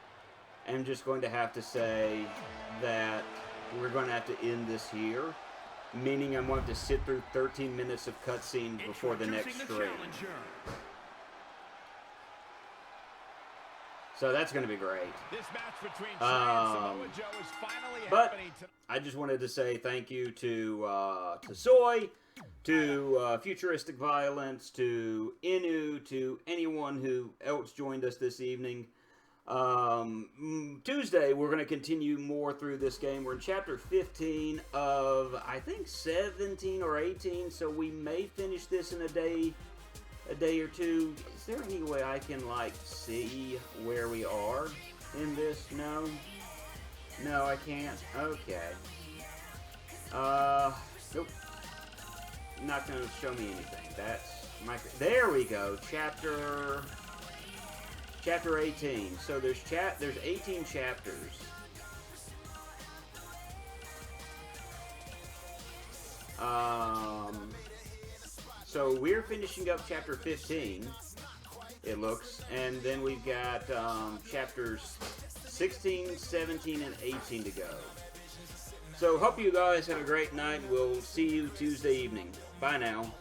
am just going to have to say that we're going to have to end this here, meaning I'm going to have to sit through 13 minutes of cutscene before the next stream. So that's going to be great. This match between Trey and Samoa Joe is finally happening tonight. I just wanted to say thank you to Soy, to Futuristic Violence, to Inu, to anyone who else joined us this evening. Tuesday, we're going to continue more through this game. We're in Chapter 15 of, I think, 17 or 18, so we may finish this in a day or two. Is there any way I can, like, see where we are in this? No? No, I can't? Okay. Nope. Not going to show me anything. That's my... There we go. Chapter 18. So there's 18 chapters. So we're finishing up chapter 15, it looks, and then we've got chapters 16, 17, and 18 to go. So hope you guys have a great night. We'll see you Tuesday evening. Bye now.